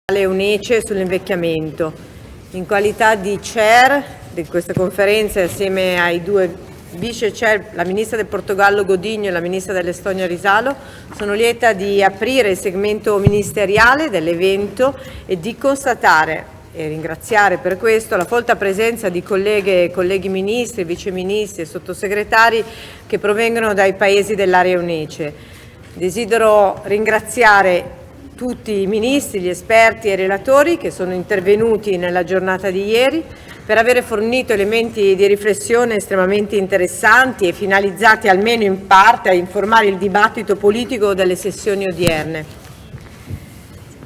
UNECE sull'invecchiamento. In qualità di chair di questa conferenza, assieme ai due vice chair, la ministra del Portogallo Godinho e la ministra dell'Estonia Risalo, sono lieta di aprire il segmento ministeriale dell'evento e di constatare e ringraziare per questo la folta presenza di colleghe e colleghi ministri, viceministri e sottosegretari che provengono dai paesi dell'area UNECE. Desidero ringraziare tutti i ministri, gli esperti e i relatori che sono intervenuti nella giornata di ieri per aver fornito elementi di riflessione estremamente interessanti e finalizzati almeno in parte a informare il dibattito politico delle sessioni odierne.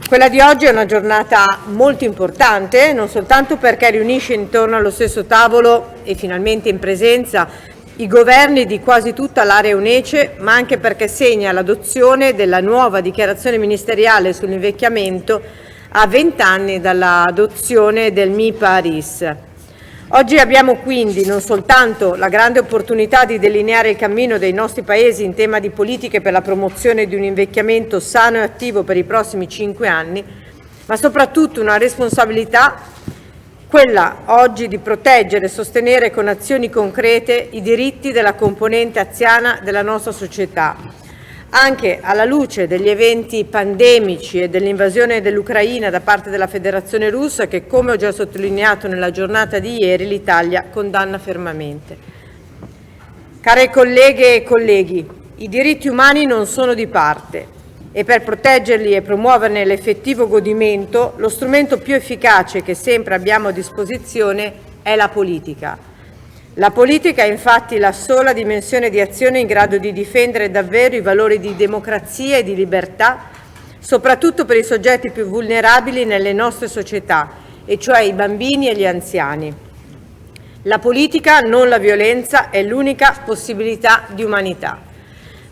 Quella di oggi è una giornata molto importante, non soltanto perché riunisce intorno allo stesso tavolo e finalmente in presenza i governi di quasi tutta l'area UNECE, ma anche perché segna l'adozione della nuova dichiarazione ministeriale sull'invecchiamento a 20 anni dall'adozione del MIPA-RIS. Oggi abbiamo quindi non soltanto la grande opportunità di delineare il cammino dei nostri paesi in tema di politiche per la promozione di un invecchiamento sano e attivo per i prossimi 5 anni, ma soprattutto una responsabilità, quella oggi di proteggere e sostenere con azioni concrete i diritti della componente anziana della nostra società, anche alla luce degli eventi pandemici e dell'invasione dell'Ucraina da parte della Federazione Russa che, come ho già sottolineato nella giornata di ieri, l'Italia condanna fermamente. Care colleghe e colleghi, i diritti umani non sono di parte e per proteggerli e promuoverne l'effettivo godimento, lo strumento più efficace che sempre abbiamo a disposizione è la politica. La politica è infatti la sola dimensione di azione in grado di difendere davvero i valori di democrazia e di libertà, soprattutto per i soggetti più vulnerabili nelle nostre società, e cioè i bambini e gli anziani. La politica, non la violenza, è l'unica possibilità di umanità.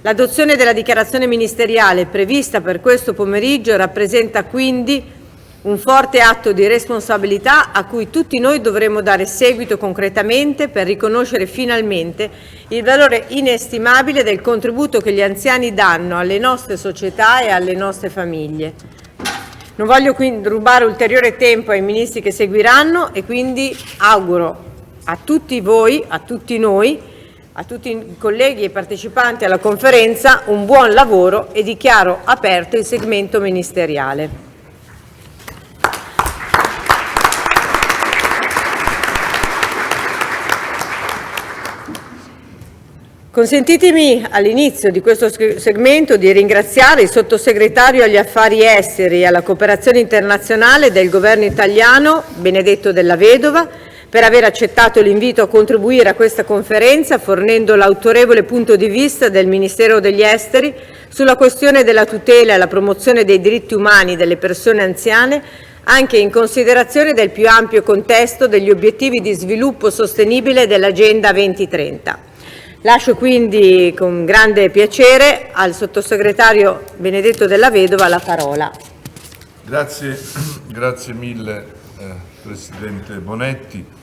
L'adozione della dichiarazione ministeriale prevista per questo pomeriggio rappresenta quindi un forte atto di responsabilità a cui tutti noi dovremo dare seguito concretamente per riconoscere finalmente il valore inestimabile del contributo che gli anziani danno alle nostre società e alle nostre famiglie. Non voglio quindi rubare ulteriore tempo ai ministri che seguiranno e quindi auguro a tutti voi, a tutti noi, a tutti i colleghi e partecipanti alla conferenza un buon lavoro e dichiaro aperto il segmento ministeriale. Consentitemi all'inizio di questo segmento di ringraziare il sottosegretario agli affari esteri e alla cooperazione internazionale del governo italiano, Benedetto Della Vedova, per aver accettato l'invito a contribuire a questa conferenza fornendo l'autorevole punto di vista del Ministero degli Esteri sulla questione della tutela e la promozione dei diritti umani delle persone anziane, anche in considerazione del più ampio contesto degli obiettivi di sviluppo sostenibile dell'Agenda 2030. Lascio quindi con grande piacere al sottosegretario Benedetto Della Vedova la parola. Grazie mille Presidente Bonetti.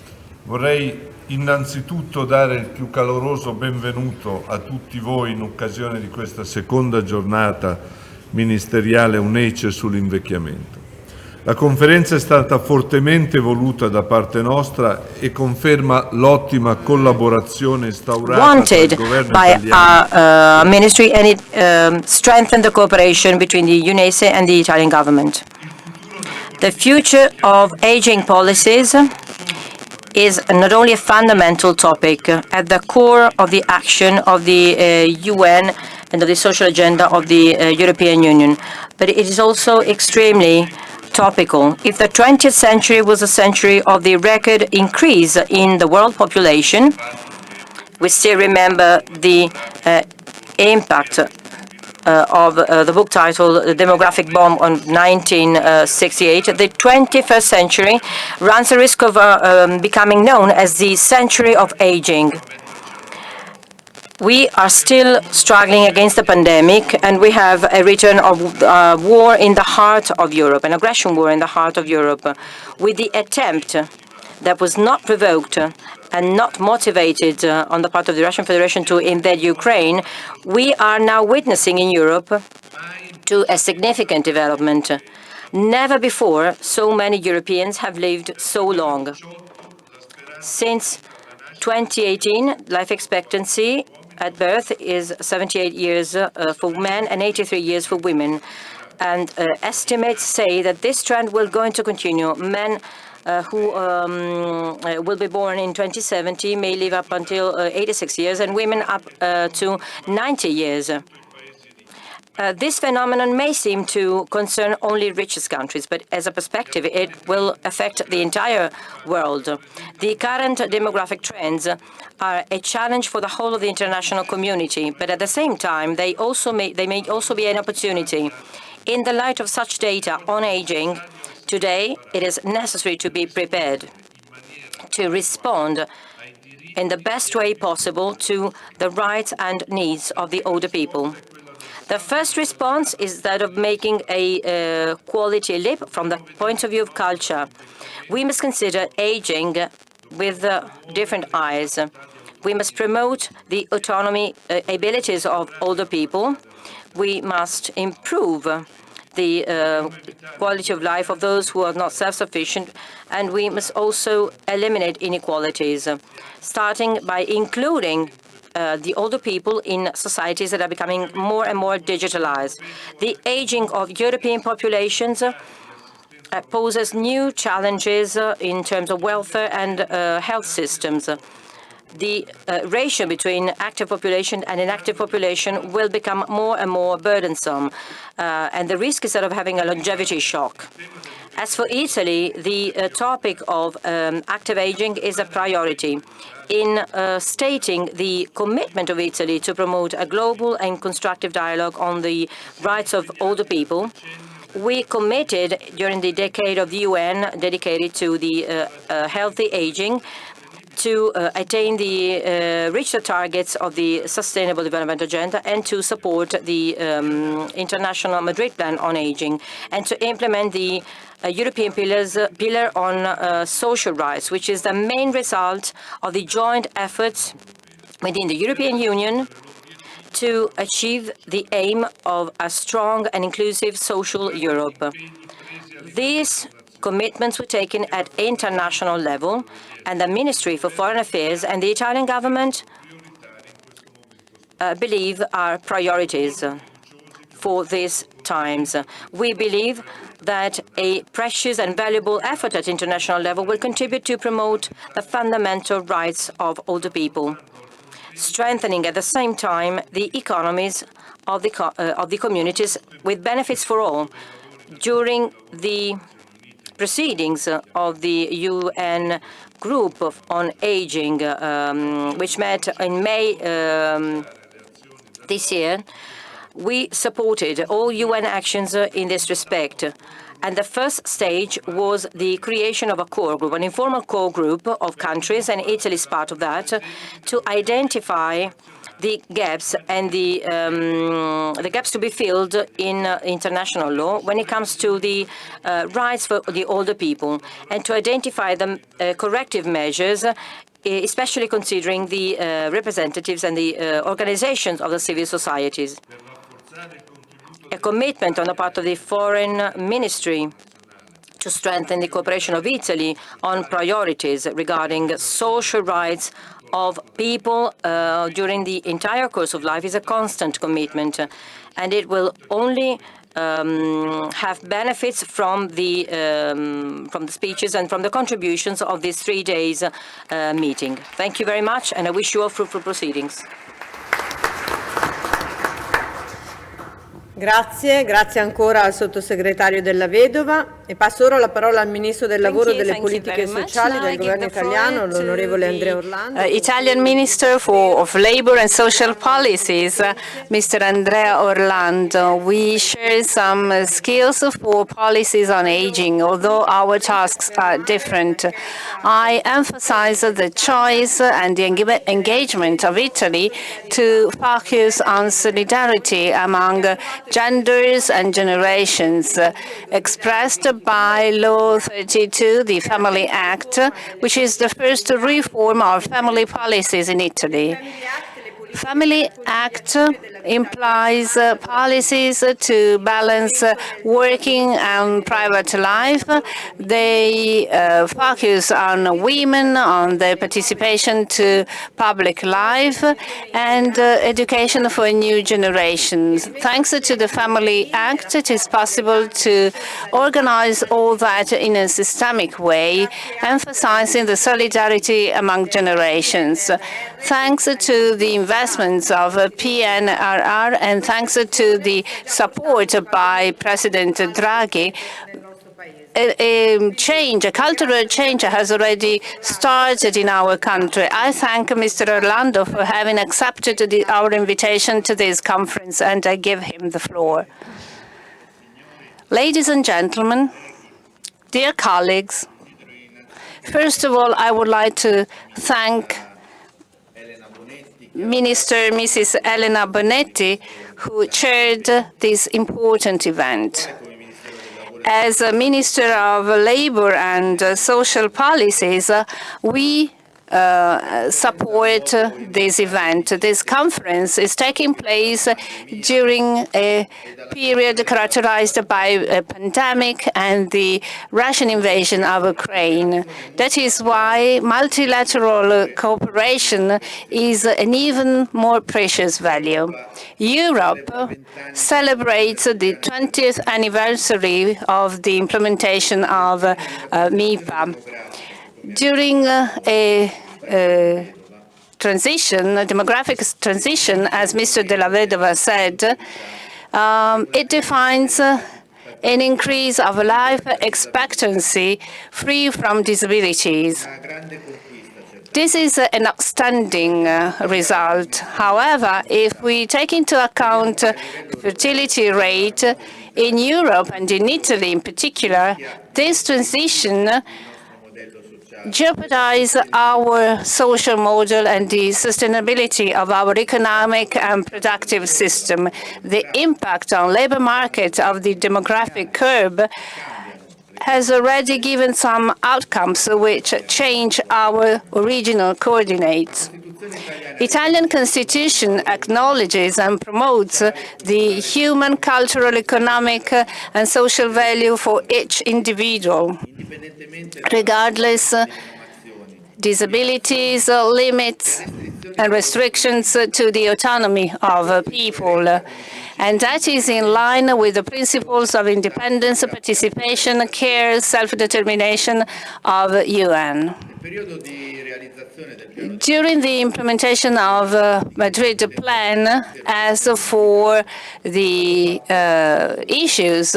Vorrei innanzitutto dare il più caloroso benvenuto a tutti voi in occasione di questa seconda giornata ministeriale UNECE sull'invecchiamento. La conferenza è stata fortemente voluta da parte nostra e conferma l'ottima collaborazione instaurata tra il governo italiano by our ministry, and it strengthened the cooperation between the UNECE and the Italian government. The future of aging policies is not only a fundamental topic at the core of the action of the UN and of the social agenda of the European Union, but it is also extremely topical. If the 20th century was a century of the record increase in the world population, we still remember the impact of the book titled The Demographic Bomb on 1968, the 21st century runs the risk of becoming known as the century of aging. We are still struggling against the pandemic, and we have a return of war in the heart of Europe, an aggression war in the heart of Europe, with the attempt that was not provoked and not motivated on the part of the Russian Federation to invade Ukraine. We are now witnessing in Europe to a significant development Never before so many Europeans have lived so long. Since 2018, life expectancy at birth is 78 years for men and 83 years for women. And estimates say that this trend will going to continue. Men who will be born in 2070 may live up until 86 years, and women up to 90 years. This phenomenon may seem to concern only richest countries, but as a perspective, it will affect the entire world. The current demographic trends are a challenge for the whole of the international community, but at the same time, they may also be an opportunity. In the light of such data on aging, today it is necessary to be prepared to respond in the best way possible to the rights and needs of the older people. The first response is that of making a quality leap from the point of view of culture. We must consider aging with different eyes. We must promote the autonomy abilities of older people. We must improve the quality of life of those who are not self-sufficient, and we must also eliminate inequalities, starting by including the older people in societies that are becoming more and more digitalized. The aging of European populations poses new challenges in terms of welfare and health systems. The ratio between active population and inactive population will become more and more burdensome, and the risk is that of having a longevity shock. As for Italy, the topic of active aging is a priority. In stating the commitment of Italy to promote a global and constructive dialogue on the rights of older people, we committed during the decade of the UN dedicated to the healthy aging to attain reach the targets of the Sustainable Development Agenda and to support the International Madrid Plan on Aging and to implement the European pillar on social rights, which is the main result of the joint efforts within the European Union to achieve the aim of a strong and inclusive social Europe. These commitments were taken at international level, and the Ministry for Foreign Affairs and the Italian government believe are priorities for these times. We believe that a precious and valuable effort at international level will contribute to promote the fundamental rights of older people, strengthening at the same time the economies of the communities with benefits for all. During the proceedings of the UN Group on Aging, which met in May this year, we supported all UN actions in this respect. And the first stage was the creation of a core group, an informal core group of countries, and Italy is part of that, to identify the gaps and the gaps to be filled in international law when it comes to the rights for the older people, and to identify the corrective measures, especially considering the representatives and the organizations of the civil societies. A commitment on the part of the Foreign Ministry to strengthen the cooperation of Italy on priorities regarding social rights of people during the entire course of life is a constant commitment, and it will only have benefits from the speeches and from the contributions of these 3 days meeting. Thank you very much, and I wish you all fruitful proceedings. Grazie ancora al sottosegretario Della Vedova e passo ora la parola al Ministro del Lavoro e delle Politiche Sociali del Governo italiano, l'onorevole Andrea Orlando. Italian Minister of Labor and Social Policies, Mr. Andrea Orlando. We share some skills for policies on aging, although our tasks are different. I emphasize the choice and the engagement of Italy to focus on solidarity among genders and generations, expressed by Law 32, the Family Act, which is the first reform of family policies in Italy. Family Act implies policies to balance working and private life. They focus on women, on their participation to public life, and education for new generations. Thanks to the Family Act, it is possible to organize all that in a systemic way, emphasizing the solidarity among generations. Thanks to the investments of PNRR and thanks to the support by President Draghi, a cultural change has already started in our country. I thank Mr. Orlando for having accepted our invitation to this conference, and I give him the floor. Ladies and gentlemen, dear colleagues, first of all, I would like to thank Minister Mrs. Elena Bonetti, who chaired this important event. As a Minister of Labour and Social Policies, we support this event. This conference is taking place during a period characterized by a pandemic and the Russian invasion of Ukraine. That is why multilateral cooperation is an even more precious value. Europe celebrates the 20th anniversary of the implementation of MIPA. During a demographic transition, as Mr. Della Vedova said, it defines an increase of life expectancy free from disabilities. This is an outstanding result. However, if we take into account fertility rate in Europe and in Italy in particular, this transition jeopardize our social model and the sustainability of our economic and productive system. The impact on labor market of the demographic curve has already given some outcomes which change our original coordinates. Italian Constitution acknowledges and promotes the human, cultural, economic, and social value for each individual, regardless disabilities, limits, and restrictions to the autonomy of people. And that is in line with the principles of independence, participation, care, self-determination of UN. During the implementation of Madrid Plan, as for the issues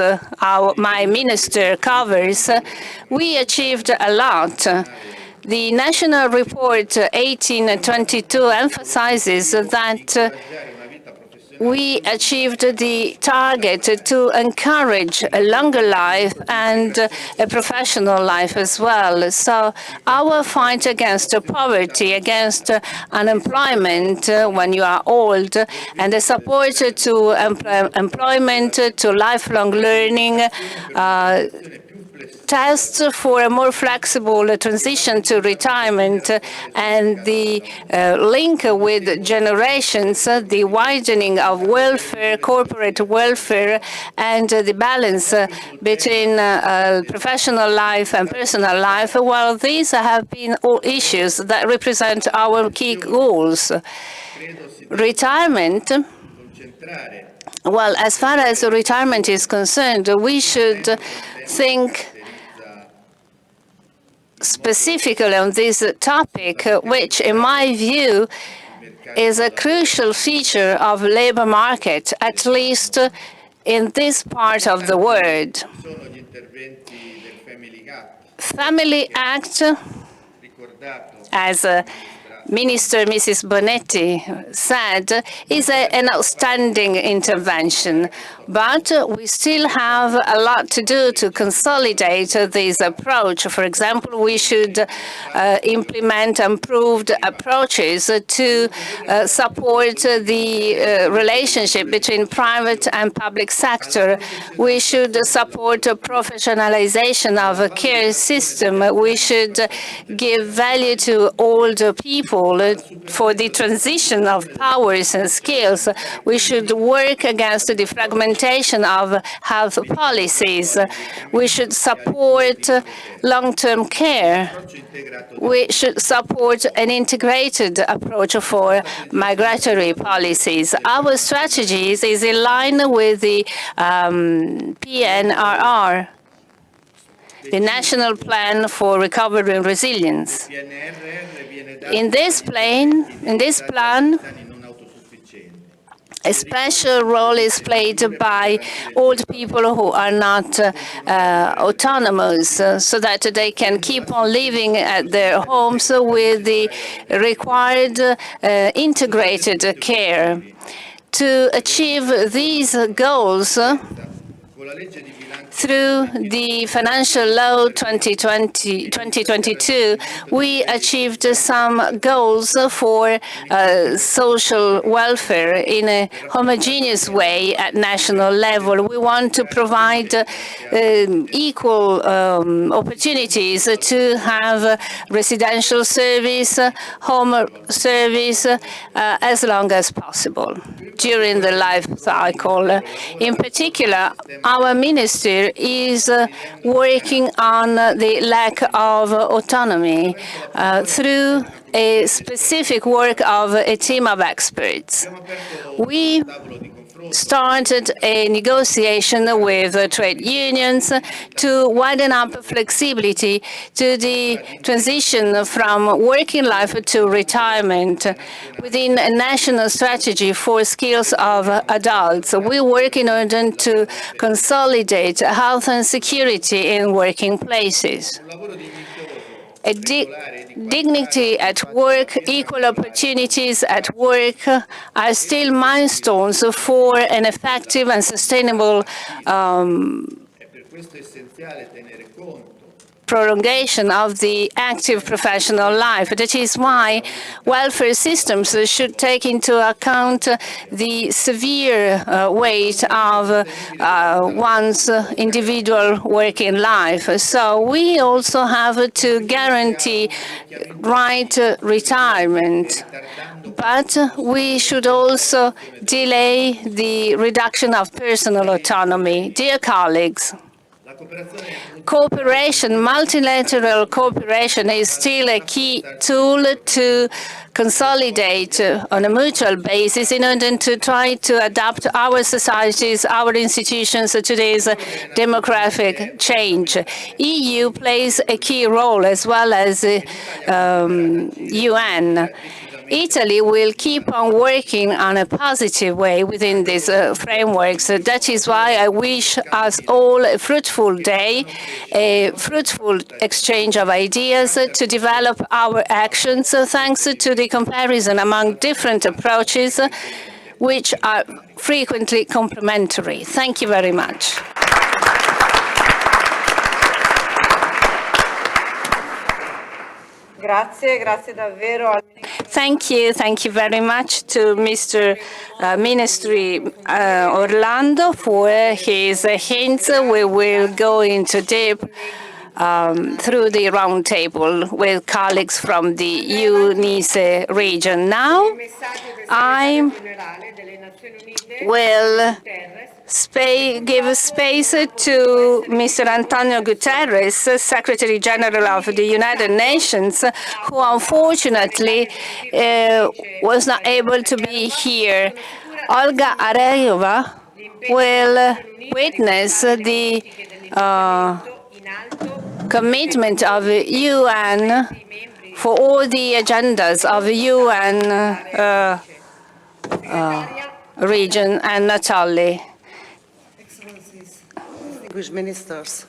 my minister covers, we achieved a lot. The National Report 1822 emphasizes that we achieved the target to encourage a longer life and a professional life as well. So our fight against poverty, against unemployment when you are old, and the support to employment, to lifelong learning, tests for a more flexible transition to retirement, and the link with generations, the widening of welfare, corporate welfare, and the balance between professional life and personal life. Well, these have been all issues that represent our key goals. Retirement, well, as far as retirement is concerned, we should think specifically on this topic, which in my view is a crucial feature of labor market, at least in this part of the world. Family Act, as Minister Mrs. Bonetti said, is an outstanding intervention, but we still have a lot to do to consolidate this approach. For example, we should implement improved approaches to support the relationship between private and public sector. We should support professionalization of a care system. We should give value to older people all, for the transition of powers and skills, we should work against the fragmentation of health policies. We should support long-term care. We should support an integrated approach for migratory policies. Our strategies is in line with the PNRR, the National Plan for Recovery and Resilience. In this plan, a special role is played by old people who are not autonomous, so that they can keep on living at their homes with the required integrated care. To achieve these goals, through the Financial Law 2022, we achieved some goals for social welfare in a homogeneous way at national level. We want to provide equal opportunities to have residential service, home service, as long as possible during the life cycle. In particular, our minister is working on the lack of autonomy through a specific work of a team of experts. We started a negotiation with trade unions to widen up flexibility to the transition from working life to retirement within a national strategy for skills of adults. We work in order to consolidate health and security in working places. Dignity at work, equal opportunities at work are still milestones for an effective and sustainable prolongation of the active professional life. That is why welfare systems should take into account the severe weight of one's individual working life. So we also have to guarantee right retirement, but we should also delay the reduction of personal autonomy. Dear colleagues, cooperation, multilateral cooperation is still a key tool to consolidate on a mutual basis in order to try to adapt our societies, our institutions to today's demographic change. EU plays a key role as well as UN. Italy will keep on working on a positive way within these frameworks. That is why I wish us all a fruitful day, a fruitful exchange of ideas to develop our actions, thanks to the comparison among different approaches, which are frequently complementary. Thank you very much. Thank you very much to Mr. Ministry Orlando for his hints. We will go into deep through the round table with colleagues from the UNECE region. Now, I will give space to Mr. Antonio Guterres, Secretary General of the United Nations, who unfortunately was not able to be here. Olga Areyova will witness the commitment of UN for all the agendas of UN region and Natalie. Distinguished ministers,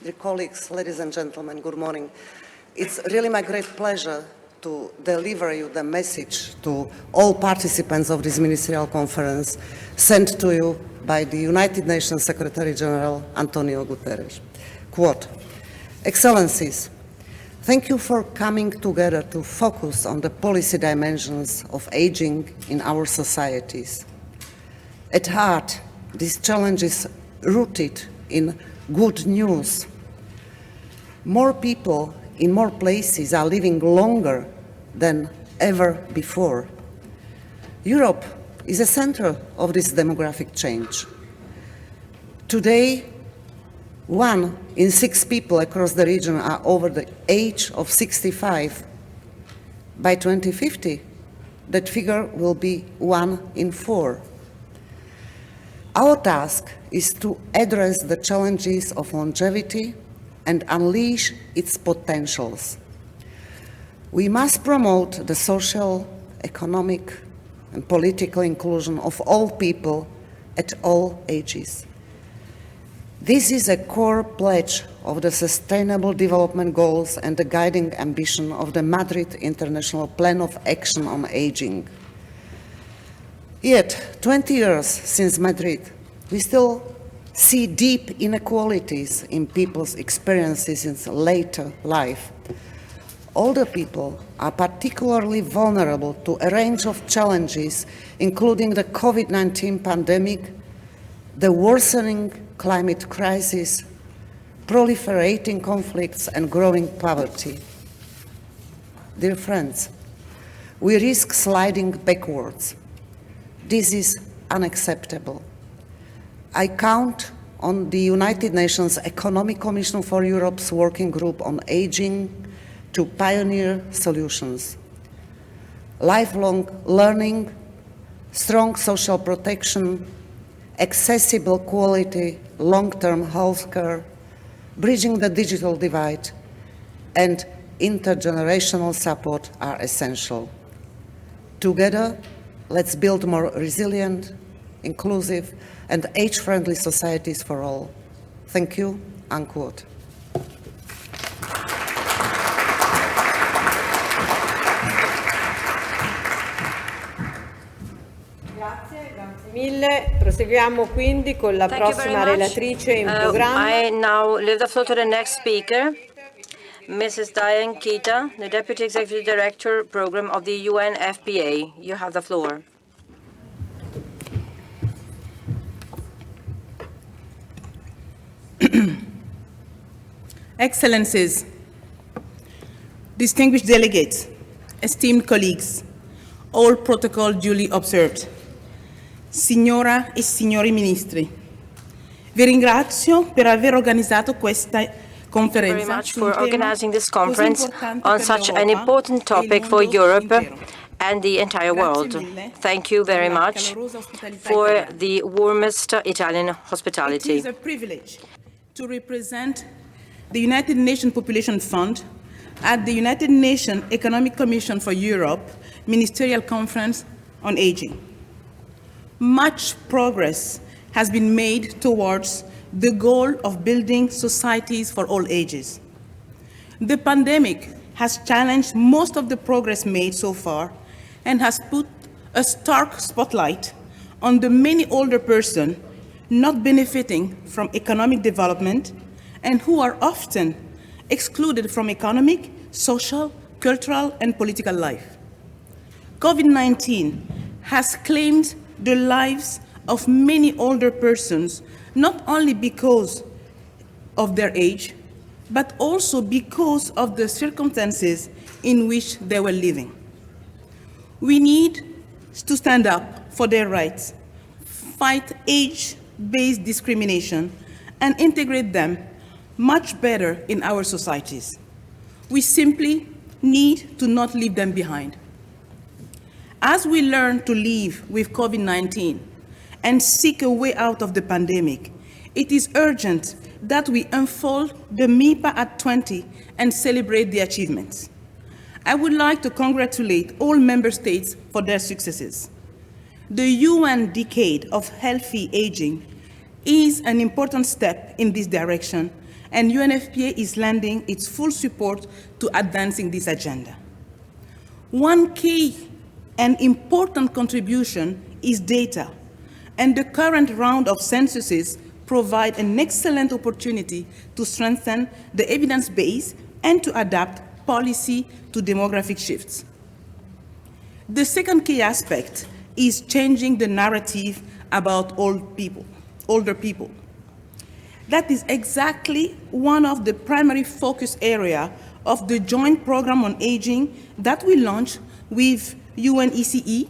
dear colleagues, ladies and gentlemen, good morning. It's really my great pleasure to deliver you the message to all participants of this ministerial conference sent to you by the United Nations Secretary General Antonio Guterres. Quote, Excellencies, thank you for coming together to focus on the policy dimensions of aging in our societies. At heart, this challenge is rooted in good news. More people in more places are living longer than ever before. Europe is a center of this demographic change. Today, 1 in 6 people across the region are over the age of 65. By 2050, that figure will be 1 in 4. Our task is to address the challenges of longevity and unleash its potentials. We must promote the social, economic, and political inclusion of all people at all ages. This is a core pledge of the Sustainable Development Goals and the guiding ambition of the Madrid International Plan of Action on Aging. Yet, 20 years since Madrid, we still see deep inequalities in people's experiences in later life. Older people are particularly vulnerable to a range of challenges, including the COVID-19 pandemic, the worsening climate crisis, proliferating conflicts, and growing poverty. Dear friends, we risk sliding backwards. This is unacceptable. I count on the United Nations Economic Commission for Europe's Working Group on Aging to pioneer solutions. Lifelong learning, strong social protection, accessible quality long-term health care, bridging the digital divide, and intergenerational support are essential. Together, let's build more resilient, inclusive, and age-friendly societies for all. Thank you, unquote. Grazie mille. Proseguiamo quindi con la prossima relatrice in programma. I now leave the floor to the next speaker, Mrs. Diane Kita, the Deputy Executive Director Program of the UNFPA. You have the floor. Excellencies, distinguished delegates, esteemed colleagues, all protocol duly observed. Signora e signori ministri, vi ringrazio per aver organizzato questa conferenza. Thank you very much for organizing this conference on such an important topic for Europe and the entire world. Thank you very much for the warmest Italian hospitality. It is a privilege to represent the United Nations Population Fund at the United Nations Economic Commission for Europe Ministerial Conference on Aging. Much progress has been made towards the goal of building societies for all ages. The pandemic has challenged most of the progress made so far and has put a stark spotlight on the many older persons not benefiting from economic development and who are often excluded from economic, social, cultural, and political life. COVID-19 has claimed the lives of many older persons, not only because of their age, but also because of the circumstances in which they were living. We need to stand up for their rights, fight age-based discrimination, and integrate them much better in our societies. We simply need to not leave them behind. As we learn to live with COVID-19 and seek a way out of the pandemic, it is urgent that we unfold the MIPA at 20 and celebrate the achievements. I would like to congratulate all member states for their successes. The UN Decade of Healthy Aging is an important step in this direction, and UNFPA is lending its full support to advancing this agenda. One key and important contribution is data, and the current round of censuses provide an excellent opportunity to strengthen the evidence base and to adapt policy to demographic shifts. The second key aspect is changing the narrative about older people. That is exactly one of the primary focus areas of the joint program on aging that we launched with UNECE,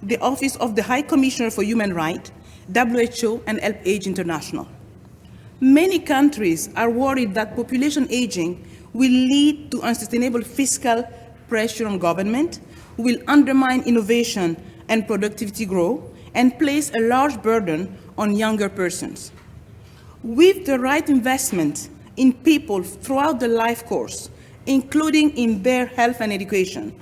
the Office of the High Commissioner for Human Rights, WHO, and Help Age International. Many countries are worried that population aging will lead to unsustainable fiscal pressure on government, will undermine innovation and productivity growth, and place a large burden on younger persons. With the right investment in people throughout the life course, including in their health and education,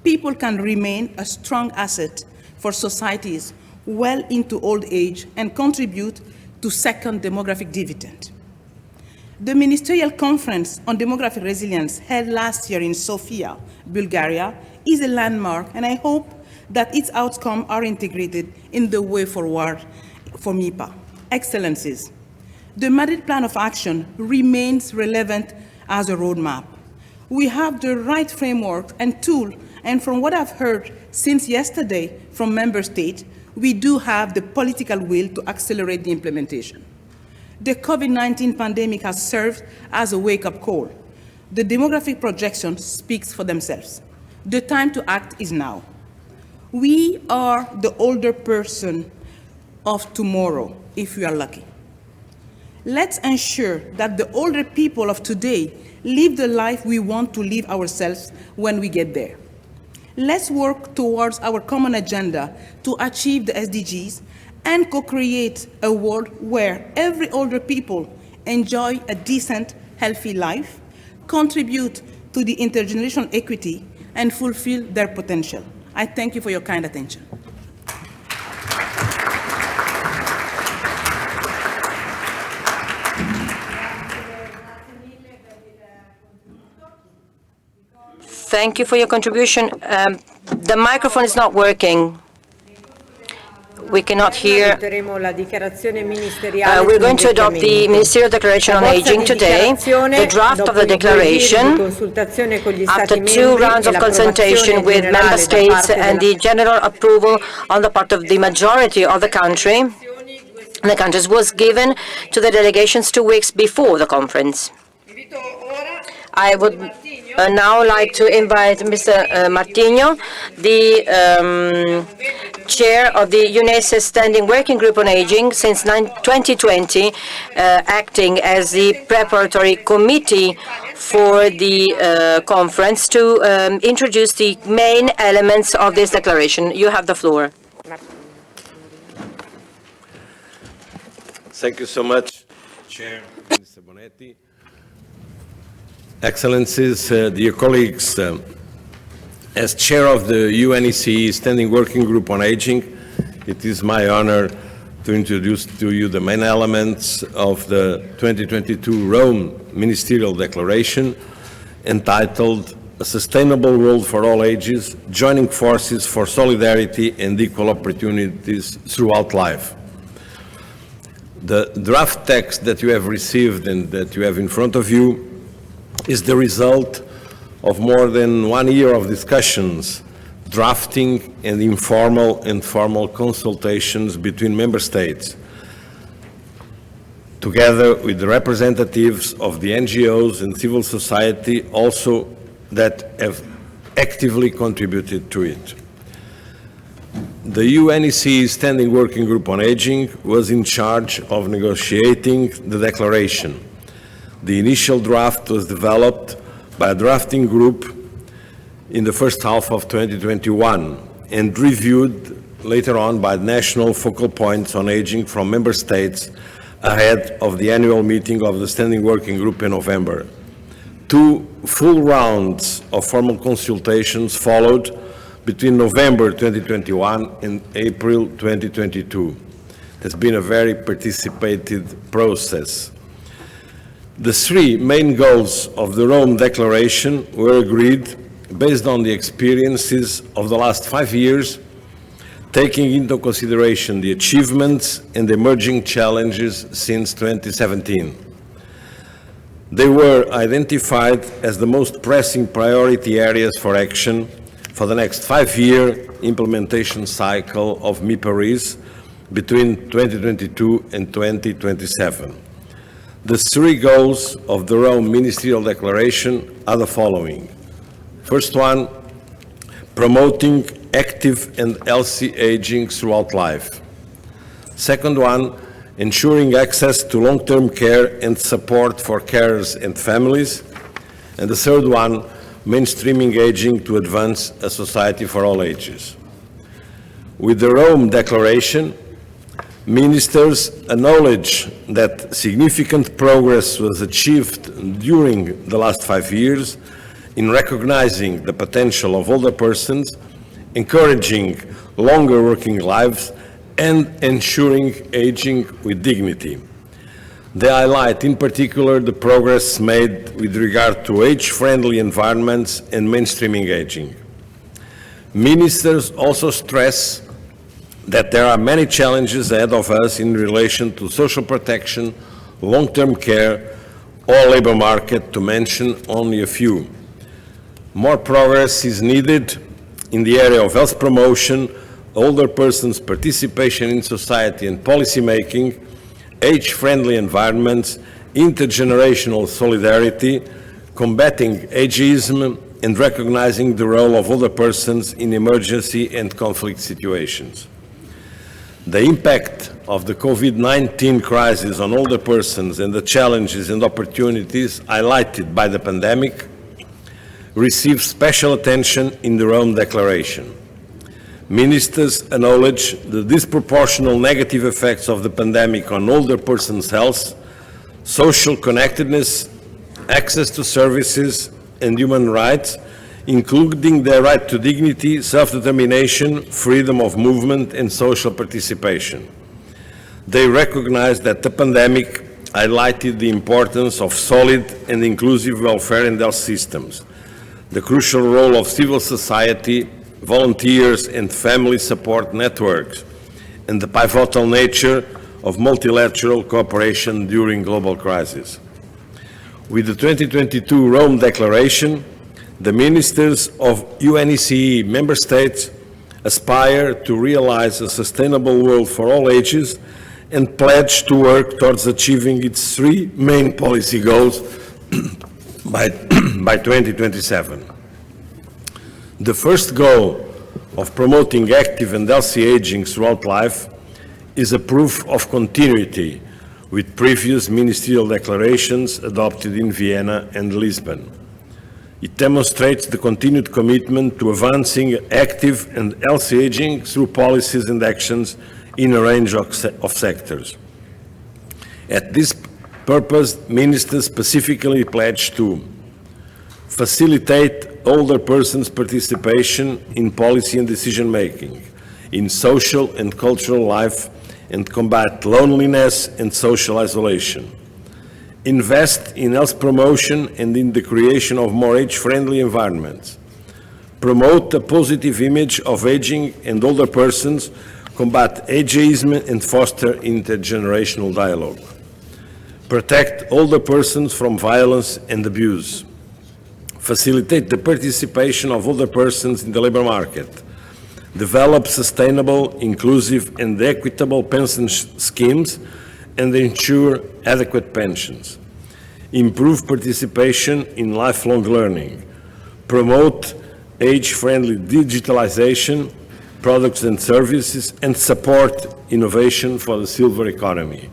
people can remain a strong asset for societies well into old age and contribute to second demographic dividend. The Ministerial Conference on Demographic Resilience held last year in Sofia, Bulgaria, is a landmark, and I hope that its outcomes are integrated in the way forward for MIPA. Excellencies, the Madrid Plan of Action remains relevant as a roadmap. We have the right framework and tool, and from what I've heard since yesterday from member states, we do have the political will to accelerate the implementation. The COVID-19 pandemic has served as a wake-up call. The demographic projection speaks for themselves. The time to act is now. We are the older person of tomorrow, if we are lucky. Let's ensure that the older people of today live the life we want to live ourselves when we get there. Let's work towards our common agenda to achieve the SDGs and co-create a world where every older people enjoy a decent, healthy life, contribute to the intergenerational equity, and fulfill their potential. I thank you for your kind attention. Thank you for your contribution. The microphone is not working. We cannot hear. We're going to adopt the Ministerial Declaration on Aging today. The draft of the declaration, after 2 rounds of consultation with member states and the general approval on the part of the majority of the countries, was given to the delegations 2 weeks before the conference. I would now like to invite Mr. Martino, the chair of the UNECE Standing Working Group on Aging since 2020, acting as the preparatory committee for the conference, to introduce the main elements of this declaration. You have the floor. Thank you so much, Chair, Mr. Bonetti. Excellencies, dear colleagues, as chair of the UNECE Standing Working Group on Aging, it is my honor to introduce to you the main elements of the 2022 Rome Ministerial Declaration, entitled A Sustainable World for All Ages, Joining Forces for Solidarity and Equal Opportunities Throughout Life. The draft text that you have received and that you have in front of you is the result of more than 1 year of discussions, drafting, and informal and formal consultations between member states, together with the representatives of the NGOs and civil society also that have actively contributed to it. The UNECE Standing Working Group on Aging was in charge of negotiating the declaration. The initial draft was developed by a drafting group in the first half of 2021 and reviewed later on by national focal points on aging from member states ahead of the annual meeting of the Standing Working Group in November. 2 full rounds of formal consultations followed between November 2021 and April 2022. It's been a very participated process. The 3 main goals of the Rome Declaration were agreed based on the experiences of the last 5 years, taking into consideration the achievements and emerging challenges since 2017. They were identified as the most pressing priority areas for action for the next 5-year implementation cycle of MIPA-RIS between 2022 and 2027. The 3 goals of the Rome Ministerial Declaration are the following. First one, promoting active and healthy aging throughout life. Second one, ensuring access to long-term care and support for carers and families. And the third one, mainstreaming aging to advance a society for all ages. With the Rome Declaration, ministers acknowledge that significant progress was achieved during the last 5 years in recognizing the potential of older persons, encouraging longer working lives, and ensuring aging with dignity. They highlight in particular the progress made with regard to age-friendly environments and mainstreaming aging. Ministers also stress that there are many challenges ahead of us in relation to social protection, long-term care, or labor market, to mention only a few. More progress is needed in the area of health promotion, older persons' participation in society and policy making, age-friendly environments, intergenerational solidarity, combating ageism, and recognizing the role of older persons in emergency and conflict situations. The impact of the COVID-19 crisis on older persons and the challenges and opportunities highlighted by the pandemic receive special attention in the Rome Declaration. Ministers acknowledge the disproportional negative effects of the pandemic on older persons' health, social connectedness, access to services, and human rights, including their right to dignity, self-determination, freedom of movement, and social participation. They recognize that the pandemic highlighted the importance of solid and inclusive welfare and health systems, the crucial role of civil society, volunteers and family support networks, and the pivotal nature of multilateral cooperation during global crises. With the 2022 Rome Declaration, the ministers of UNECE member states aspire to realize a sustainable world for all ages and pledge to work towards achieving its three main policy goals by 2027. The first goal of promoting active and healthy aging throughout life is a proof of continuity with previous ministerial declarations adopted in Vienna and Lisbon. It demonstrates the continued commitment to advancing active and healthy aging through policies and actions in a range of sectors. At this purpose, ministers specifically pledged to facilitate older persons' participation in policy and decision-making, in social and cultural life, and combat loneliness and social isolation. Invest in health promotion and in the creation of more age-friendly environments. Promote a positive image of aging and older persons, combat ageism, and foster intergenerational dialogue. Protect older persons from violence and abuse. Facilitate the participation of older persons in the labor market. Develop sustainable, inclusive, and equitable pension schemes and ensure adequate pensions. Improve participation in lifelong learning. Promote age-friendly digitalization, products and services, and support innovation for the silver economy.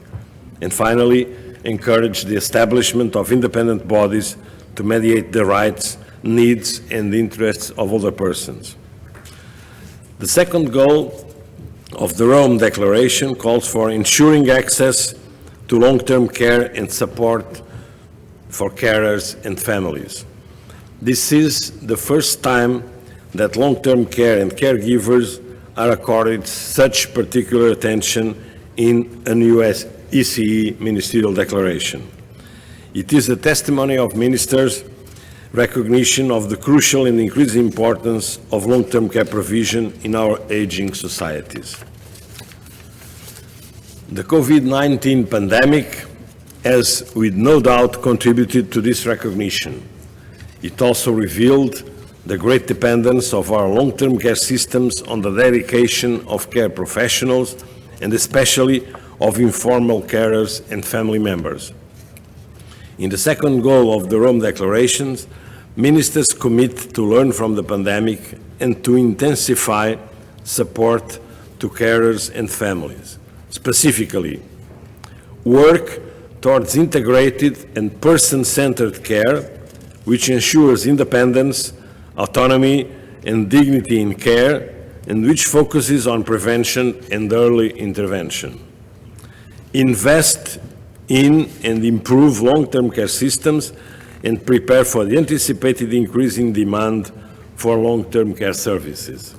And finally, encourage the establishment of independent bodies to mediate the rights, needs, and interests of older persons. The second goal of the Rome Declaration calls for ensuring access to long-term care and support for carers and families. This is the first time that long-term care and caregivers are accorded such particular attention in a new ECE ministerial declaration. It is a testimony of ministers' recognition of the crucial and increasing importance of long-term care provision in our aging societies. The COVID-19 pandemic has, with no doubt, contributed to this recognition. It also revealed the great dependence of our long-term care systems on the dedication of care professionals, and especially of informal carers and family members. In the second goal of the Rome Declarations, ministers commit to learn from the pandemic and to intensify support to carers and families. Specifically, work towards integrated and person-centered care, which ensures independence, autonomy, and dignity in care, and which focuses on prevention and early intervention. Invest in and improve long-term care systems and prepare for the anticipated increase in demand for long-term care services.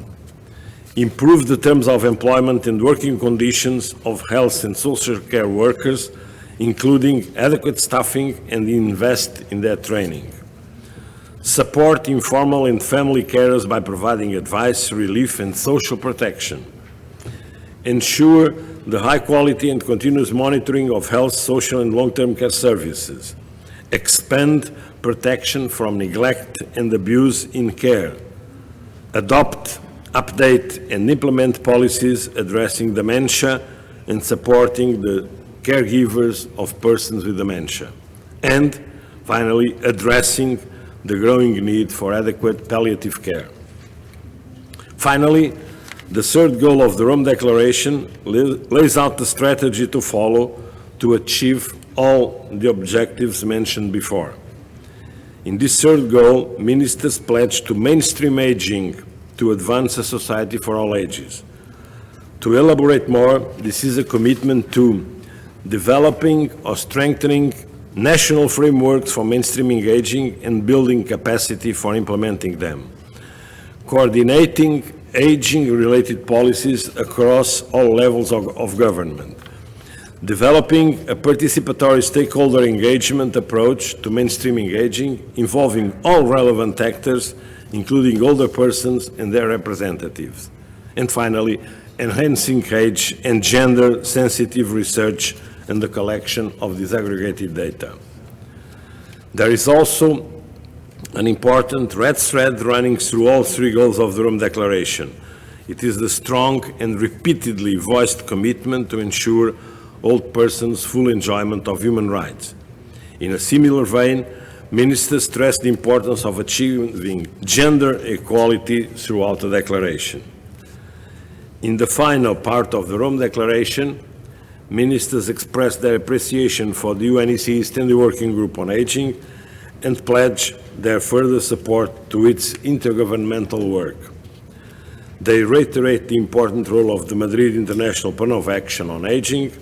Improve the terms of employment and working conditions of health and social care workers, including adequate staffing, and invest in their training. Support informal and family carers by providing advice, relief, and social protection. Ensure the high quality and continuous monitoring of health, social, and long-term care services. Expand protection from neglect and abuse in care. Adopt, update, and implement policies addressing dementia and supporting the caregivers of persons with dementia. And finally, addressing the growing need for adequate palliative care. Finally, the third goal of the Rome Declaration lays out the strategy to follow to achieve all the objectives mentioned before. In this third goal, ministers pledge to mainstream aging to advance a society for all ages. To elaborate more, this is a commitment to developing or strengthening national frameworks for mainstreaming aging and building capacity for implementing them. Coordinating aging-related policies across all levels of government. Developing a participatory stakeholder engagement approach to mainstreaming aging involving all relevant actors, including older persons and their representatives. And finally, enhancing age and gender-sensitive research and the collection of disaggregated data. There is also an important red thread running through all three goals of the Rome Declaration. It is the strong and repeatedly voiced commitment to ensure all persons' full enjoyment of human rights. In a similar vein, ministers stress the importance of achieving gender equality throughout the Declaration. In the final part of the Rome Declaration, ministers expressed their appreciation for the UNECE Standing Working Group on Aging and pledge their further support to its intergovernmental work. They reiterate the important role of the Madrid International Plan of Action on Aging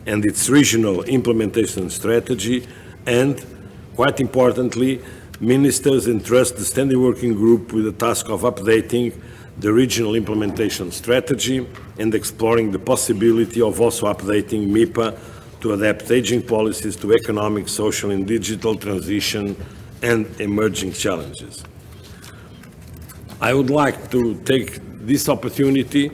and its regional implementation strategy, and, quite importantly, ministers entrust the Standing Working Group with the task of updating the regional implementation strategy and exploring the possibility of also updating MIPA to adapt aging policies to economic, social, and digital transition and emerging challenges. I would like to take this opportunity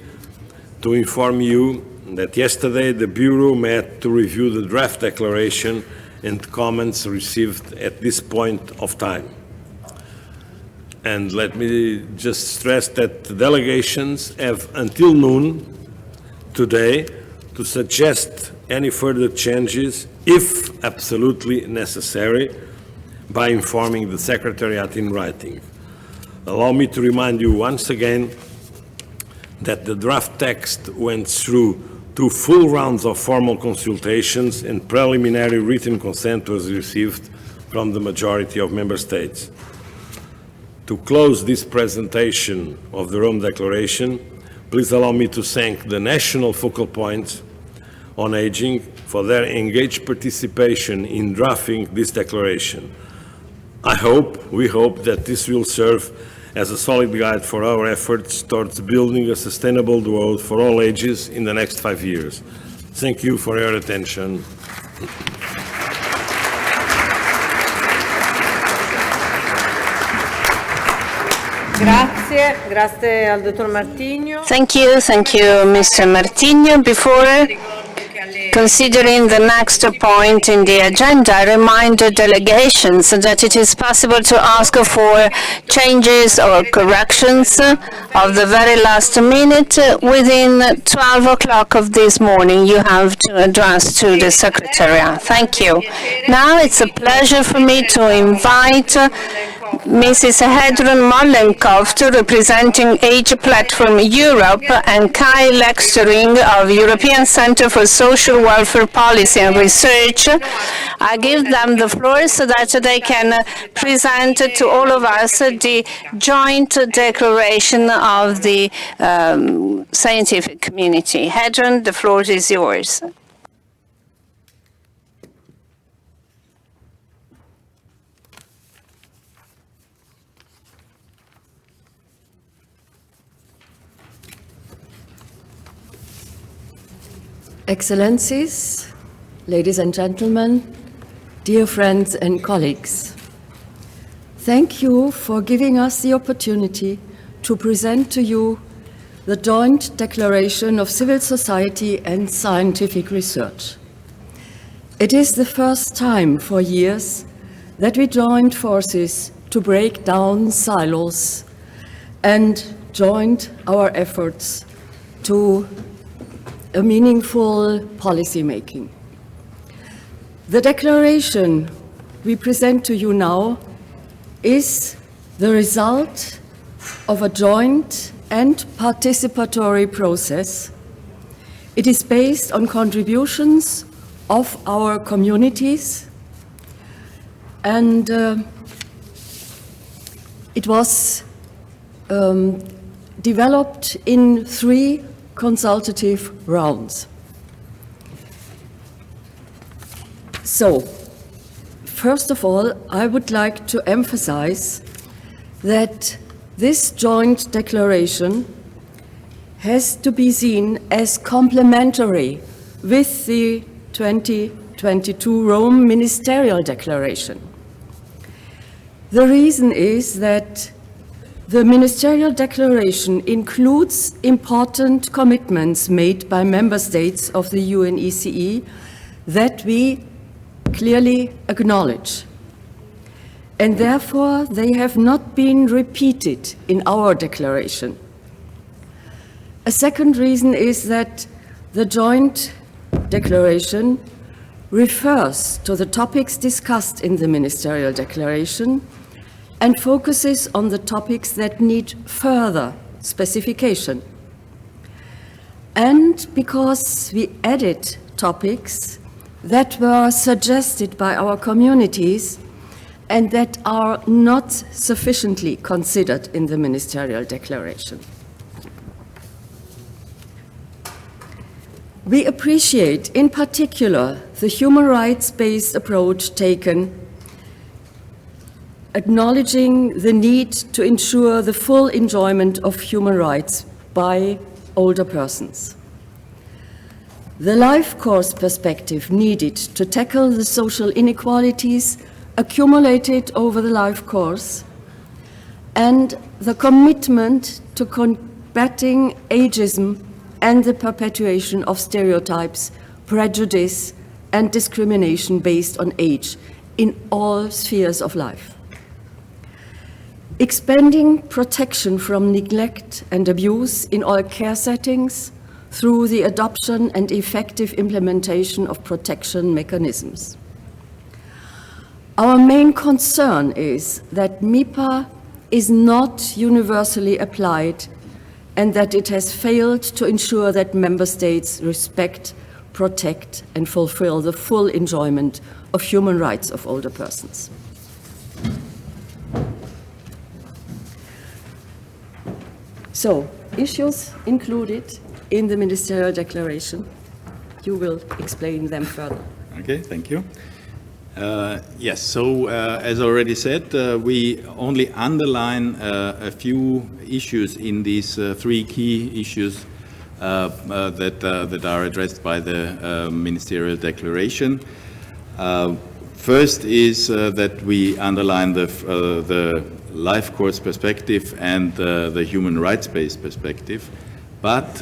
to inform you that yesterday the Bureau met to review the draft declaration and comments received at this point of time. And let me just stress that the delegations have until noon today to suggest any further changes, if absolutely necessary, by informing the Secretariat in writing. Allow me to remind you once again that the draft text went through 2 full rounds of formal consultations and preliminary written consent was received from the majority of member states. To close this presentation of the Rome Declaration, please allow me to thank the national focal points on aging for their engaged participation in drafting this declaration. We hope that this will serve as a solid guide for our efforts towards building a sustainable world for all ages in the next 5 years. Thank you for your attention. Grazie al dottor Martigno. Thank you, Mr. Martigno. Before considering the next point in the agenda, I remind the delegations that it is possible to ask for changes or corrections of the very last minute within 12 o'clock of this morning. You have to address to the Secretariat. Thank you. Now it's a pleasure for me to invite Mrs. Hedron Mollenkopf, representing Age Platform Europe, and Kai Lekstering of European Center for Social Welfare Policy and Research. I give them the floor so that they can present to all of us the joint declaration of the scientific community. Hedron, the floor is yours. Excellencies, ladies and gentlemen, dear friends and colleagues, thank you for giving us the opportunity to present to you the joint declaration of civil society and scientific research. It is the first time for years that we joined forces to break down silos and joined our efforts to a meaningful policy making. The declaration we present to you now is the result of a joint and participatory process. It is based on contributions of our communities, and it was developed in 3 consultative rounds. So, first of all, I would like to emphasize that this joint declaration has to be seen as complementary with the 2022 Rome Ministerial Declaration. The reason is that the Ministerial Declaration includes important commitments made by member states of the UNECE that we clearly acknowledge. And therefore, they have not been repeated in our declaration. A second reason is that the joint declaration refers to the topics discussed in the Ministerial Declaration and focuses on the topics that need further specification. And because we added topics that were suggested by our communities and that are not sufficiently considered in the Ministerial Declaration. We appreciate, in particular, the human rights-based approach taken, acknowledging the need to ensure the full enjoyment of human rights by older persons. The life course perspective needed to tackle the social inequalities accumulated over the life course, and the commitment to combating ageism and the perpetuation of stereotypes, prejudice, and discrimination based on age in all spheres of life. Expanding protection from neglect and abuse in all care settings through the adoption and effective implementation of protection mechanisms. Our main concern is that MIPA is not universally applied and that it has failed to ensure that member states respect, protect, and fulfill the full enjoyment of human rights of older persons. So, issues included in the Ministerial Declaration. You will explain them further. Okay, thank you. Yes, so as already said, we only underline a few issues in these 3 key issues that are addressed by the Ministerial Declaration. First is that we underline the life course perspective and the human rights-based perspective, but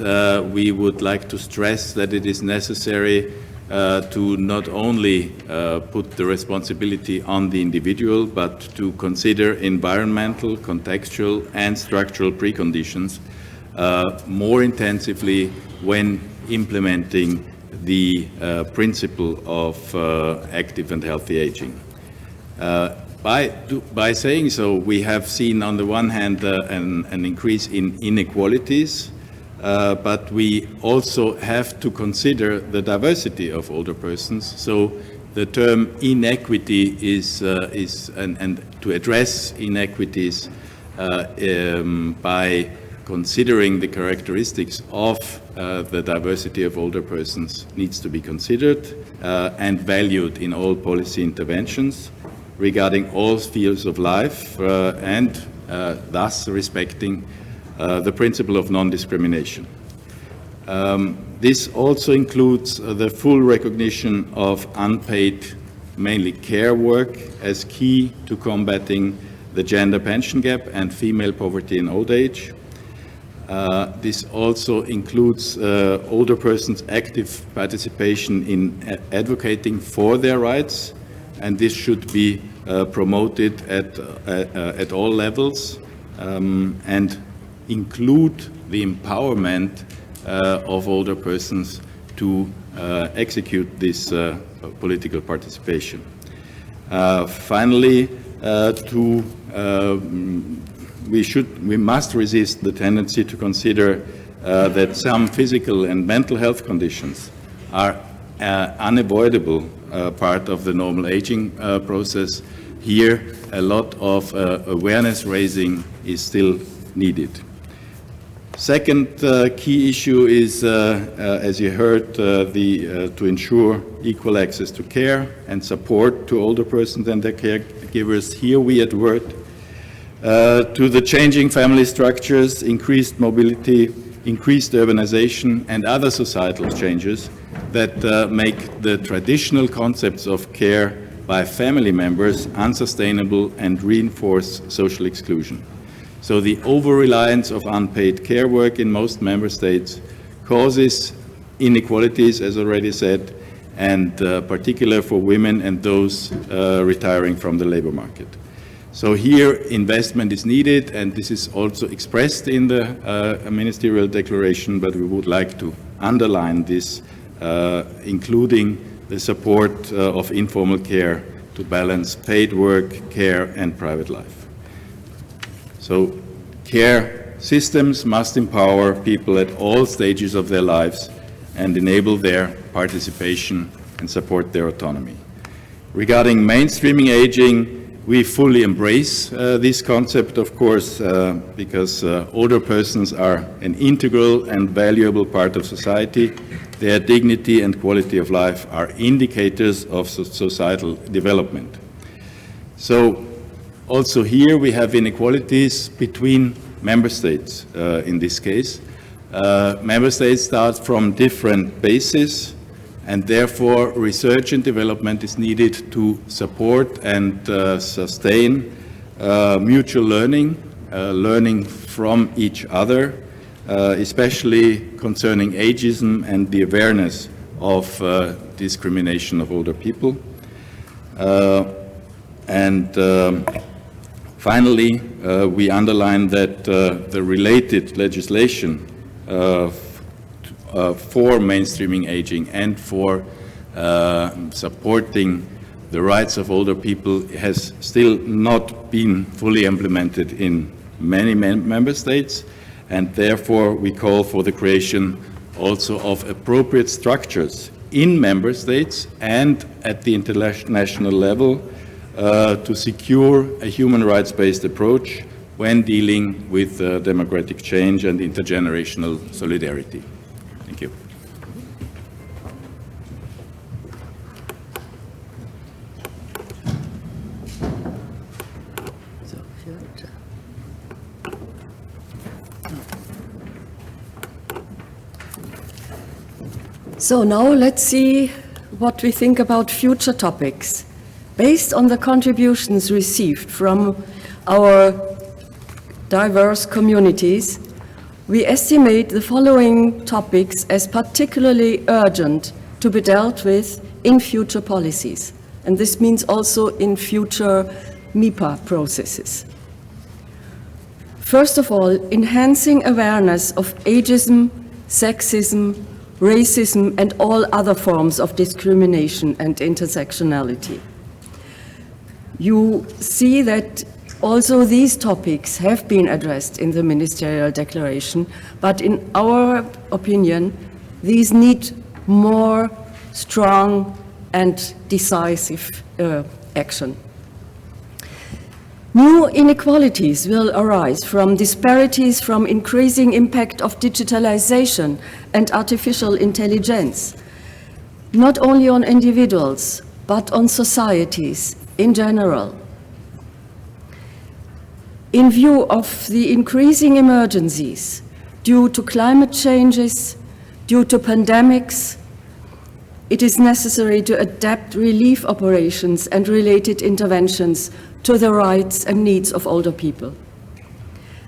we would like to stress that it is necessary to not only put the responsibility on the individual, but to consider environmental, contextual, and structural preconditions more intensively when implementing the principle of active and healthy aging. By saying so, we have seen on the one hand an increase in inequalities, but we also have to consider the diversity of older persons. So the term inequity is and to address inequities by considering the characteristics of the diversity of older persons needs to be considered and valued in all policy interventions regarding all spheres of life and thus respecting the principle of non-discrimination. This also includes the full recognition of unpaid, mainly care work, as key to combating the gender pension gap and female poverty in old age. This also includes older persons' active participation in advocating for their rights, and this should be promoted at all levels and include the empowerment of older persons to execute this political participation. Finally, we must resist the tendency to consider that some physical and mental health conditions are unavoidable part of the normal aging process. Here, a lot of awareness raising is still needed. Second key issue is, as you heard, to ensure equal access to care and support to older persons and their caregivers. Here we advert to the changing family structures, increased mobility, increased urbanization, and other societal changes that make the traditional concepts of care by family members unsustainable and reinforce social exclusion. So the over-reliance of unpaid care work in most member states causes inequalities, as already said, and particularly for women and those retiring from the labor market. So here investment is needed, and this is also expressed in the Ministerial Declaration, but we would like to underline this, including the support of informal care to balance paid work, care, and private life. So care systems must empower people at all stages of their lives and enable their participation and support their autonomy. Regarding mainstreaming aging, we fully embrace this concept, of course, because older persons are an integral and valuable part of society. Their dignity and quality of life are indicators of societal development. So also here we have inequalities between member states in this case. Member states start from different bases, and therefore research and development is needed to support and sustain mutual learning, learning from each other, especially concerning ageism and the awareness of discrimination of older people. Finally, we underline that the related legislation for mainstreaming aging and for supporting the rights of older people has still not been fully implemented in many member states, and therefore we call for the creation also of appropriate structures in member states and at the international level to secure a human rights-based approach when dealing with democratic change and intergenerational solidarity. Thank you. So now let's see what we think about future topics. Based on the contributions received from our diverse communities, we estimate the following topics as particularly urgent to be dealt with in future policies. And this means also in future MIPA processes. First of all, enhancing awareness of ageism, sexism, racism, and all other forms of discrimination and intersectionality. You see that also these topics have been addressed in the Ministerial Declaration, but in our opinion, these need more strong and decisive action. New inequalities will arise from disparities from increasing impact of digitalization and artificial intelligence, not only on individuals, but on societies in general. In view of the increasing emergencies due to climate changes, due to pandemics, it is necessary to adapt relief operations and related interventions to the rights and needs of older people.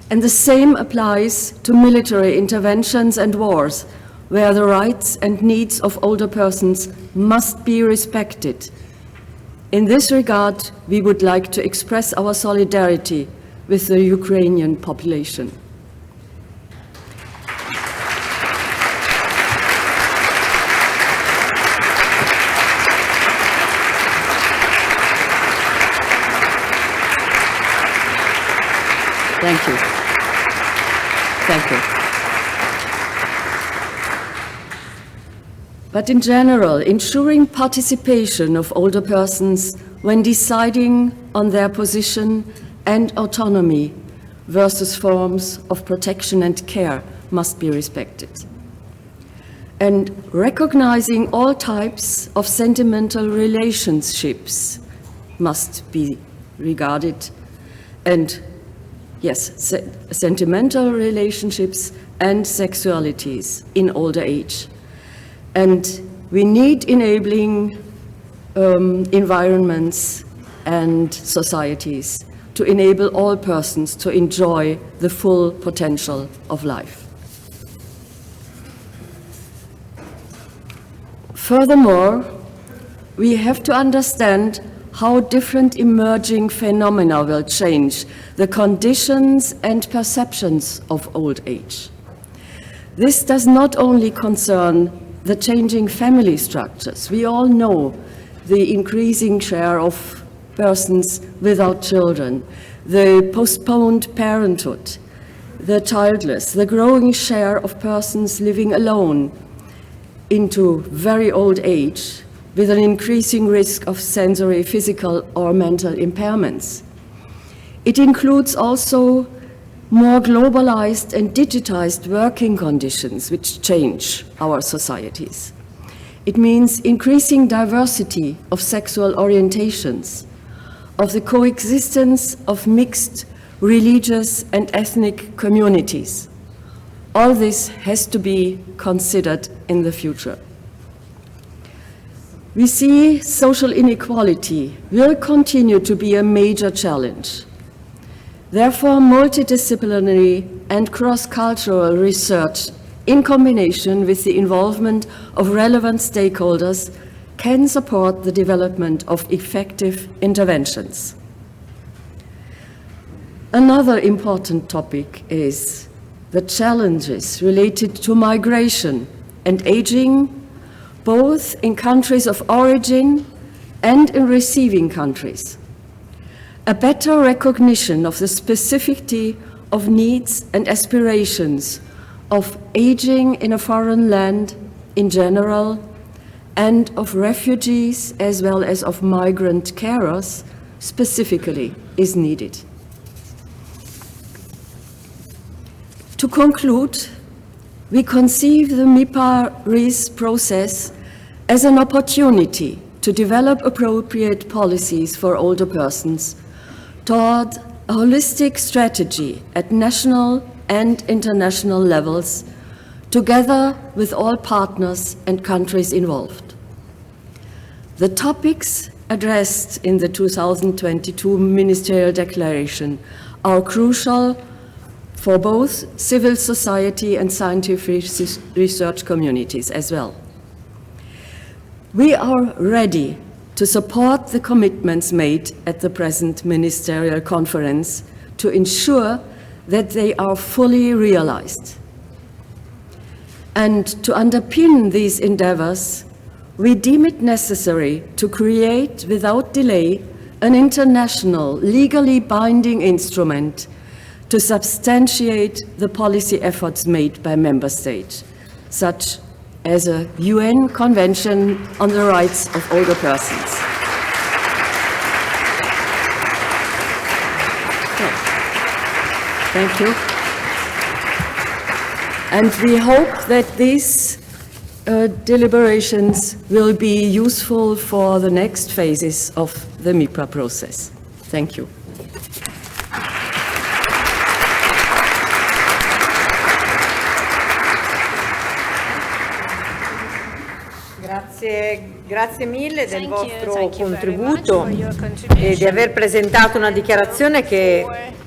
And the same applies to military interventions and wars, where the rights and needs of older persons must be respected. In this regard, we would like to express our solidarity with the Ukrainian population. Thank you. Thank you. But in general, ensuring participation of older persons when deciding on their position and autonomy versus forms of protection and care must be respected. And recognizing all types of sentimental relationships must be regarded, and yes, sentimental relationships and sexualities in older age. And we need enabling environments and societies to enable all persons to enjoy the full potential of life. Furthermore, we have to understand how different emerging phenomena will change the conditions and perceptions of old age. This does not only concern the changing family structures. We all know the increasing share of persons without children, the postponed parenthood, the childless, the growing share of persons living alone into very old age with an increasing risk of sensory, physical, or mental impairments. It includes also more globalized and digitized working conditions which change our societies. It means increasing diversity of sexual orientations, of the coexistence of mixed religious and ethnic communities. All this has to be considered in the future. We see social inequality will continue to be a major challenge. Therefore, multidisciplinary and cross-cultural research in combination with the involvement of relevant stakeholders can support the development of effective interventions. Another important topic is the challenges related to migration and aging, both in countries of origin and in receiving countries. A better recognition of the specificity of needs and aspirations of aging in a foreign land in general, and of refugees as well as of migrant carers specifically is needed. To conclude, we conceive the MIPA-RIS process as an opportunity to develop appropriate policies for older persons toward a holistic strategy at national and international levels, together with all partners and countries involved. The topics addressed in the 2022 Ministerial Declaration are crucial for both civil society and scientific research communities as well. We are ready to support the commitments made at the present ministerial conference to ensure that they are fully realized. And to underpin these endeavors, we deem it necessary to create without delay an international, legally binding instrument to substantiate the policy efforts made by member states, such as a UN Convention on the Rights of Older Persons. Thank you. And we hope that these deliberations will be useful for the next phases of the MIPA process. Thank you. Grazie mille del vostro contributo e di aver presentato una dichiarazione che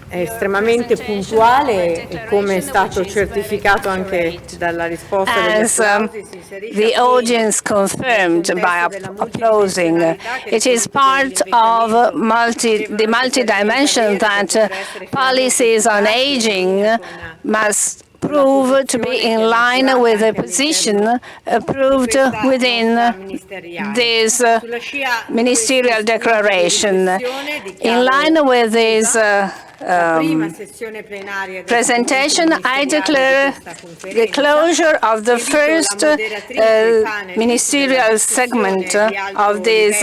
è estremamente puntuale e, come è stato certificato anche dalla risposta degli applausi, the audience confirmed by applauding. It is part of the multi-dimension that policies on aging must prove to be in line with the position approved within this ministerial declaration. In line with this presentation, I declare the closure of the first ministerial segment of this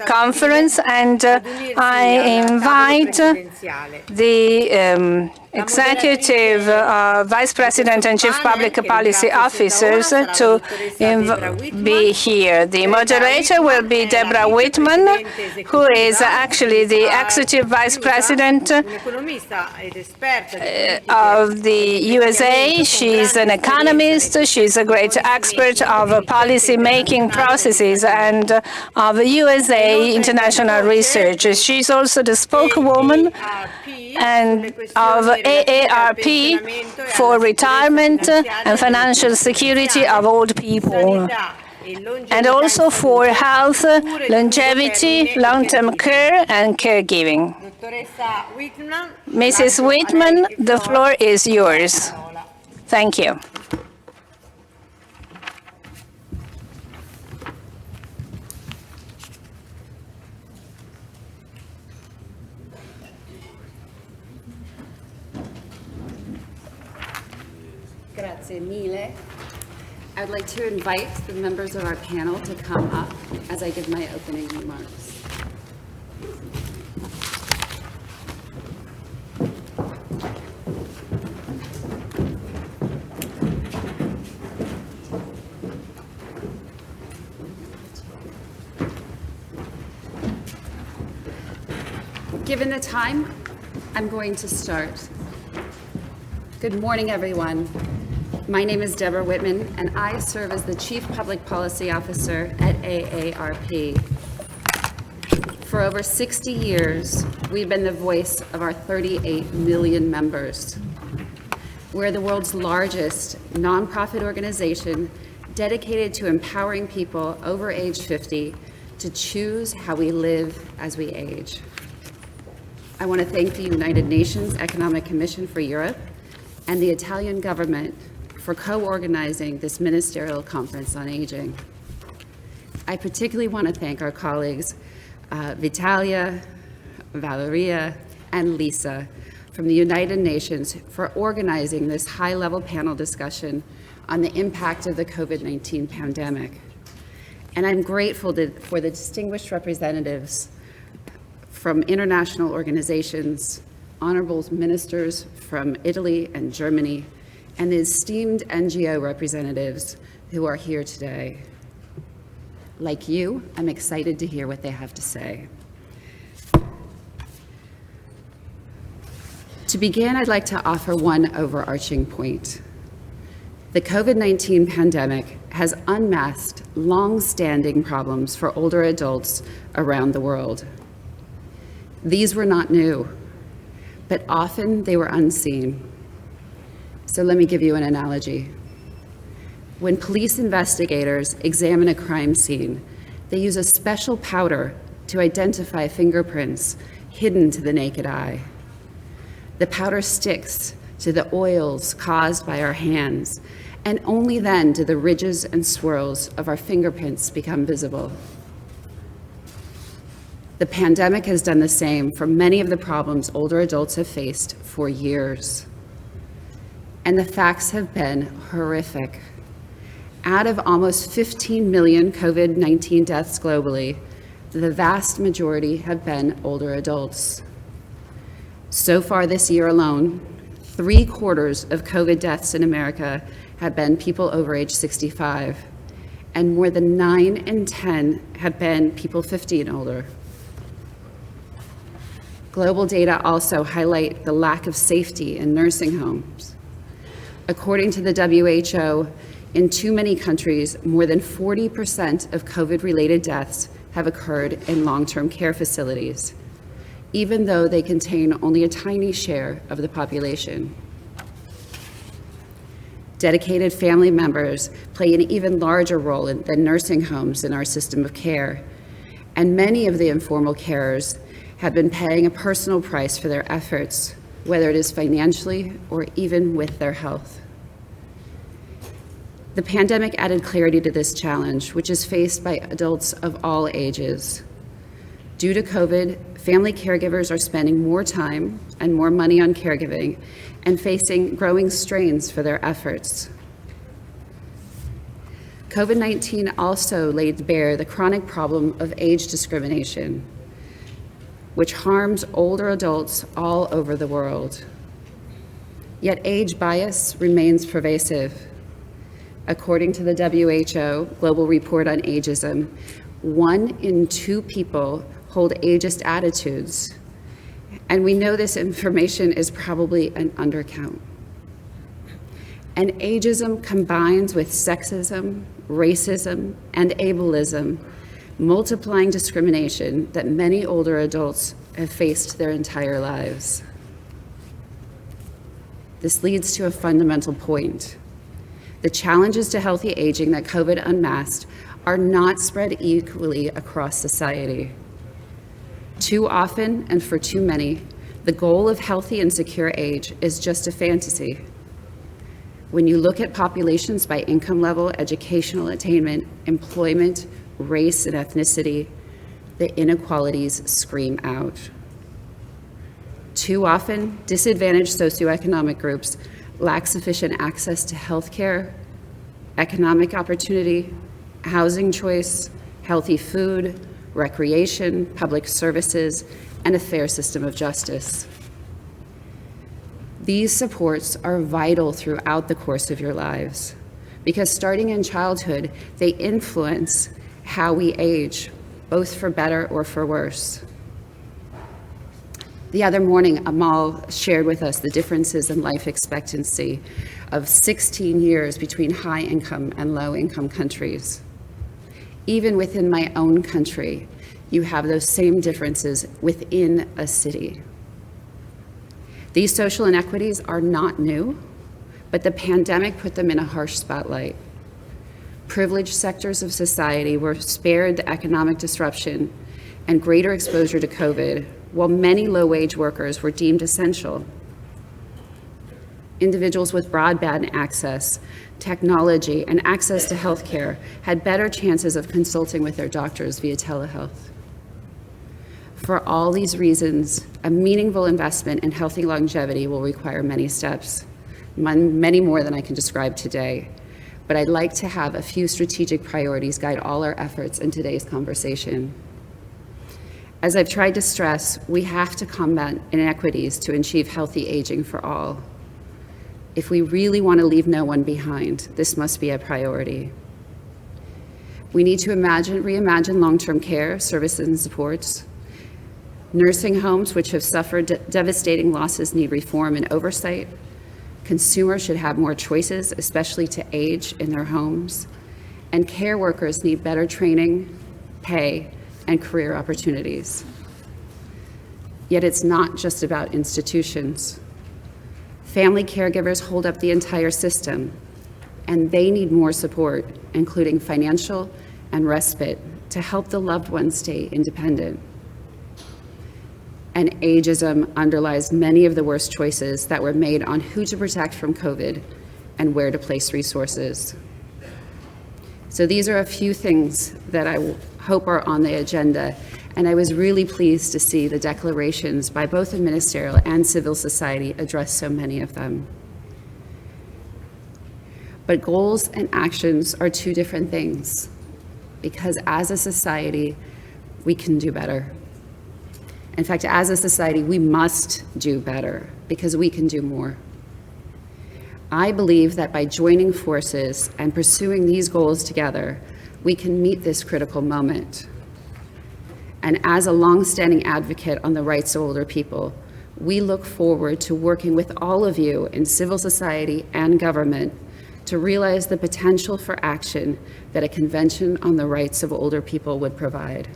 conference, and I invite the Executive Vice President and Chief Public Policy Officers to be here. The moderator will be Deborah Whitman, who is actually the Executive Vice President of the USA. She's an economist, she's a great expert of policy-making processes and of USA international research. She's also the spokeswoman and of AARP for retirement and financial security of old people, and also for health, longevity, long-term care, and caregiving. Mrs. Whitman, the floor is yours. Thank you. Grazie mille. I would like to invite the members of our panel to come up as I give my opening remarks. Given the time, I'm going to start. Good morning, everyone. My name is Deborah Whitman, and I serve as the Chief Public Policy Officer at AARP. For over 60 years, we've been the voice of our 38 million members. We're the world's largest nonprofit organization dedicated to empowering people over age 50 to choose how we live as we age. I want to thank the United Nations Economic Commission for Europe and the Italian government for co-organizing this ministerial conference on aging. I particularly want to thank our colleagues Vitalia, Valeria, and Lisa from the United Nations for organizing this high-level panel discussion on the impact of the COVID-19 pandemic. And I'm grateful for the distinguished representatives from international organizations, honorable ministers from Italy and Germany, and the esteemed NGO representatives who are here today. Like you, I'm excited to hear what they have to say. To begin, I'd like to offer one overarching point. The COVID-19 pandemic has unmasked long-standing problems for older adults around the world. These were not new, but often they were unseen. So let me give you an analogy. When police investigators examine a crime scene, they use a special powder to identify fingerprints hidden to the naked eye. The powder sticks to the oils caused by our hands, and only then do the ridges and swirls of our fingerprints become visible. The pandemic has done the same for many of the problems older adults have faced for years. And the facts have been horrific. Out of almost 15 million COVID-19 deaths globally, the vast majority have been older adults. So far this year alone, 3/4 of COVID deaths in America have been people over age 65, and more than 9 in 10 have been people 50 and older. Global data also highlight the lack of safety in nursing homes. According to the WHO, in too many countries, more than 40% of COVID-related deaths have occurred in long-term care facilities, even though they contain only a tiny share of the population. Dedicated family members play an even larger role than nursing homes in our system of care, and many of the informal carers have been paying a personal price for their efforts, whether it is financially or even with their health. The pandemic added clarity to this challenge, which is faced by adults of all ages. Due to COVID, family caregivers are spending more time and more money on caregiving and facing growing strains for their efforts. COVID-19 also laid bare the chronic problem of age discrimination, which harms older adults all over the world. Yet age bias remains pervasive. According to the WHO Global Report on Ageism, 1 in 2 people hold ageist attitudes, and we know this information is probably an undercount. And ageism combines with sexism, racism, and ableism, multiplying discrimination that many older adults have faced their entire lives. This leads to a fundamental point. The challenges to healthy aging that COVID unmasked are not spread equally across society. Too often, and for too many, the goal of healthy and secure age is just a fantasy. When you look at populations by income level, educational attainment, employment, race, and ethnicity, the inequalities scream out. Too often, disadvantaged socioeconomic groups lack sufficient access to healthcare, economic opportunity, housing choice, healthy food, recreation, public services, and a fair system of justice. These supports are vital throughout the course of your lives, because starting in childhood, they influence how we age, both for better or for worse. The other morning, Amal shared with us the differences in life expectancy of 16 years between high-income and low-income countries. Even within my own country, you have those same differences within a city. These social inequities are not new, but the pandemic put them in a harsh spotlight. Privileged sectors of society were spared the economic disruption and greater exposure to COVID, while many low-wage workers were deemed essential. Individuals with broadband access, technology, and access to healthcare had better chances of consulting with their doctors via telehealth. For all these reasons, a meaningful investment in healthy longevity will require many steps, many more than I can describe today. But I'd like to have a few strategic priorities guide all our efforts in today's conversation. As I've tried to stress, we have to combat inequities to achieve healthy aging for all. If we really want to leave no one behind, this must be a priority. We need to reimagine long-term care, services, and supports. Nursing homes, which have suffered devastating losses, need reform and oversight. Consumers should have more choices, especially to age in their homes. And care workers need better training, pay, and career opportunities. Yet it's not just about institutions. Family caregivers hold up the entire system, and they need more support, including financial and respite, to help the loved ones stay independent. And ageism underlies many of the worst choices that were made on who to protect from COVID and where to place resources. So these are a few things that I hope are on the agenda, and I was really pleased to see the declarations by both the ministerial and civil society address so many of them. But goals and actions are two different things, because as a society, we can do better. In fact, as a society, we must do better, because we can do more. I believe that by joining forces and pursuing these goals together, we can meet this critical moment. And as a longstanding advocate on the rights of older people, we look forward to working with all of you in civil society and government to realize the potential for action that a Convention on the Rights of Older People would provide.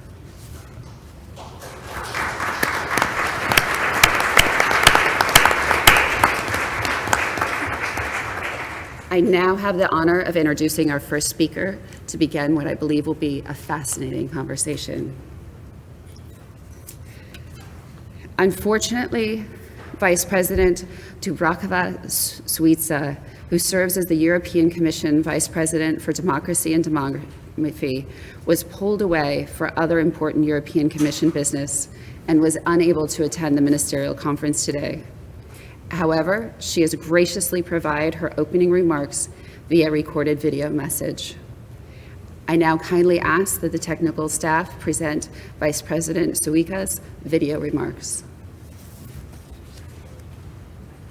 I now have the honor of introducing our first speaker to begin what I believe will be a fascinating conversation. Unfortunately, Vice President Dubravka Šuica, who serves as the European Commission Vice President for Democracy and Demography, was pulled away for other important European Commission business and was unable to attend the ministerial conference today. However, she has graciously provided her opening remarks via recorded video message. I now kindly ask that the technical staff present Vice President Šuica's video remarks.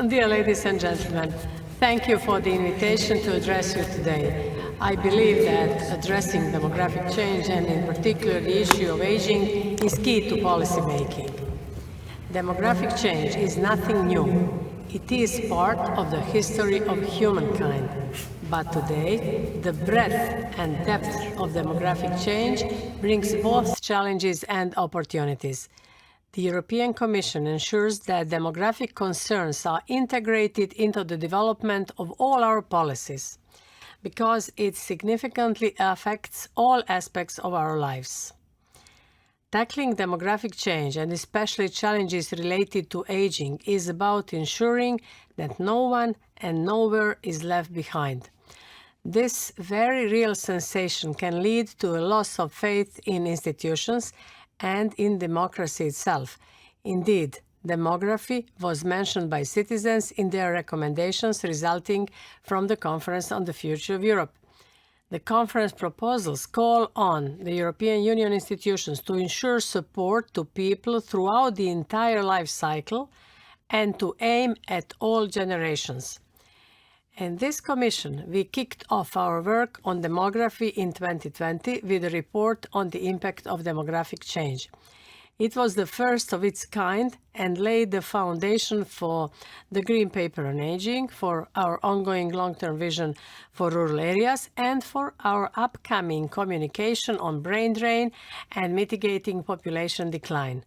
Dear ladies and gentlemen, thank you for the invitation to address you today. I believe that addressing demographic change, and in particular the issue of aging, is key to policy making. Demographic change is nothing new. It is part of the history of humankind. But today, the breadth and depth of demographic change brings both challenges and opportunities. The European Commission ensures that demographic concerns are integrated into the development of all our policies, because it significantly affects all aspects of our lives. Tackling demographic change, and especially challenges related to aging, is about ensuring that no one and nowhere is left behind. This very real sensation can lead to a loss of faith in institutions and in democracy itself. Indeed, demography was mentioned by citizens in their recommendations resulting from the Conference on the Future of Europe. The conference proposals call on the European Union institutions to ensure support to people throughout the entire life cycle and to aim at all generations. In this commission, we kicked off our work on demography in 2020 with a report on the impact of demographic change. It was the first of its kind and laid the foundation for the Green Paper on Aging, for our ongoing long-term vision for rural areas, and for our upcoming communication on brain drain and mitigating population decline.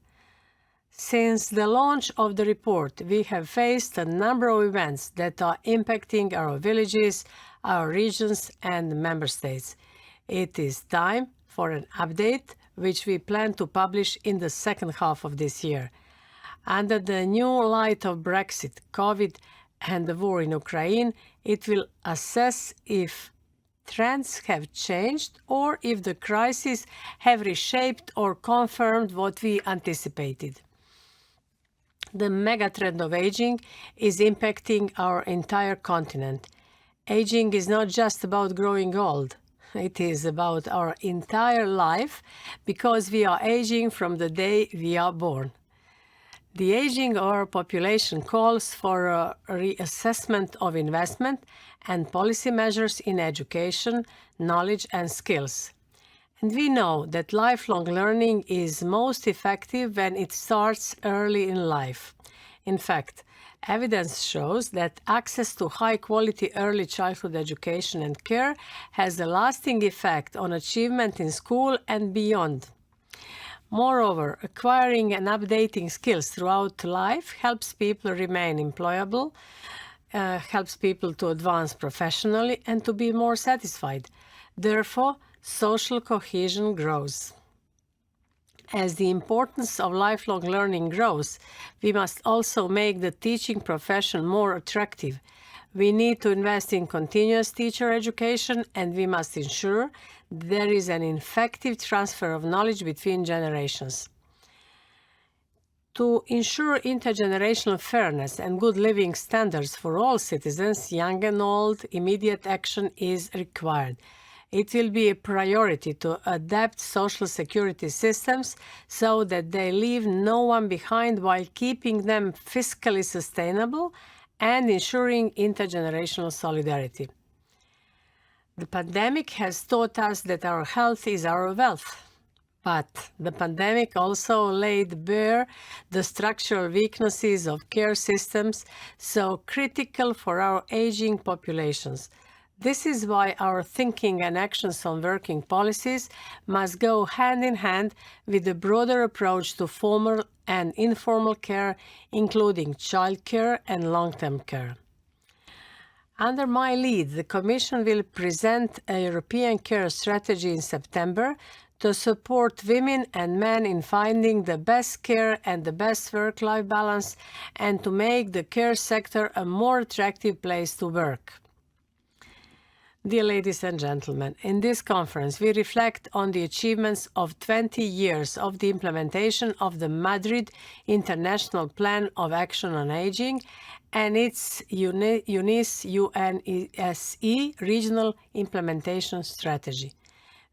Since the launch of the report, we have faced a number of events that are impacting our villages, our regions, and member states. It is time for an update, which we plan to publish in the second half of this year. Under the new light of Brexit, COVID, and the war in Ukraine, it will assess if trends have changed or if the crises have reshaped or confirmed what we anticipated. The megatrend of aging is impacting our entire continent. Aging is not just about growing old. It is about our entire life, because we are aging from the day we are born. The aging of our population calls for a reassessment of investment and policy measures in education, knowledge, and skills. And we know that lifelong learning is most effective when it starts early in life. In fact, evidence shows that access to high-quality early childhood education and care has a lasting effect on achievement in school and beyond. Moreover, acquiring and updating skills throughout life helps people remain employable, helps people to advance professionally and to be more satisfied. Therefore, social cohesion grows. As the importance of lifelong learning grows, we must also make the teaching profession more attractive. We need to invest in continuous teacher education, and we must ensure there is an effective transfer of knowledge between generations. To ensure intergenerational fairness and good living standards for all citizens, young and old, immediate action is required. It will be a priority to adapt social security systems so that they leave no one behind while keeping them fiscally sustainable and ensuring intergenerational solidarity. The pandemic has taught us that our health is our wealth. But the pandemic also laid bare the structural weaknesses of care systems so critical for our aging populations. This is why our thinking and actions on working policies must go hand in hand with a broader approach to formal and informal care, including childcare and long-term care. Under my lead, the Commission will present a European care strategy in September to support women and men in finding the best care and the best work-life balance and to make the care sector a more attractive place to work. Dear ladies and gentlemen, in this conference we reflect on the achievements of 20 years of the implementation of the Madrid International Plan of Action on Aging and its UNECE Regional Implementation Strategy.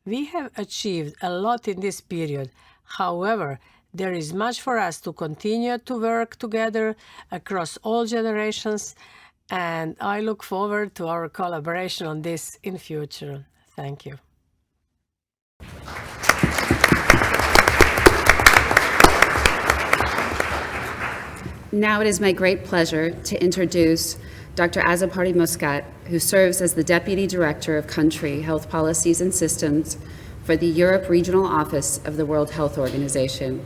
We have achieved a lot in this period. However, there is much for us to continue to work together across all generations, and I look forward to our collaboration on this in future. Thank you. Now it is my great pleasure to introduce Dr. Azzopardi Muscat, who serves as the Deputy Director of Country Health Policies and Systems for the Europe Regional Office of the World Health Organization.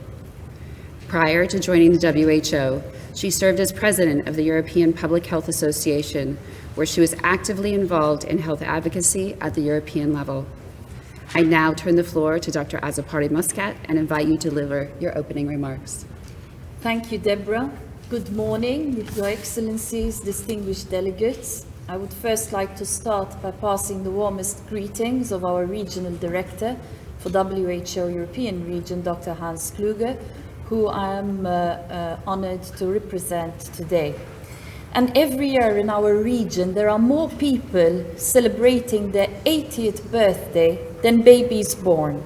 Prior to joining the WHO, she served as President of the European Public Health Association, where she was actively involved in health advocacy at the European level. I now turn the floor to Dr. Azzopardi Muscat and invite you to deliver your opening remarks. Thank you, Deborah. Good morning, Your Excellencies, distinguished delegates. I would first like to start by passing the warmest greetings of our Regional Director for WHO European Region, Dr. Hans Kluge, who I am honored to represent today. And every year in our region, there are more people celebrating their 80th birthday than babies born.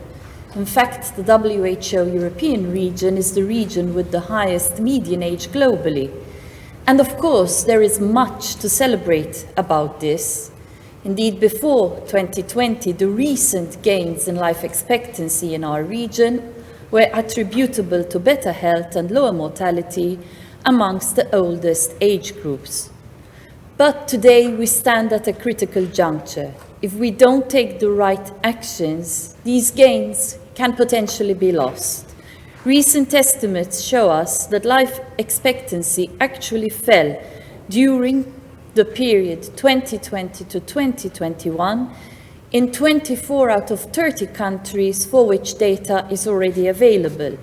In fact, the WHO European region is the region with the highest median age globally. And of course, there is much to celebrate about this. Indeed, before 2020, the recent gains in life expectancy in our region were attributable to better health and lower mortality amongst the oldest age groups. But today we stand at a critical juncture. If we don't take the right actions, these gains can potentially be lost. Recent estimates show us that life expectancy actually fell during the period 2020 to 2021 in 24 out of 30 countries for which data is already available.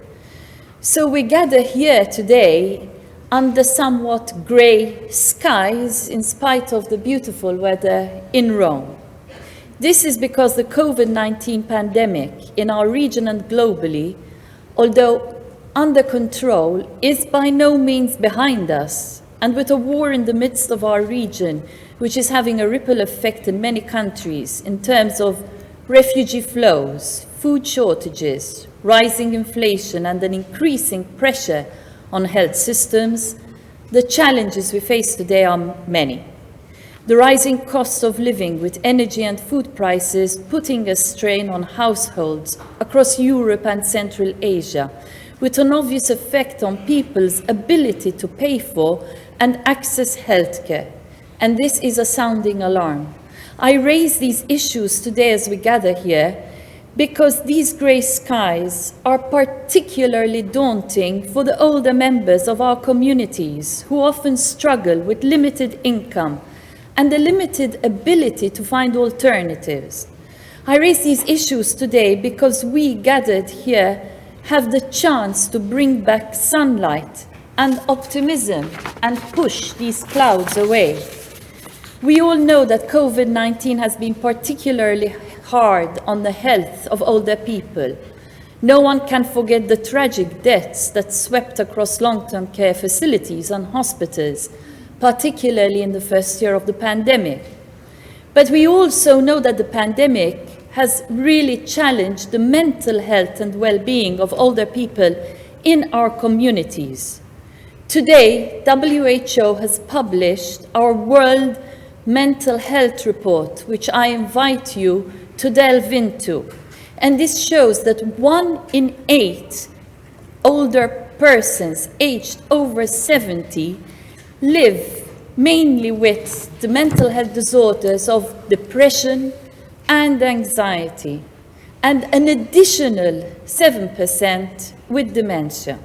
So we gather here today under somewhat grey skies in spite of the beautiful weather in Rome. This is because the COVID-19 pandemic in our region and globally, although under control, is by no means behind us, and with a war in the midst of our region, which is having a ripple effect in many countries in terms of refugee flows, food shortages, rising inflation, and an increasing pressure on health systems, the challenges we face today are many. The rising cost of living with energy and food prices putting a strain on households across Europe and Central Asia, with an obvious effect on people's ability to pay for and access healthcare. And this is a sounding alarm. I raise these issues today as we gather here because these grey skies are particularly daunting for the older members of our communities who often struggle with limited income and the limited ability to find alternatives. I raise these issues today because we gathered here have the chance to bring back sunlight and optimism and push these clouds away. We all know that COVID-19 has been particularly hard on the health of older people. No one can forget the tragic deaths that swept across long-term care facilities and hospitals, particularly in the first year of the pandemic. But we also know that the pandemic has really challenged the mental health and well-being of older people in our communities. Today, WHO has published our World Mental Health Report, which I invite you to delve into. And this shows that 1 in 8 older persons aged over 70 live mainly with the mental health disorders of depression and anxiety, and an additional 7% with dementia.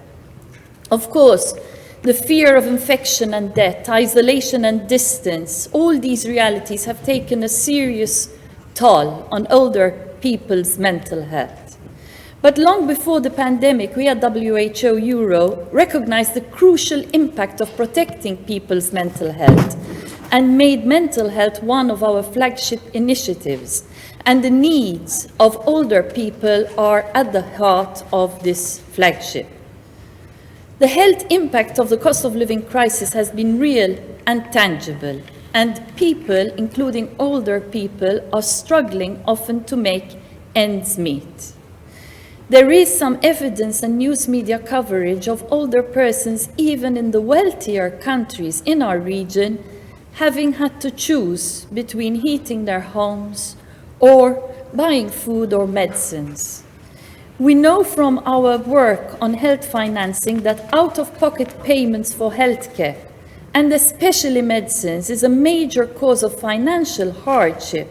Of course, the fear of infection and death, isolation and distance, all these realities have taken a serious toll on older people's mental health. But long before the pandemic, we at WHO Euro recognized the crucial impact of protecting people's mental health and made mental health one of our flagship initiatives. And the needs of older people are at the heart of this flagship. The health impact of the cost of living crisis has been real and tangible, and people, including older people, are struggling often to make ends meet. There is some evidence and news media coverage of older persons, even in the wealthier countries in our region, having had to choose between heating their homes or buying food or medicines. We know from our work on health financing that out-of-pocket payments for healthcare, and especially medicines, is a major cause of financial hardship.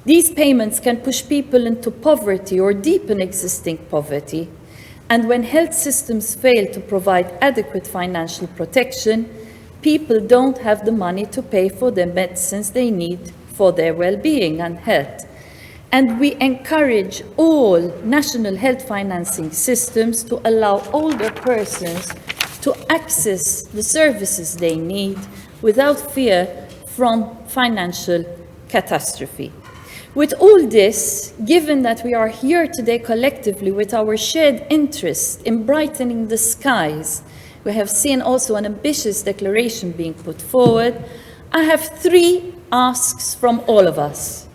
These payments can push people into poverty or deepen existing poverty. And when health systems fail to provide adequate financial protection, people don't have the money to pay for the medicines they need for their well-being and health. And we encourage all national health financing systems to allow older persons to access the services they need without fear from financial catastrophe. With all this, given that we are here today collectively with our shared interest in brightening the skies, we have seen also an ambitious declaration being put forward, I have 3 asks from all of us.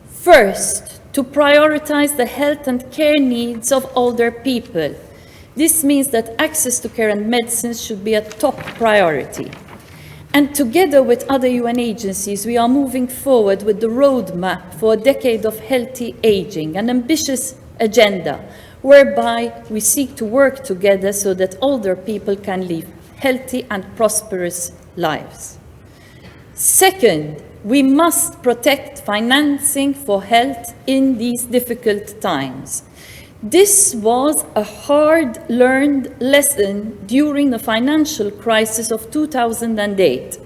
First, to prioritize the health and care needs of older people. This means that access to care and medicines should be a top priority. And together with other UN agencies, we are moving forward with the roadmap for a decade of healthy aging, an ambitious agenda, whereby we seek to work together so that older people can live healthy and prosperous lives. Second, we must protect financing for health in these difficult times. This was a hard-learned lesson during the financial crisis of 2008,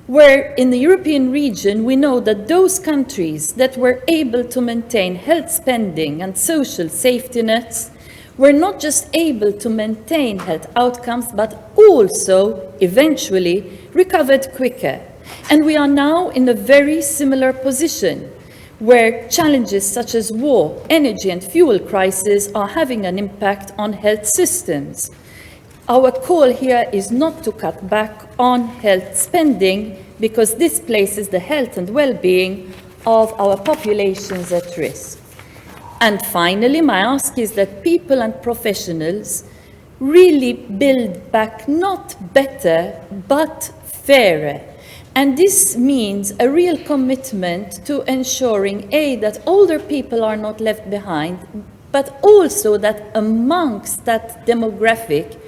where in the European region we know that those countries that were able to maintain health spending and social safety nets were not just able to maintain health outcomes, but also eventually recovered quicker. And we are now in a very similar position, where challenges such as war, energy and fuel crisis are having an impact on health systems. Our call here is not to cut back on health spending, because this places the health and well-being of our populations at risk. And finally, my ask is that people and professionals really build back not better, but fairer. And this means a real commitment to ensuring, A, that older people are not left behind, but also that amongst that demographic,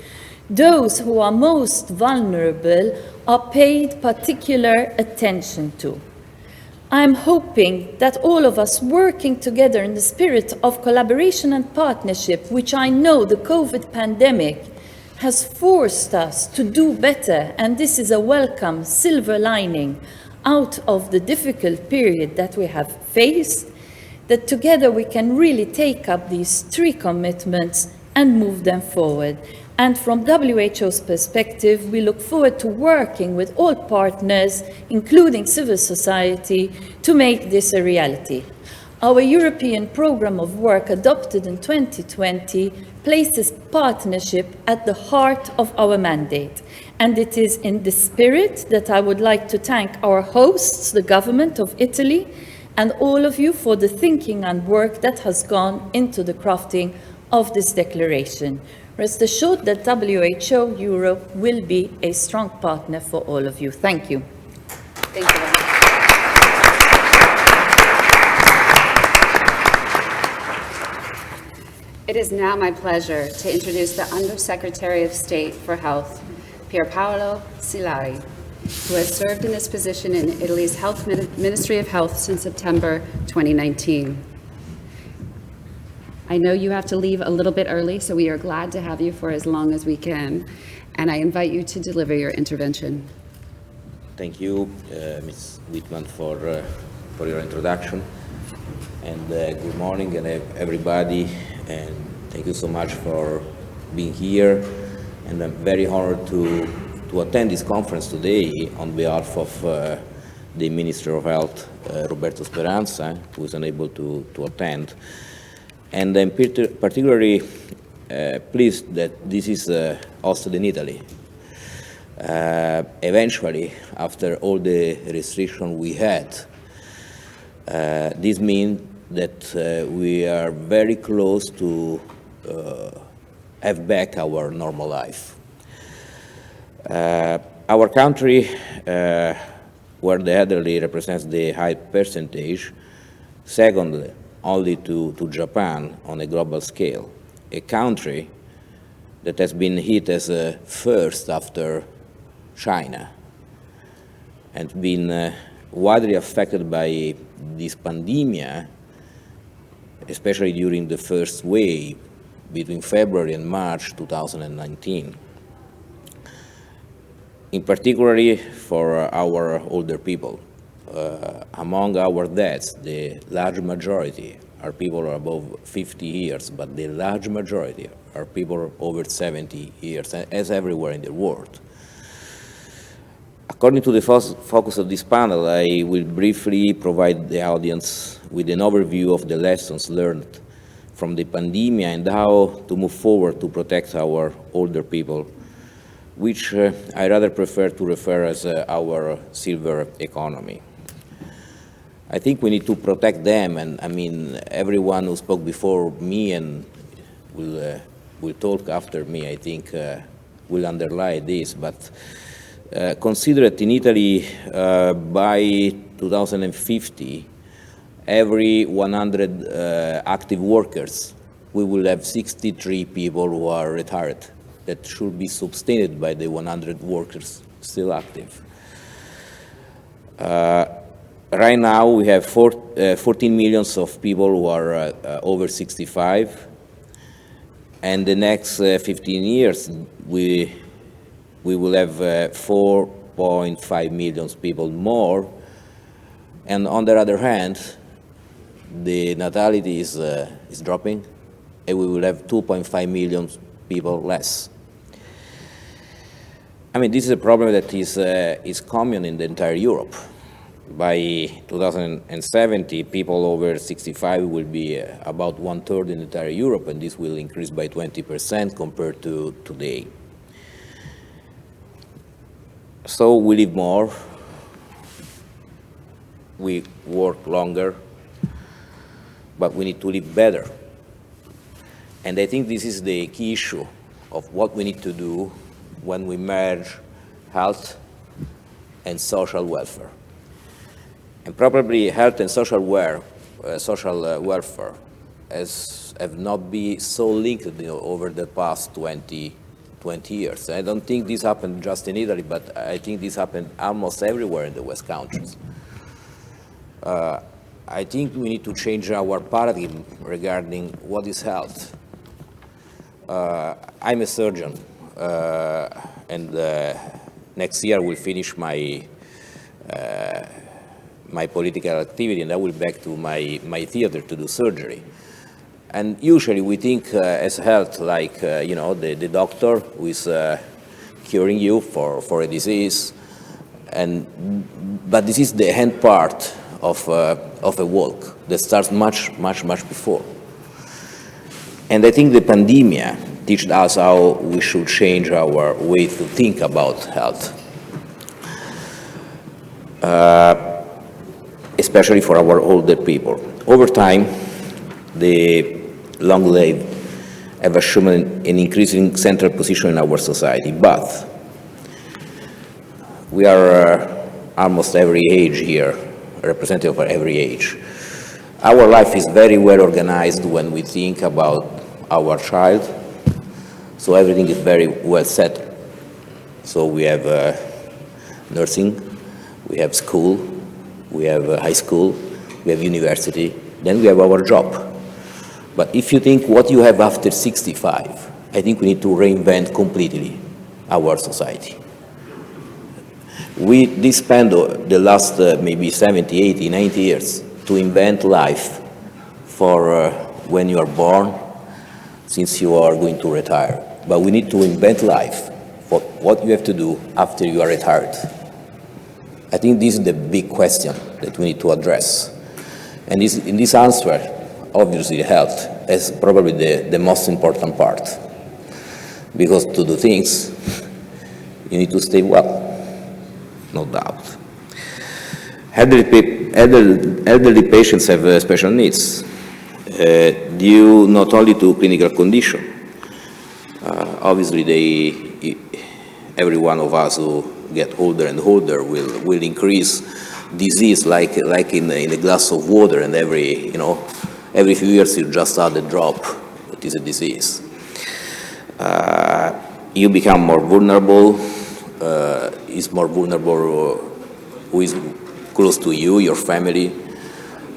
those who are most vulnerable are paid particular attention to. I'm hoping that all of us working together in the spirit of collaboration and partnership, which I know the COVID pandemic has forced us to do better, and this is a welcome silver lining out of the difficult period that we have faced, that together we can really take up these 3 commitments and move them forward. And from WHO's perspective, we look forward to working with all partners, including civil society, to make this a reality. Our European Programme of Work adopted in 2020 places partnership at the heart of our mandate. And it is in this spirit that I would like to thank our hosts, the government of Italy, and all of you for the thinking and work that has gone into the crafting of this declaration. Rest assured that WHO Europe will be a strong partner for all of you. Thank you. Thank you very much. It is now my pleasure to introduce the Undersecretary of State for Health, Pierre Paolo Silari, who has served in this position in Italy's Ministry of Health since September 2019. I know you have to leave a little bit early, so we are glad to have you for as long as we can, and I invite you to deliver your intervention. Thank you, Ms. Whitman, for your introduction, and good morning, and everybody, and thank you so much for being here, and I'm very honored to attend this conference today on behalf of the Minister of Health, Roberto Speranza, who is unable to attend. And I'm particularly pleased that this is hosted in Italy. Eventually, after all the restrictions we had, this means that we are very close to have back our normal life. Our country, where the elderly represents the high percentage, secondly, only to Japan on a global scale, a country that has been hit as first after China and been widely affected by this pandemic, especially during the first wave between February and March 2019. In particular for our older people. Among our deaths, the large majority are people above 50 years, but the large majority are people over 70 years, as everywhere in the world. According to the focus of this panel, I will briefly provide the audience with an overview of the lessons learned from the pandemic and how to move forward to protect our older people, which I rather prefer to refer as our silver economy. I think we need to protect them, and I mean, everyone who spoke before me and will talk after me, I think, will underline this, but consider that in Italy, by 2050, every 100 active workers, we will have 63 people who are retired that should be sustained by the 100 workers still active. Right now, we have 14 million of people who are over 65, and the next 15 years, we will have 4.5 million people more, and on the other hand, the natality is dropping, and we will have 2.5 million people less. I mean, this is a problem that is common in the entire Europe. By 2070, people over 65 will be about 1/3 in the entire Europe, and this will increase by 20% compared to today. So we live more, we work longer, but we need to live better. And I think this is the key issue of what we need to do when we merge health and social welfare. And probably health and social welfare have not been so linked over the past 20 years. I don't think this happened just in Italy, but I think this happened almost everywhere in the West countries. I think we need to change our paradigm regarding what is health. I'm a surgeon, and next year I will finish my political activity, and I will back to my theater to do surgery. And usually we think as health like, the doctor who is curing you for a disease, but this is the end part of a walk that starts much before. And I think the pandemic teaches us how we should change our way to think about health, especially for our older people. Over time, the long life have assumed an increasing central position in our society, but we are almost every age here, representative of every age. Our life is very well organized when we think about our child, so everything is very well set. So we have nursing, we have school, we have high school, we have university, then we have our job. But if you think what you have after 65, I think we need to reinvent completely our society. We did spend the last maybe 70, 80, 90 years to invent life for when you are born, since you are going to retire. But we need to invent life for what you have to do after you are retired. I think this is the big question that we need to address. And in this answer, obviously health is probably the most important part. Because to do things, you need to stay well, no doubt. Elderly patients have special needs, due not only to clinical condition. Obviously, every one of us who get older and older will increase disease like in a glass of water, and every few years you just add a drop that is a disease. You become more vulnerable. Is more vulnerable who is close to you, your family.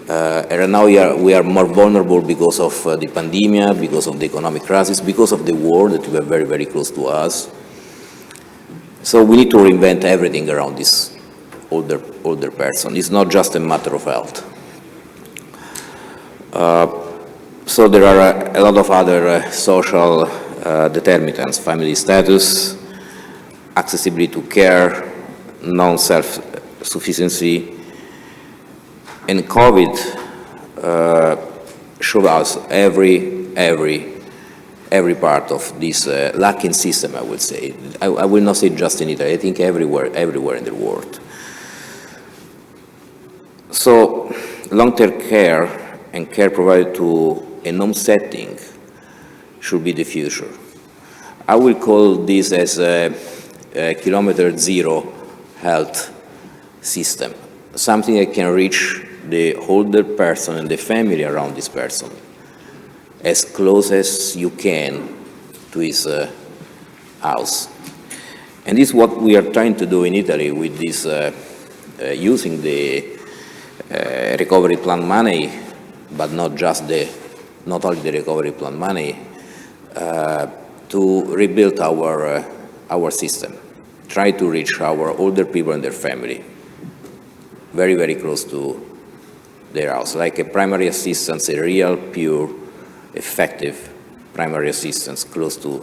And now we are more vulnerable because of the pandemic, because of the economic crisis, because of the war that were very, very close to us. So we need to reinvent everything around this older person. It's not just a matter of health. So there are a lot of other social determinants: family status, accessibility to care, non-self-sufficiency. And COVID showed us every part of this lacking system, I would say. I will not say just in Italy, I think everywhere in the world. So long-term care and care provided to a home setting should be the future. I will call this as a kilometer zero health system, something that can reach the older person and the family around this person as close as you can to his house. And this is what we are trying to do in Italy with this, using the recovery plan money, but not only the recovery plan money, to rebuild our system, try to reach our older people and their family very, very close to their house, like a primary assistance, a real, pure, effective primary assistance close to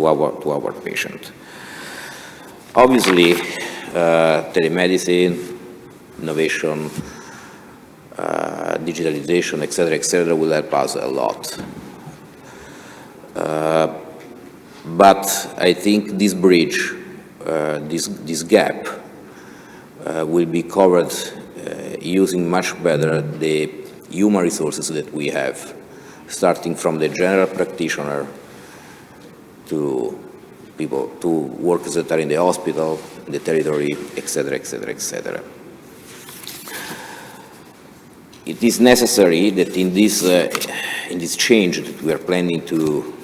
our patient. Obviously, telemedicine, innovation, digitalization, etc., will help us a lot. But I think this bridge, this gap, will be covered using much better the human resources that we have, starting from the general practitioner to people, to workers that are in the hospital, the territory, etc., etc., etc. It is necessary that in this change that we are planning to,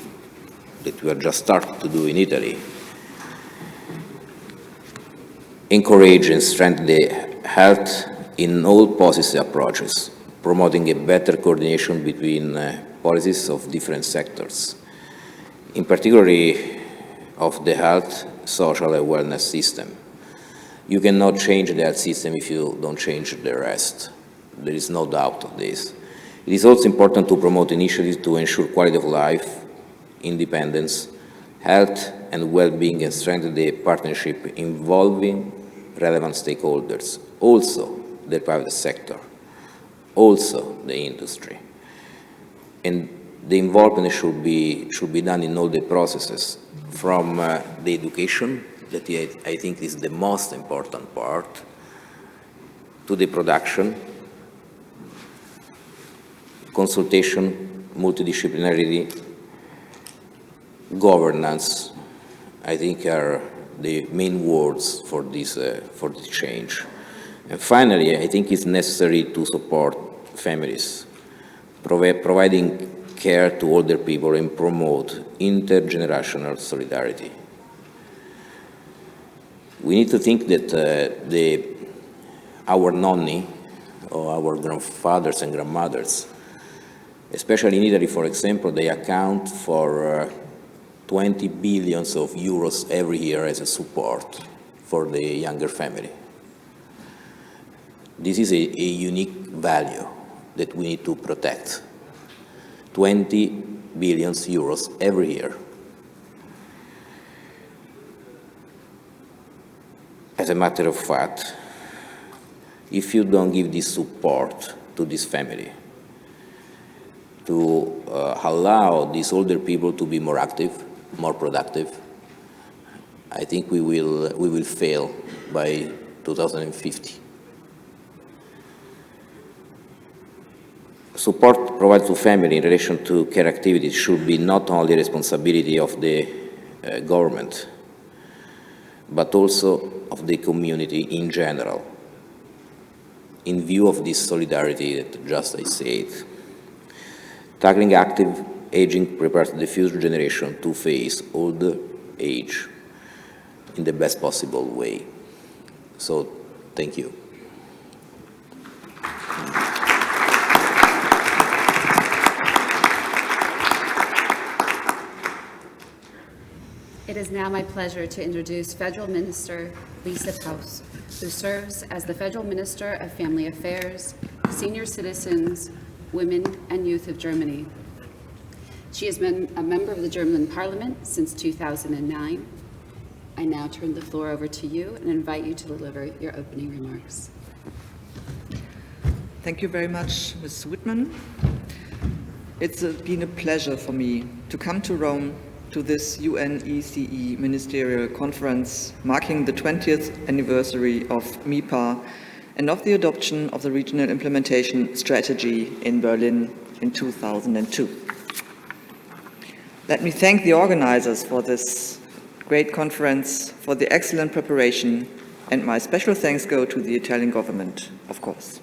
that we are just starting to do in Italy, encourage and strengthen the health in all policy approaches, promoting a better coordination between policies of different sectors, in particular of the health, social and wellness system. You cannot change the health system if you don't change the rest. There is no doubt of this. It is also important to promote initiatives to ensure quality of life, independence, health and well-being, and strengthen the partnership involving relevant stakeholders, also the private sector, also the industry. And the involvement should be done in all the processes, from the education, that I think is the most important part, to the production, consultation, multidisciplinarity, governance, I think are the main words for this change. And finally, I think it's necessary to support families, providing care to older people and promote intergenerational solidarity. We need to think that our nonni, or our grandfathers and grandmothers, especially in Italy, for example, they account for 20 billion of euros every year as a support for the younger family. This is a unique value that we need to protect. 20 billion euros every year. As a matter of fact, if you don't give this support to this family, to allow these older people to be more active, more productive, I think we will fail by 2050. Support provided to family in relation to care activities should be not only the responsibility of the government, but also of the community in general, in view of this solidarity that just I said. Tackling active aging prepares the future generation to face old age in the best possible way. So, thank you. It is now my pleasure to introduce Federal Minister Lisa Paus, who serves as the Federal Minister of Family Affairs, Senior Citizens, Women and Youth of Germany. She has been a member of the German Parliament since 2009. I now turn the floor over to you and invite you to deliver your opening remarks. Thank you very much, Ms. Whitman. It's been a pleasure for me to come to Rome to this UNECE Ministerial Conference marking the 20th anniversary of MIPA and of the adoption of the Regional Implementation Strategy in Berlin in 2002. Let me thank the organizers for this great conference, for the excellent preparation, and my special thanks go to the Italian government, of course.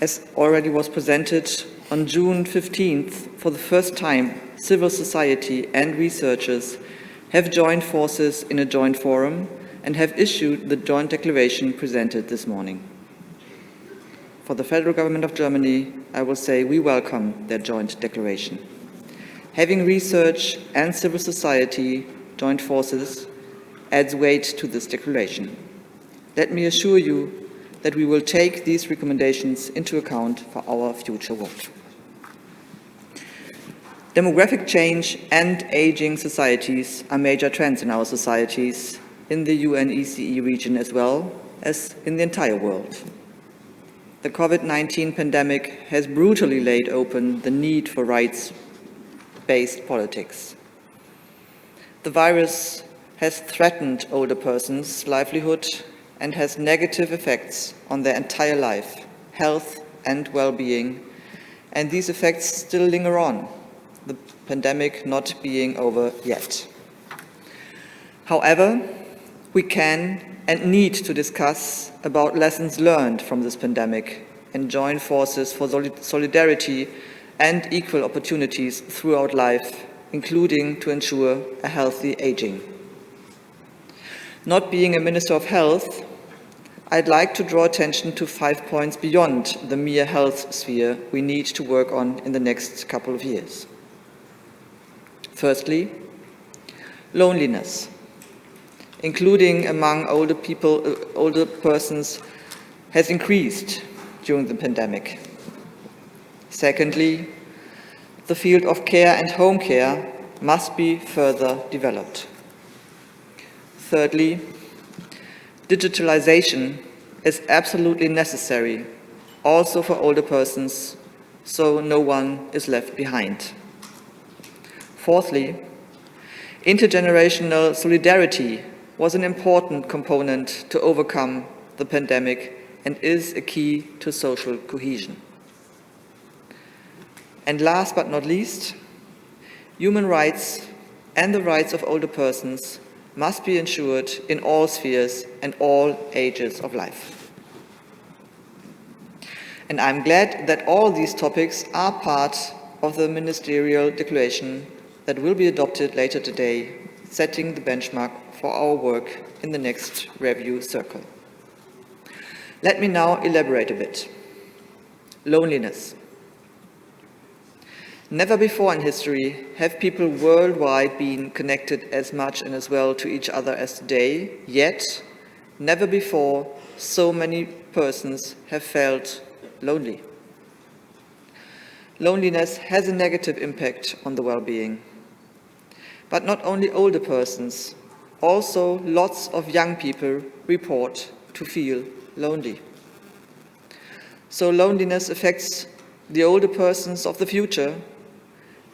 As already was presented, on June 15th, for the first time, civil society and researchers have joined forces in a joint forum and have issued the joint declaration presented this morning. For the federal government of Germany, I will say we welcome their joint declaration. Having research and civil society joined forces adds weight to this declaration. Let me assure you that we will take these recommendations into account for our future work. Demographic change and aging societies are major trends in our societies, in the UNECE region as well as in the entire world. The COVID-19 pandemic has brutally laid open the need for rights-based politics. The virus has threatened older persons' livelihood and has negative effects on their entire life, health and well-being, and these effects still linger on, the pandemic not being over yet. However, we can and need to discuss about lessons learned from this pandemic and join forces for solidarity and equal opportunities throughout life, including to ensure a healthy aging. Not being a Minister of Health, I'd like to draw attention to 5 points beyond the mere health sphere we need to work on in the next couple of years. Firstly, loneliness, including among older persons, has increased during the pandemic. Secondly, the field of care and home care must be further developed. Thirdly, digitalization is absolutely necessary, also for older persons, so no one is left behind. Fourthly, intergenerational solidarity was an important component to overcome the pandemic and is a key to social cohesion. And last but not least, human rights and the rights of older persons must be ensured in all spheres and all ages of life. And I'm glad that all these topics are part of the Ministerial Declaration that will be adopted later today, setting the benchmark for our work in the next review circle. Let me now elaborate a bit. Loneliness. Never before in history have people worldwide been connected as much and as well to each other as today, yet never before so many persons have felt lonely. Loneliness has a negative impact on the well-being. But not only older persons, also lots of young people report to feel lonely. So loneliness affects the older persons of the future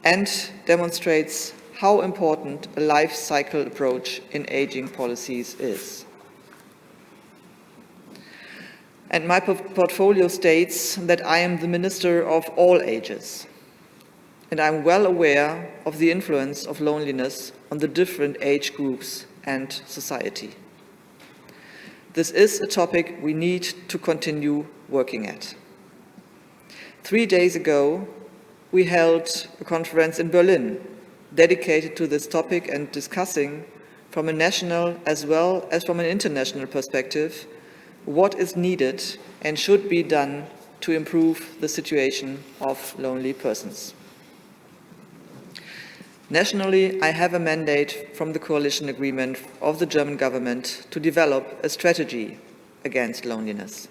and demonstrates how important a life cycle approach in aging policies is. And my portfolio states that I am the minister of all ages, and I'm well aware of the influence of loneliness on the different age groups and society. This is a topic we need to continue working at. 3 days ago, we held a conference in Berlin dedicated to this topic and discussing from a national as well as from an international perspective what is needed and should be done to improve the situation of lonely persons. Nationally, I have a mandate from the coalition agreement of the German government to develop a strategy against loneliness.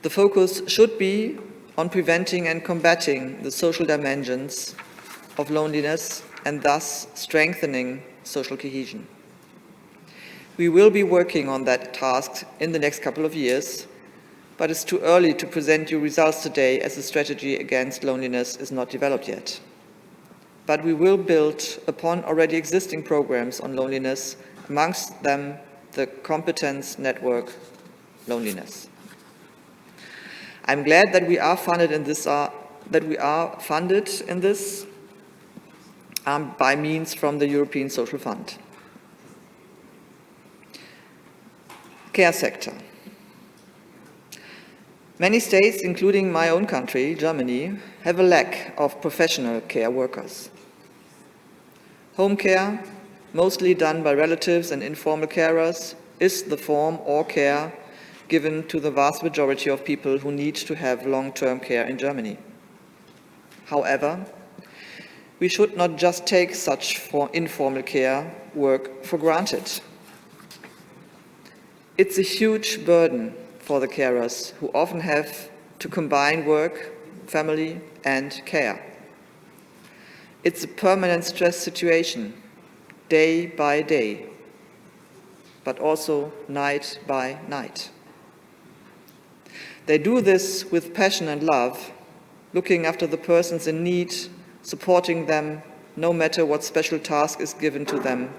The focus should be on preventing and combating the social dimensions of loneliness and thus strengthening social cohesion. We will be working on that task in the next couple of years, but it's too early to present you results today as the strategy against loneliness is not developed yet. But we will build upon already existing programs on loneliness, amongst them the competence network Loneliness. I'm glad that we are funded in this, by means from the European Social Fund. Care sector. Many states, including my own country, Germany, have a lack of professional care workers. Home care, mostly done by relatives and informal carers, is the form or care given to the vast majority of people who need to have long-term care in Germany. However, we should not just take such informal care work for granted. It's a huge burden for the carers who often have to combine work, family, and care. It's a permanent stress situation, day by day, but also night by night. They do this with passion and love, looking after the persons in need, supporting them no matter what special task is given to them,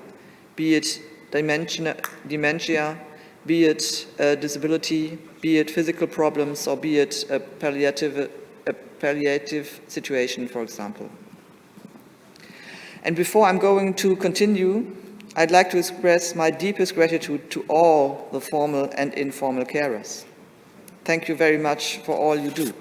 be it dementia, be it a disability, be it physical problems, or be it a palliative situation, for example. And before I'm going to continue, I'd like to express my deepest gratitude to all the formal and informal carers. Thank you very much for all you do.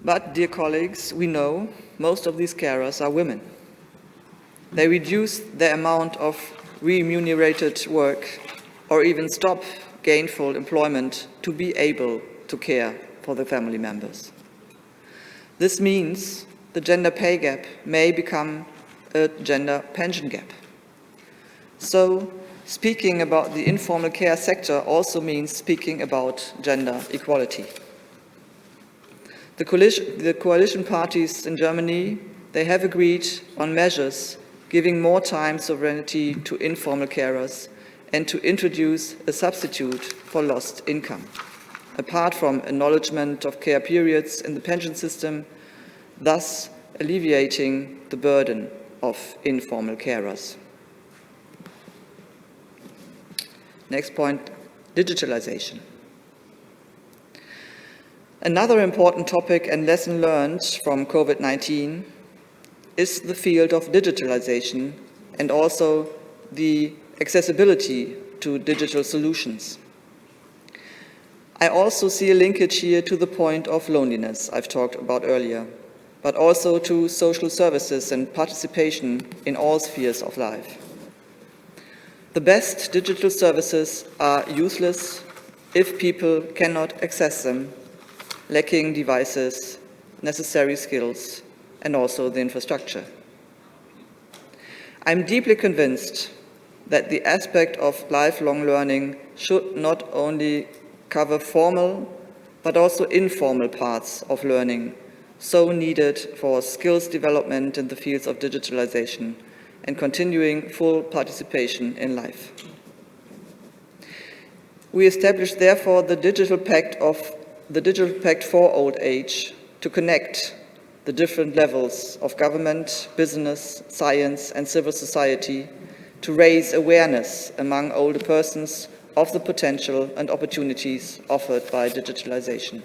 But, dear colleagues, we know most of these carers are women. They reduce the amount of remunerated work or even stop gainful employment to be able to care for the family members. This means the gender pay gap may become a gender pension gap. So, speaking about the informal care sector also means speaking about gender equality. The coalition parties in Germany, they have agreed on measures giving more time sovereignty to informal carers and to introduce a substitute for lost income, apart from acknowledgement of care periods in the pension system, thus alleviating the burden of informal carers. Next point, digitalization. Another important topic and lesson learned from COVID-19 is the field of digitalization and also the accessibility to digital solutions. I also see a linkage here to the point of loneliness I've talked about earlier, but also to social services and participation in all spheres of life. The best digital services are useless if people cannot access them, lacking devices, necessary skills, and also the infrastructure. I'm deeply convinced that the aspect of lifelong learning should not only cover formal, but also informal parts of learning, so needed for skills development in the fields of digitalization and continuing full participation in life. We established, therefore, the Digital Pact for Old Age to connect the different levels of government, business, science, and civil society to raise awareness among older persons of the potential and opportunities offered by digitalization.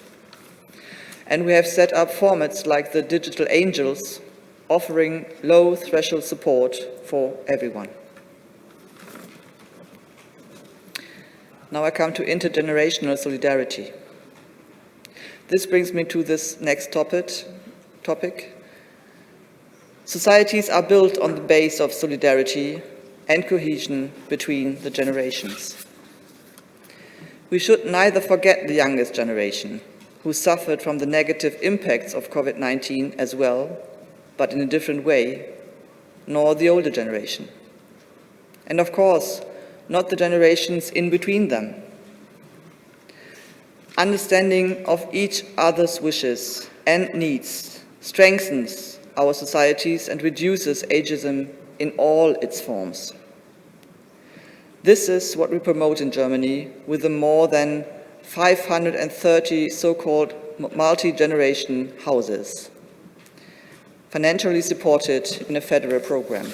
And we have set up formats like the Digital Angels, offering low threshold support for everyone. Now I come to intergenerational solidarity. This brings me to this next topic. Societies are built on the base of solidarity and cohesion between the generations. We should neither forget the youngest generation, who suffered from the negative impacts of COVID-19 as well, but in a different way, nor the older generation. And of course, not the generations in between them. Understanding of each other's wishes and needs strengthens our societies and reduces ageism in all its forms. This is what we promote in Germany with the more than 530 so-called multi-generation houses, financially supported in a federal program.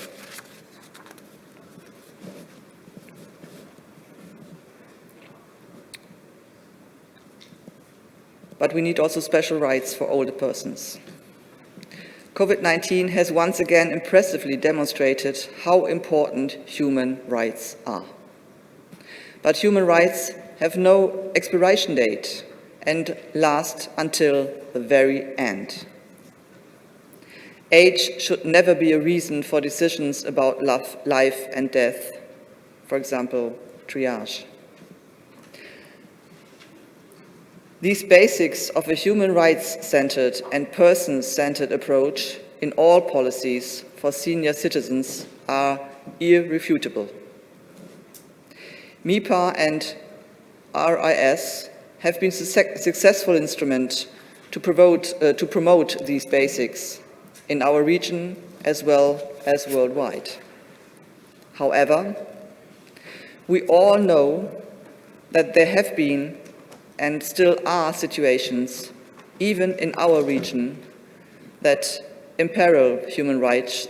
But we need also special rights for older persons. COVID-19 has once again impressively demonstrated how important human rights are. But human rights have no expiration date and last until the very end. Age should never be a reason for decisions about love, life and death, for example, triage. These basics of a human rights-centered and person-centered approach in all policies for senior citizens are irrefutable. MIPA and RIS have been successful instruments to promote these basics in our region as well as worldwide. However, we all know that there have been and still are situations, even in our region, that imperil human rights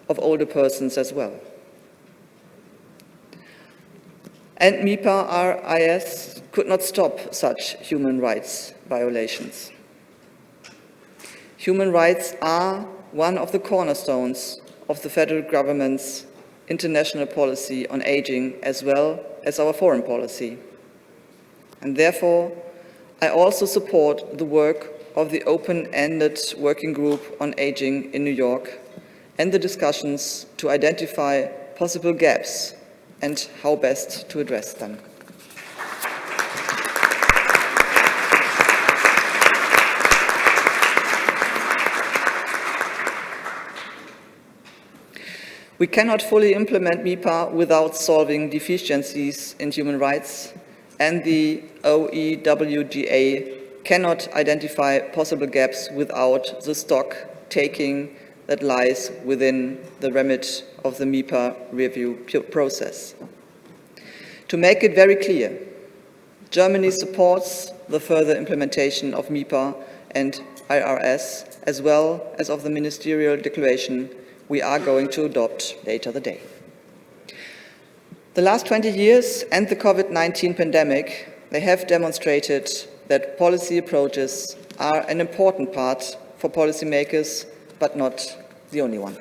of older persons as well. And MIPA RIS could not stop such human rights violations. Human rights are one of the cornerstones of the federal government's international policy on aging as well as our foreign policy. And therefore, I also support the work of the open-ended working group on aging in New York and the discussions to identify possible gaps and how best to address them. We cannot fully implement MIPA without solving deficiencies in human rights, and the OEWGA cannot identify possible gaps without the stock taking that lies within the remit of the MIPA review process. To make it very clear, Germany supports the further implementation of MIPA and IRS, as well as of the Ministerial Declaration we are going to adopt later today. The last 20 years and the COVID-19 pandemic, they have demonstrated that policy approaches are an important part for policymakers, but not the only one.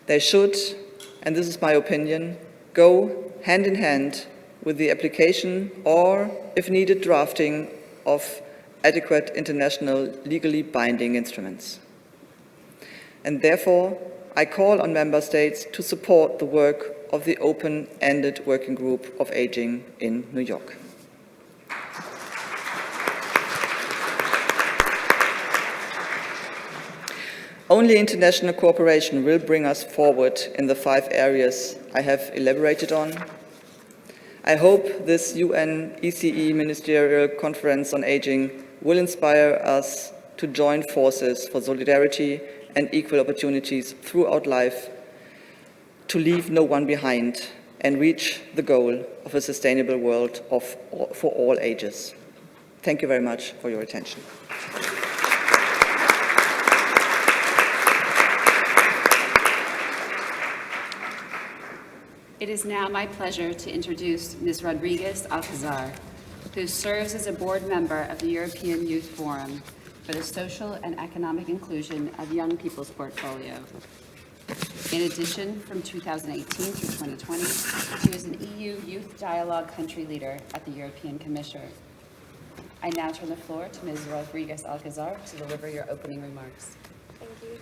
They should, and this is my opinion, go hand in hand with the application or, if needed, drafting of adequate international legally binding instruments. And therefore, I call on Member States to support the work of the open-ended working group of aging in New York. Only international cooperation will bring us forward in the 5 areas I have elaborated on. I hope this UNECE Ministerial Conference on Aging will inspire us to join forces for solidarity and equal opportunities throughout life, to leave no one behind and reach the goal of a sustainable world for all ages. Thank you very much for your attention. It is now my pleasure to introduce Ms. Rodriguez Alcazar, who serves as a board member of the European Youth Forum for the Social and Economic Inclusion of Young People's Portfolio. In addition, from 2018 through 2020, she was an EU Youth Dialogue country leader at the European Commission. I now turn the floor to Ms. Rodriguez Alcazar to deliver your opening remarks.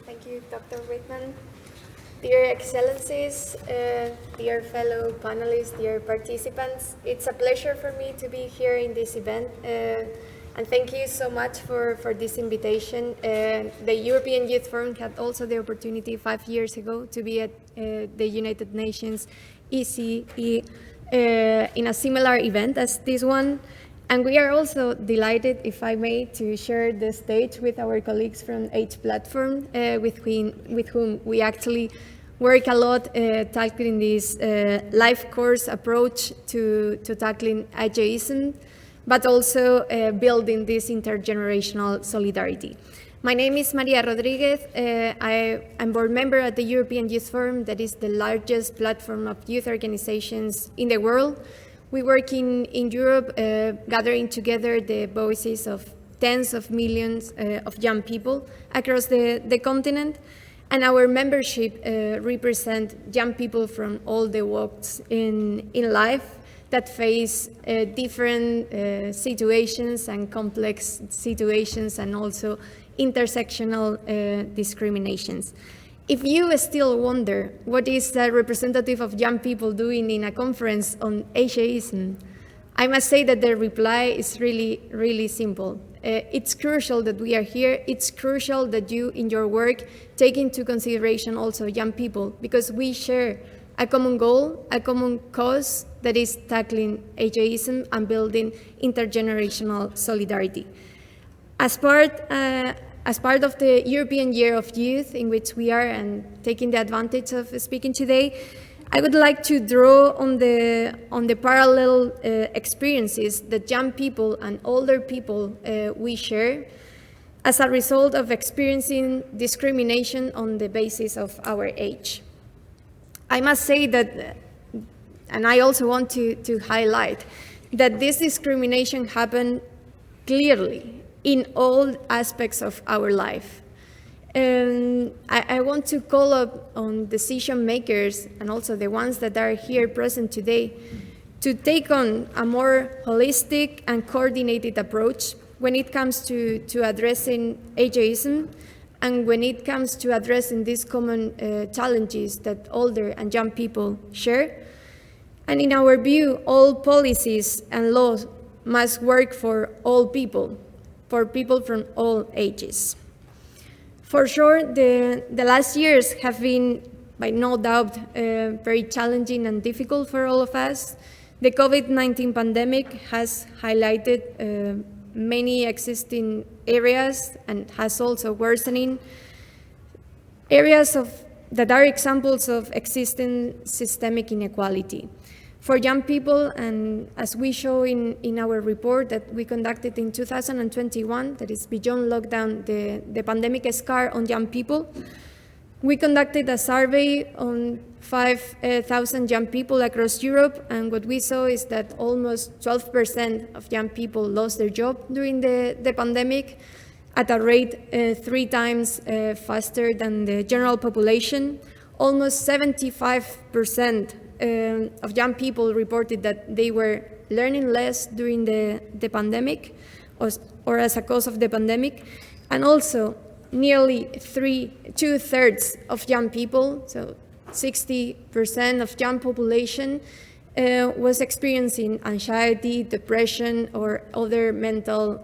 Thank you, Dr. Whitman. Dear Excellencies, dear fellow panelists, dear participants, it's a pleasure for me to be here in this event, and thank you so much for this invitation. The European Youth Forum had also the opportunity 5 years ago to be at the United Nations ECE in a similar event as this one, and we are also delighted, if I may, to share the stage with our colleagues from Age Platform, with whom we actually work a lot tackling this life course approach to tackling ageism, but also building this intergenerational solidarity. My name is Maria Rodriguez. I'm board member at the European Youth Forum, that is the largest platform of youth organizations in the world. We work in Europe, gathering together the voices of tens of millions of young people across the continent. And our membership represents young people from all the walks in life that face different situations and complex situations, and also intersectional discriminations. If you still wonder what is a representative of young people doing in a conference on ageism, I must say that the reply is really, really simple. It's crucial that we are here. It's crucial that you, in your work, take into consideration also young people, because we share a common goal, a common cause, that is tackling ageism and building intergenerational solidarity. As part of the European Year of Youth, in which we are and taking the advantage of speaking today, I would like to draw on the parallel experiences that young people and older people we share as a result of experiencing discrimination on the basis of our age. I must say that, and I also want to highlight, that this discrimination happened clearly in all aspects of our life. I want to call up on decision makers, and also the ones that are here present today, to take on a more holistic and coordinated approach when it comes to addressing ageism, and when it comes to addressing these common challenges that older and young people share. And in our view, all policies and laws must work for all people, for people from all ages. For sure, the last years have been, by no doubt, very challenging and difficult for all of us. The COVID-19 pandemic has highlighted many existing areas and has also worsening areas that are examples of existing systemic inequality. For young people, and as we show in our report that we conducted in 2021, that is beyond lockdown, the pandemic scar on young people, we conducted a survey on 5,000 young people across Europe, and what we saw is that almost 12% of young people lost their job during the pandemic at a rate 3 times faster than the general population. Almost 75% of young people reported that they were learning less during the pandemic or as a cause of the pandemic. And also nearly 2/3 of young people, so 60% of young population was experiencing anxiety, depression, or other mental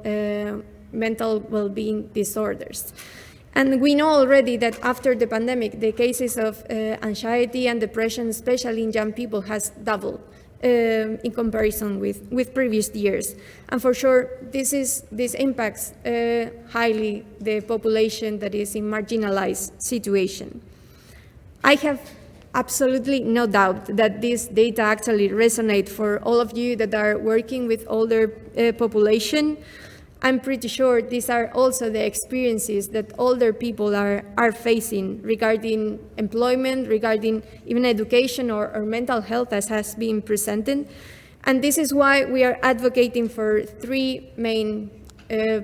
well-being disorders. And we know already that after the pandemic, the cases of anxiety and depression, especially in young people, has doubled in comparison with previous years. And for sure, this impacts highly the population that is in marginalized situation. I have absolutely no doubt that this data actually resonate for all of you that are working with older population. I'm pretty sure these are also the experiences that older people are facing regarding employment, regarding even education or mental health, as has been presented. And this is why we are advocating for 3 main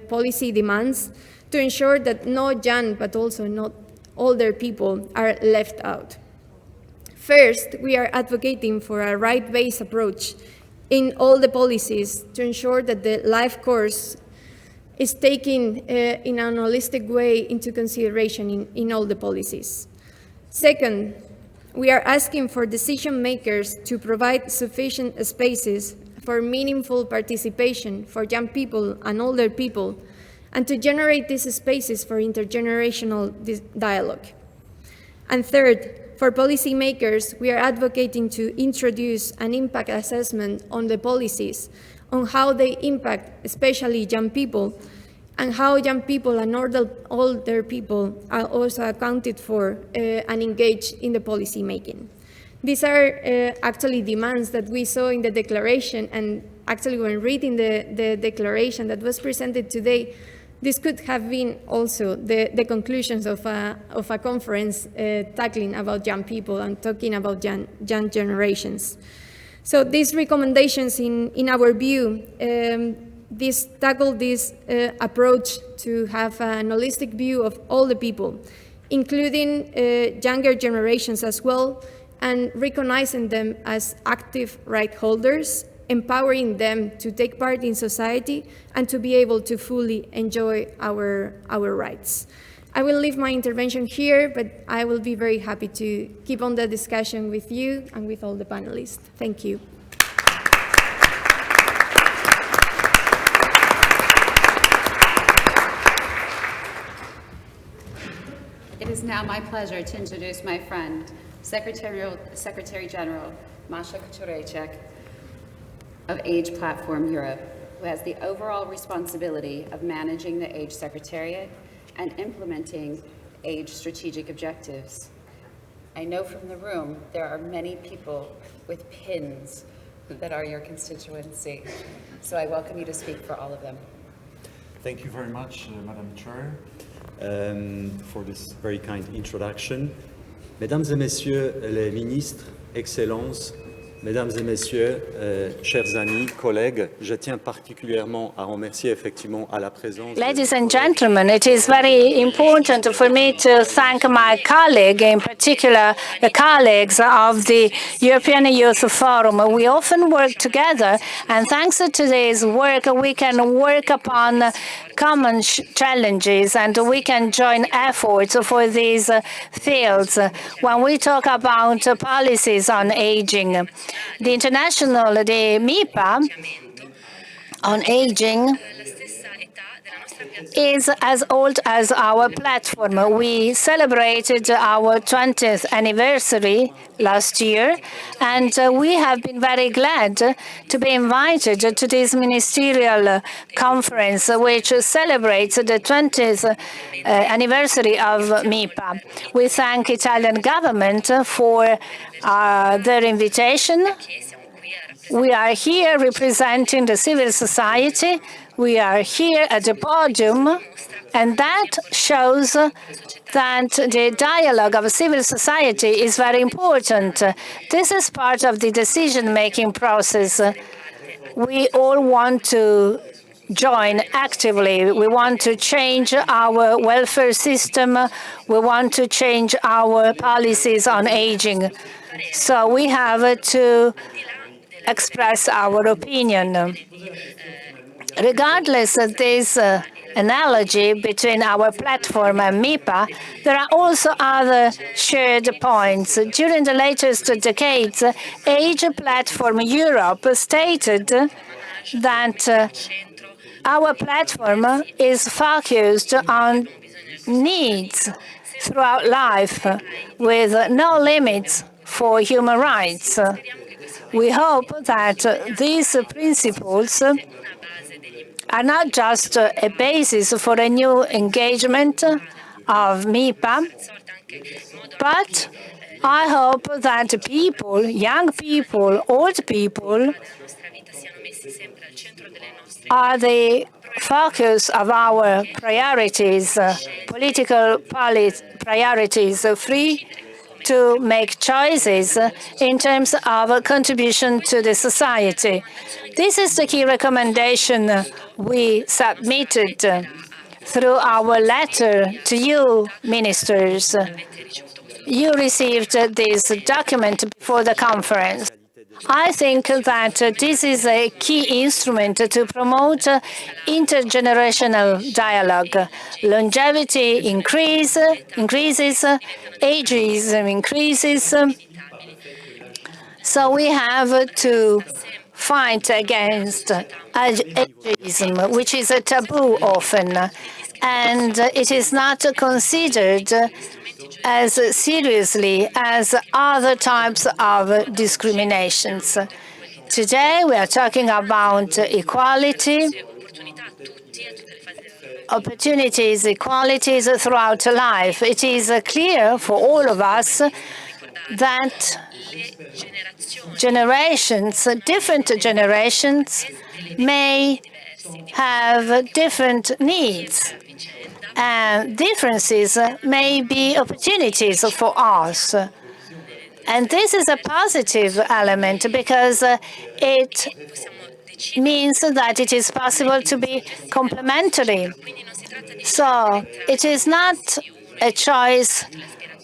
policy demands to ensure that not young, but also not older people are left out. First, we are advocating for a right-based approach in all the policies to ensure that the life course is taken in an holistic way into consideration in all the policies. Second, we are asking for decision makers to provide sufficient spaces for meaningful participation for young people and older people, and to generate these spaces for intergenerational dialogue. And third, for policymakers, we are advocating to introduce an impact assessment on the policies, on how they impact especially young people, and how young people and older people are also accounted for and engaged in the policy making. These are actually demands that we saw in the declaration, and actually when reading the declaration that was presented today, this could have been also the conclusions of a conference tackling about young people and talking about young generations. So these recommendations, in our view, tackle this approach to have an holistic view of all the people, including younger generations as well, and recognizing them as active right holders, empowering them to take part in society and to be able to fully enjoy our rights. I will leave my intervention here, but I will be very happy to keep on the discussion with you and with all the panelists. Thank you. It is now my pleasure to introduce my friend, Secretary General Masha Kachoreichek of Age Platform Europe, who has the overall responsibility of managing the Age Secretariat and implementing age strategic objectives. I know from the room there are many people with pins that are your constituency, so I welcome you to speak for all of them. Thank you very much, Madam Chair, for this very kind introduction. Mesdames et Messieurs les ministres, Excellences, Mesdames et Messieurs, chers amis, collègues, je tiens particulièrement à remercier effectivement à la présence. Ladies and gentlemen, it is very important for me to thank my colleague, in particular the colleagues of the European Youth Forum. We often work together, and thanks to today's work, we can work upon common challenges, and we can join efforts for these fields. When we talk about policies on aging, the MIPA on aging is as old as our platform. We celebrated our 20th anniversary last year, and we have been very glad to be invited to this ministerial conference, which celebrates the 20th anniversary of MIPA. We thank Italian government for their invitation. We are here representing the civil society. We are here at the podium, and that shows that the dialogue of civil society is very important. This is part of the decision-making process. We all want to join actively. We want to change our welfare system. We want to change our policies on aging. So we have to express our opinion. Regardless of this analogy between our platform and MIPA, there are also other shared points. During the latest decades, Age Platform Europe stated that our platform is focused on needs throughout life with no limits for human rights. We hope that these principles are not just a basis for a new engagement of MIPA, but I hope that people, young people, old people, are the focus of our priorities, political priorities, free to make choices in terms of contribution to the society. This is the key recommendation we submitted through our letter to you, ministers. You received this document before the conference. I think that this is a key instrument to promote intergenerational dialogue. Longevity increases, ageism increases. So we have to fight against ageism, which is a taboo often, and it is not considered as seriously as other types of discriminations. Today we are talking about equality, opportunities, equalities throughout life. It is clear for all of us that different generations may have different needs, and differences may be opportunities for us. And this is a positive element because it means that it is possible to be complementary. So it is not a choice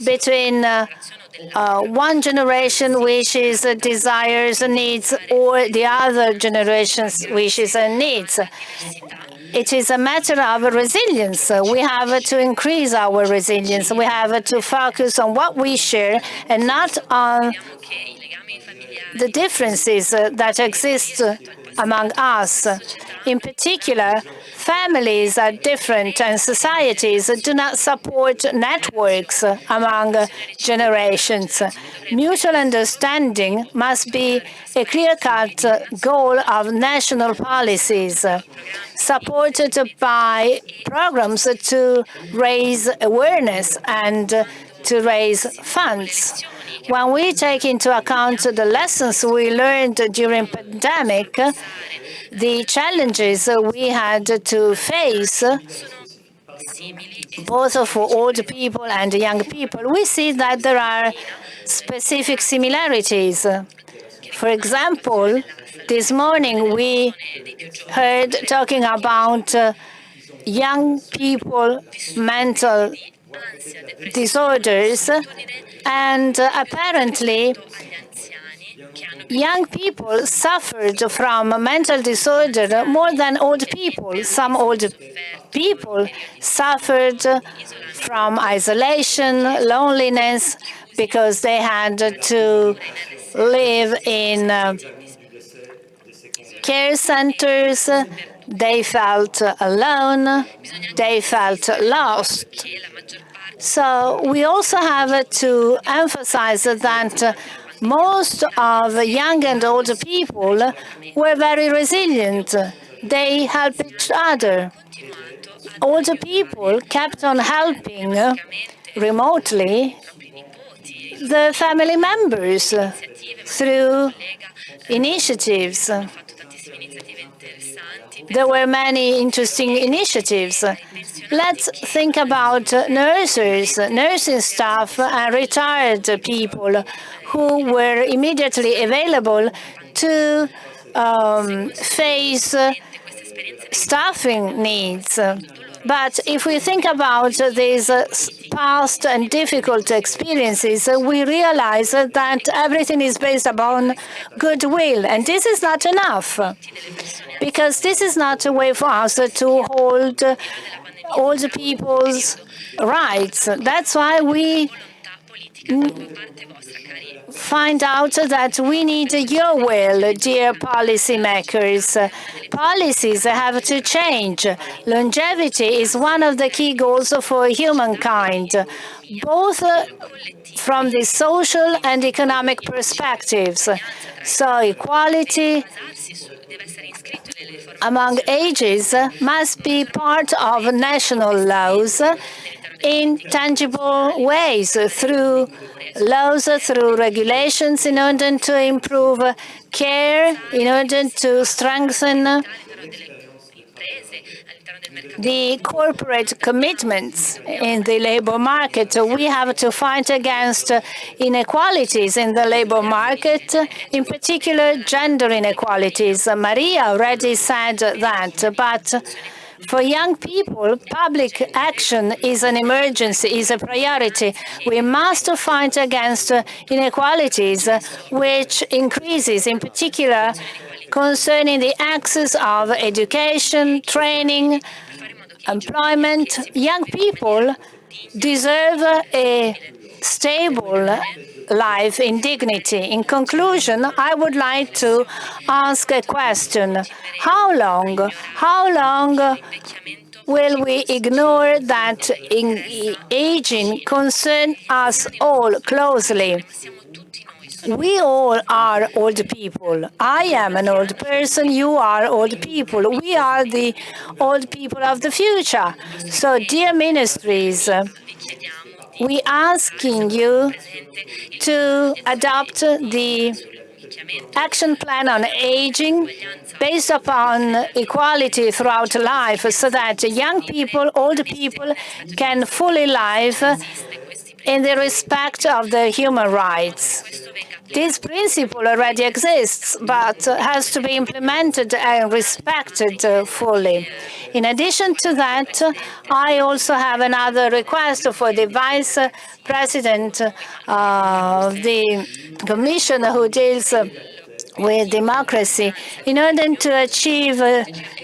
between one generation wishes, desires, needs, or the other generation's wishes and needs. It is a matter of resilience. We have to increase our resilience. We have to focus on what we share and not on the differences that exist among us. In particular, families are different and societies do not support networks among generations. Mutual understanding must be a clear-cut goal of national policies, supported by programs to raise awareness and to raise funds. When we take into account the lessons we learned during the pandemic, the challenges we had to face, both for old people and young people, we see that there are specific similarities. For example, this morning we heard talking about young people mental disorders, and apparently young people suffered from mental disorder more than old people. Some old people suffered from isolation, loneliness, because they had to live in care centers. They felt alone, they felt lost. So we also have to emphasize that most of young and older people were very resilient. They helped each other. Older people kept on helping remotely the family members through initiatives. There were many interesting initiatives. Let's think about nurses, nursing staff, and retired people who were immediately available to face staffing needs. But if we think about these past and difficult experiences, we realize that everything is based upon goodwill, and this is not enough, because this is not a way for us to hold older people's rights. That's why we find out that we need your will, dear policymakers. Policies have to change. Longevity is one of the key goals for humankind, both from the social and economic perspectives. So equality among ages must be part of national laws in tangible ways, through laws, through regulations, in order to improve care, in order to strengthen the corporate commitments in the labor market. We have to fight against inequalities in the labor market, in particular gender inequalities. Maria already said that, but for young people, public action is an emergency, is a priority. We must fight against inequalities, which increases, in particular, concerning the access of education, training, employment. Young people deserve a stable life in dignity. In conclusion, I would like to ask a question. How long will we ignore that aging concerns us all closely? We all are old people. I am an old person, you are old people. We are the old people of the future. So, dear ministries, we asking you to adopt the action plan on aging based upon equality throughout life, so that young people, old people can fully live in the respect of their human rights. This principle already exists, but has to be implemented and respected fully. In addition to that, I also have another request for the Vice President of the Commission who deals with democracy. In order to achieve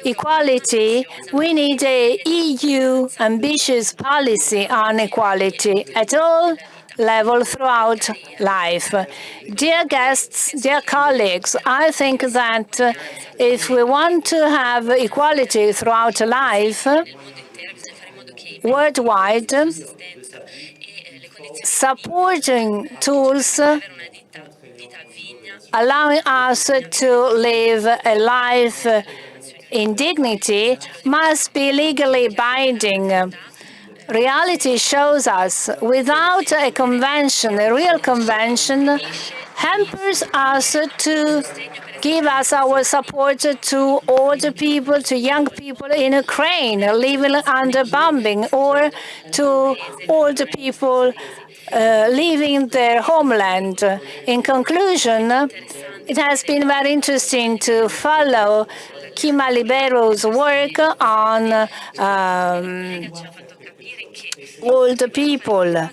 equality, we need a EU ambitious policy on equality at all level throughout life. Dear guests, dear colleagues, I think that if we want to have equality throughout life, worldwide, supporting tools allowing us to live a life in dignity must be legally binding. Reality shows us without a convention, a real convention, hampers us to give us our support to older people, to young people in Ukraine living under bombing, or to older people leaving their homeland. In conclusion, it has been very interesting to follow Kima Libero's work on older people.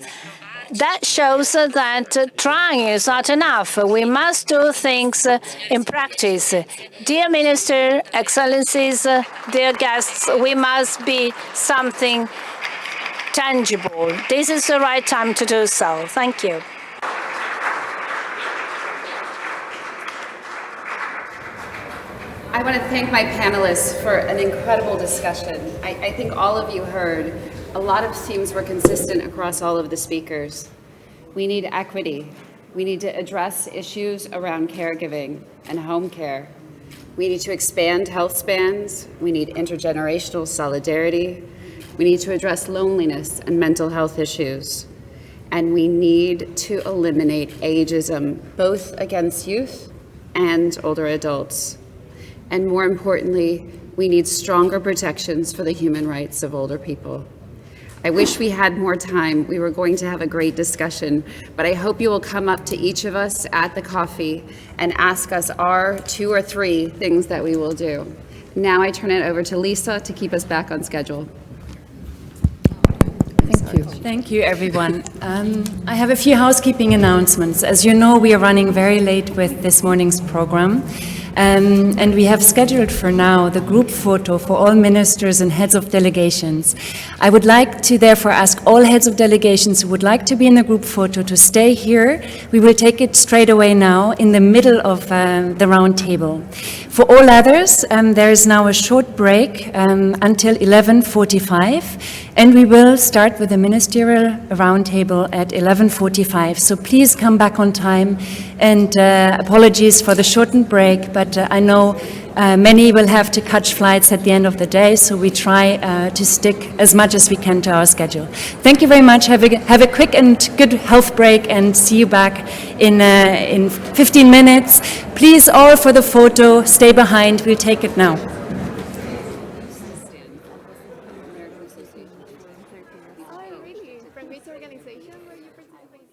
That shows that trying is not enough. We must do things in practice. Dear Minister, Excellencies, dear guests, we must be something tangible. This is the right time to do so. Thank you. I want to thank my panelists for an incredible discussion. I think all of you heard a lot of themes were consistent across all of the speakers. We need equity. We need to address issues around caregiving and home care. We need to expand health spans. We need intergenerational solidarity. We need to address loneliness and mental health issues. And we need to eliminate ageism, both against youth and older adults. And more importantly, we need stronger protections for the human rights of older people. I wish we had more time. We were going to have a great discussion, but I hope you will come up to each of us at the coffee and ask us our 2 or 3 things that we will do. Now I turn it over to Lisa to keep us back on schedule. Thank you. Thank you, everyone. I have a few housekeeping announcements. As you know, we are running very late with this morning's program. And we have scheduled for now the group photo for all ministers and heads of delegations. I would like to therefore ask all heads of delegations who would like to be in the group photo to stay here. We will take it straight away now in the middle of the round table. For all others, there is now a short break until 11:45, and we will start with the ministerial roundtable at 11:45. So please come back on time, and apologies for the shortened break, but I know many will have to catch flights at the end of the day, so we try to stick as much as we can to our schedule. Thank you very much. Have a quick and good health break, and see you back in 15 minutes. Please, all for the photo, stay behind. We'll take it now. From which organization were you participating?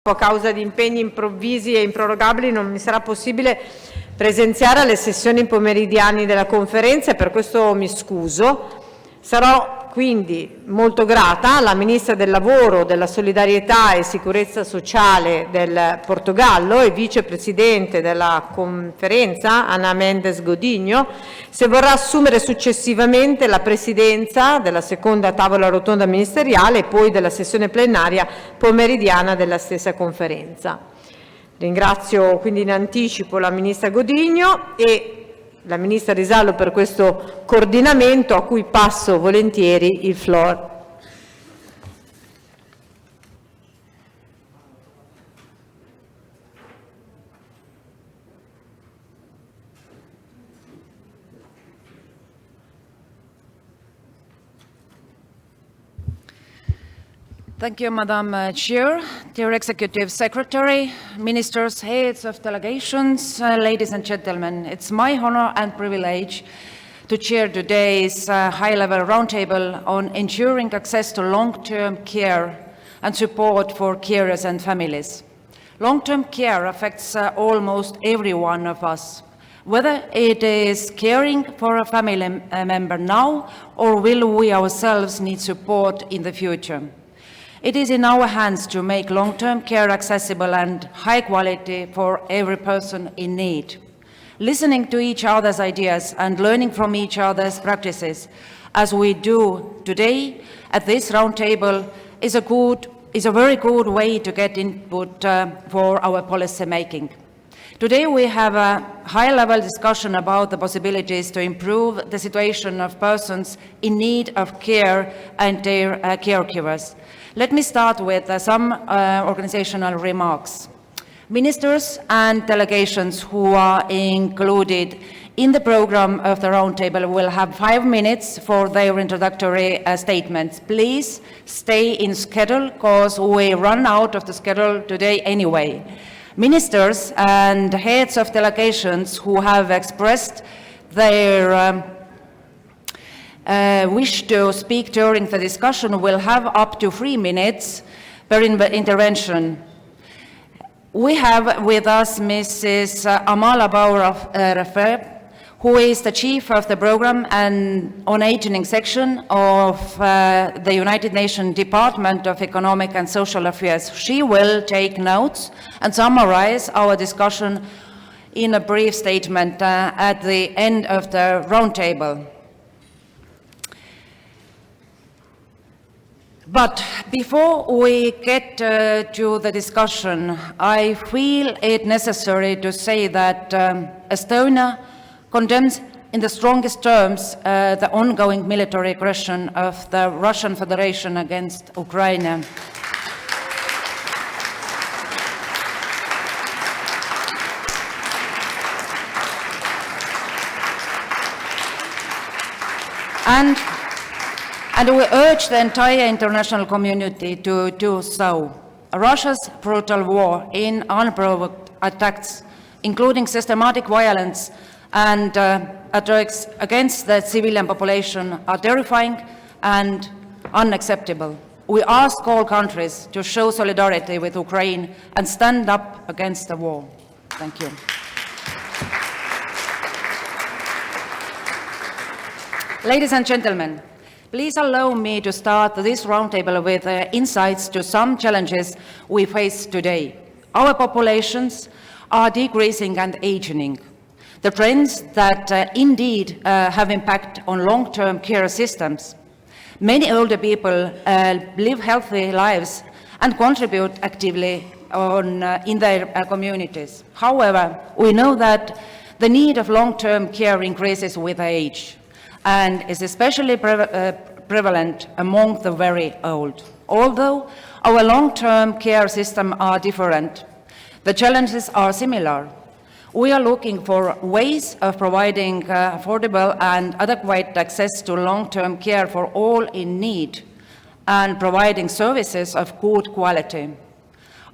A causa di impegni improvvisi e improrogabili non mi sarà possibile presenziare alle sessioni pomeridiane della conferenza e per questo mi scuso. Sarò quindi molto grata alla Ministra del Lavoro, della Solidarietà e Sicurezza Sociale del Portogallo e Vicepresidente della conferenza, Ana Mendes Godinho, se vorrà assumere successivamente la presidenza della seconda tavola rotonda ministeriale e poi della sessione plenaria pomeridiana della stessa conferenza. Ringrazio quindi in anticipo la Ministra Godinho e la Ministra Risallo per questo coordinamento a cui passo volentieri il floor. Thank you, Madam Chair, dear Executive Secretary, Ministers, Heads of Delegations, ladies and gentlemen. It's my honor and privilege to chair today's high-level roundtable on ensuring access to long-term care and support for carers and families. Long-term care affects almost every one of us, whether it is caring for a family member now or will we ourselves need support in the future. It is in our hands to make long-term care accessible and high quality for every person in need. Listening to each other's ideas and learning from each other's practices, as we do today at this roundtable, is a very good way to get input for our policy making. Today we have a high-level discussion about the possibilities to improve the situation of persons in need of care and their caregivers. Let me start with some organizational remarks. Ministers and delegations who are included in the program of the roundtable will have 5 minutes for their introductory statements. Please stay in schedule because we run out of the schedule today anyway. Ministers and heads of delegations who have expressed their wish to speak during the discussion will have up to 3 minutes per intervention. We have with us Mrs. Amala Bauer-Refer, who is the chief of the program and on aging section of the United Nations Department of Economic and Social Affairs. She will take notes and summarize our discussion in a brief statement at the end of the roundtable. But before we get to the discussion, I feel it necessary to say that Estonia condemns in the strongest terms the ongoing military aggression of the Russian Federation against Ukraine. And we urge the entire international community to do so. Russia's brutal war in unprovoked attacks, including systematic violence and attacks against the civilian population, are terrifying and unacceptable. We ask all countries to show solidarity with Ukraine and stand up against the war. Thank you. Ladies and gentlemen, please allow me to start this roundtable with insights to some challenges we face today. Our populations are decreasing and aging. The trends that indeed have impact on long-term care systems. Many older people live healthy lives and contribute actively in their communities. However, we know that the need of long-term care increases with age and is especially prevalent among the very old. Although our long-term care systems are different, the challenges are similar. We are looking for ways of providing affordable and adequate access to long-term care for all in need and providing services of good quality.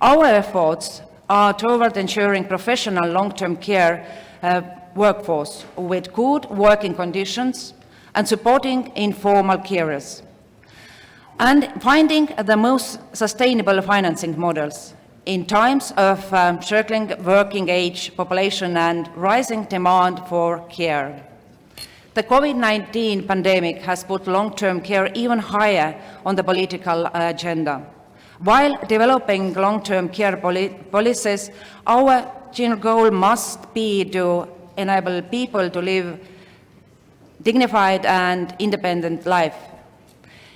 Our efforts are toward ensuring professional long-term care workforce with good working conditions and supporting informal carers, and finding the most sustainable financing models. in times of circling working age population and rising demand for care. The COVID-19 pandemic has put long-term care even higher on the political agenda. While developing long-term care policies, our general goal must be to enable people to live dignified and independent life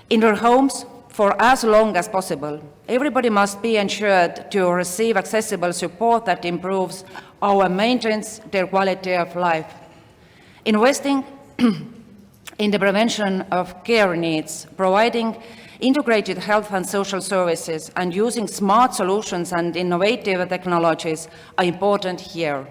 in their homes for as long as possible. Everybody must be ensured to receive accessible support that improves or maintains their quality of life. Investing in the prevention of care needs, providing integrated health and social services, and using smart solutions and innovative technologies are important here.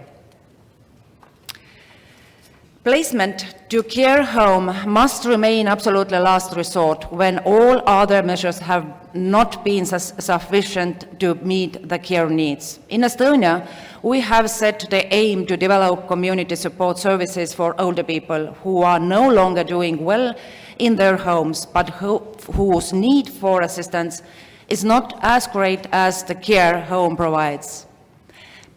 Placement to care home must remain absolutely last resort when all other measures have not been sufficient to meet the care needs. In Estonia, we have set the aim to develop community support services for older people who are no longer doing well in their homes, but whose need for assistance is not as great as the care home provides.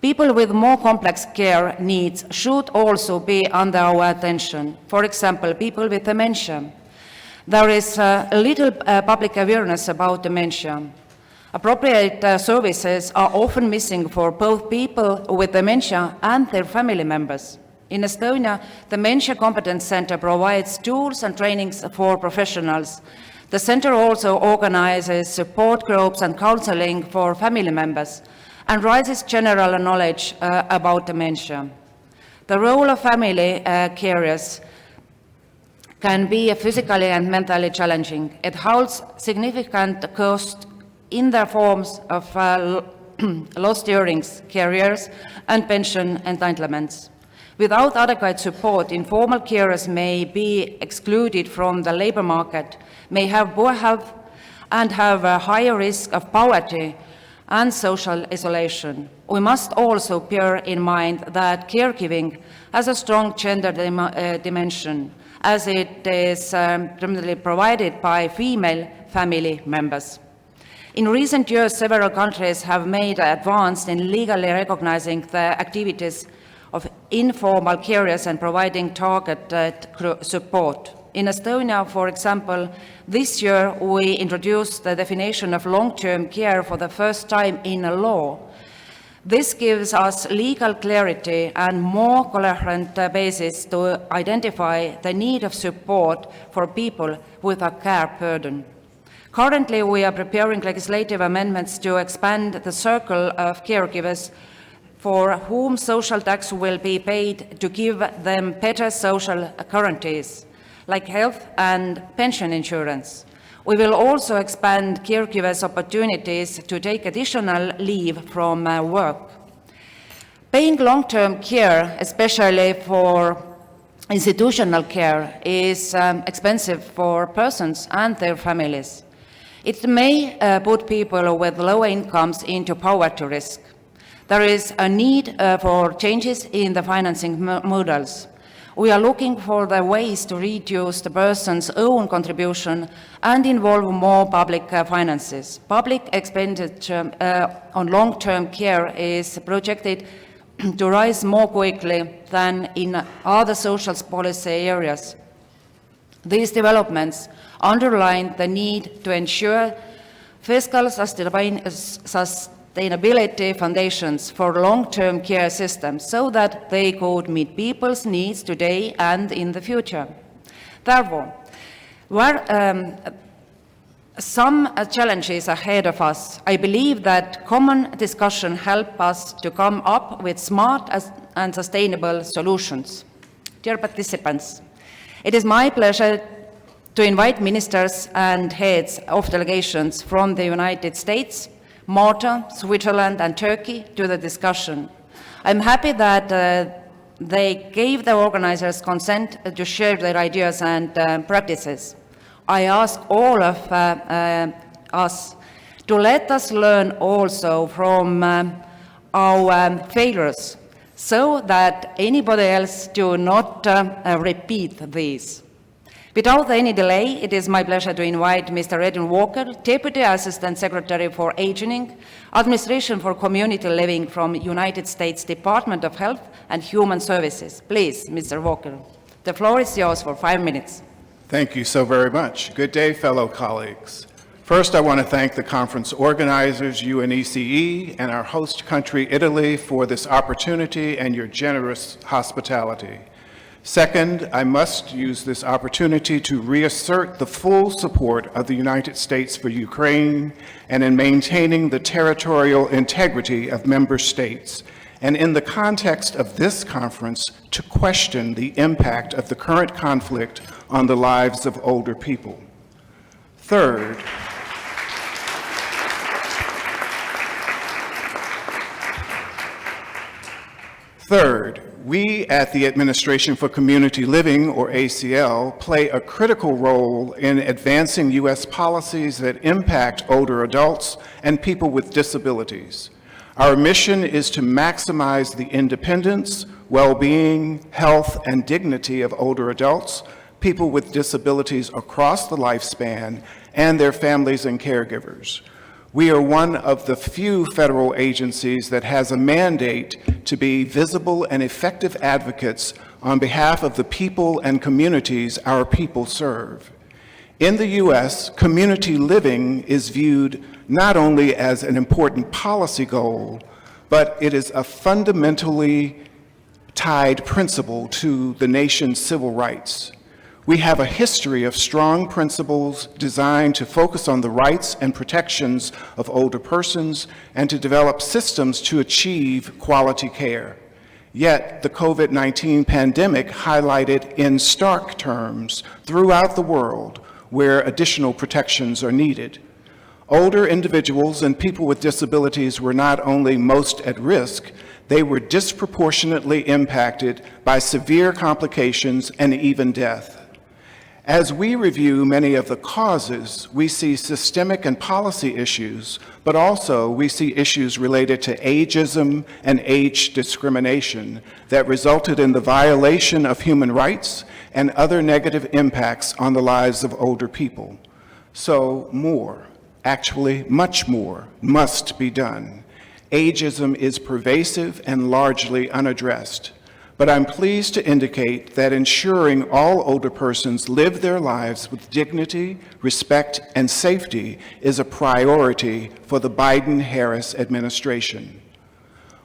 People with more complex care needs should also be under our attention. For example, people with dementia. There is little public awareness about dementia. Appropriate services are often missing for both people with dementia and their family members. In Estonia, the Dementia Competence Center provides tools and trainings for professionals. The center also organizes support groups and counseling for family members and raises general knowledge about dementia. The role of family carers can be physically and mentally challenging. It holds significant cost in the forms of lost earnings, careers, and pension entitlements. Without adequate support, informal carers may be excluded from the labor market, may have poor health, and have a higher risk of poverty and social isolation. We must also bear in mind that caregiving has a strong gender dimension, as it is primarily provided by female family members. In recent years, several countries have made advances in legally recognizing the activities of informal carers and providing targeted support. In Estonia, for example, this year we introduced the definition of long-term care for the first time in a law. This gives us legal clarity and more coherent basis to identify the need of support for people with a care burden. Currently, we are preparing legislative amendments to expand the circle of caregivers for whom social tax will be paid to give them better social guarantees, like health and pension insurance. We will also expand caregivers' opportunities to take additional leave from work. Paying long-term care, especially for institutional care, is expensive for persons and their families. It may put people with low incomes into poverty risk. There is a need for changes in the financing models. We are looking for the ways to reduce the person's own contribution and involve more public finances. Public expenditure on long-term care is projected to rise more quickly than in other social policy areas. These developments underline the need to ensure fiscal sustainability foundations for long-term care systems so that they could meet people's needs today and in the future. Therefore, where some challenges ahead of us, I believe that common discussion helps us to come up with smart and sustainable solutions. Dear participants, it is my pleasure to invite ministers and heads of delegations from the United States, Malta, Switzerland, and Turkey to the discussion. I'm happy that they gave the organizers consent to share their ideas and practices. I ask all of us to let us learn also from our failures so that anybody else do not repeat these. Without any delay, it is my pleasure to invite Mr. Edwin Walker, Deputy Assistant Secretary for Aging, Administration for Community Living from United States Department of Health and Human Services. Please, Mr. Walker, the floor is yours for 5 minutes. Thank you so very much. Good day, fellow colleagues. First, I want to thank the conference organizers, UNECE, and our host country, Italy, for this opportunity and your generous hospitality. Second, I must use this opportunity to reassert the full support of the United States for Ukraine and in maintaining the territorial integrity of member states, and in the context of this conference, to question the impact of the current conflict on the lives of older people. Third, we at the Administration for Community Living, or ACL, play a critical role in advancing U.S. policies that impact older adults and people with disabilities. Our mission is to maximize the independence, well-being, health, and dignity of older adults, people with disabilities across the lifespan, and their families and caregivers. We are one of the few federal agencies that has a mandate to be visible and effective advocates on behalf of the people and communities our people serve. In the U.S., community living is viewed not only as an important policy goal, but it is a fundamentally tied principle to the nation's civil rights. We have a history of strong principles designed to focus on the rights and protections of older persons and to develop systems to achieve quality care. Yet, the COVID-19 pandemic highlighted in stark terms throughout the world where additional protections are needed. Older individuals and people with disabilities were not only most at risk, they were disproportionately impacted by severe complications and even death. As we review many of the causes, we see systemic and policy issues, but also we see issues related to ageism and age discrimination that resulted in the violation of human rights and other negative impacts on the lives of older people. So more, actually much more, must be done. Ageism is pervasive and largely unaddressed. But I'm pleased to indicate that ensuring all older persons live their lives with dignity, respect, and safety is a priority for the Biden-Harris administration.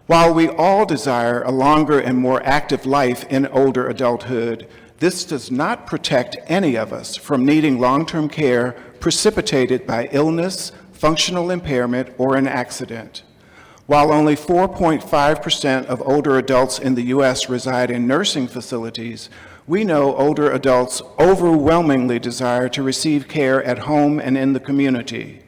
While we all desire a longer and more active life in older adulthood, this does not protect any of us from needing long-term care precipitated by illness, functional impairment, or an accident. While only 4.5% of older adults in the U.S. reside in nursing facilities, we know older adults overwhelmingly desire to receive care at home and in the community.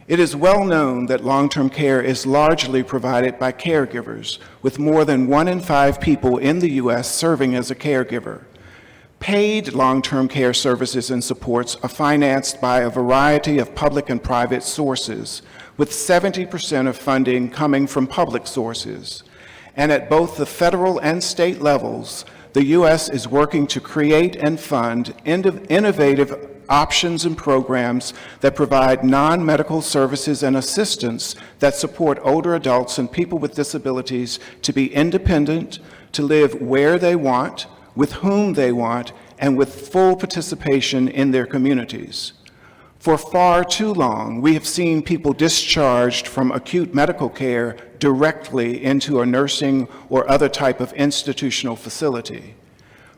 It is well known that long-term care is largely provided by caregivers, with more than 1 in 5 people in the U.S. serving as a caregiver. Paid long-term care services and supports are financed by a variety of public and private sources, with 70% of funding coming from public sources. And at both the federal and state levels, the U.S. is working to create and fund innovative options and programs that provide non-medical services and assistance that support older adults and people with disabilities to be independent, to live where they want, with whom they want, and with full participation in their communities. For far too long, we have seen people discharged from acute medical care directly into a nursing or other type of institutional facility.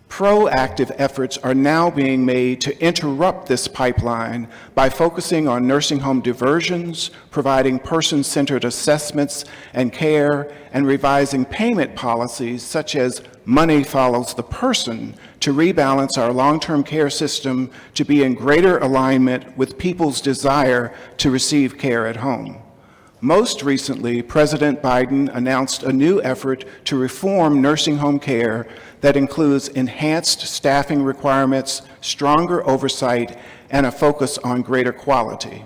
Proactive efforts are now being made to interrupt this pipeline by focusing on nursing home diversions, providing person-centered assessments and care, and revising payment policies such as money follows the person to rebalance our long-term care system to be in greater alignment with people's desire to receive care at home. Most recently, President Biden announced a new effort to reform nursing home care that includes enhanced staffing requirements, stronger oversight, and a focus on greater quality.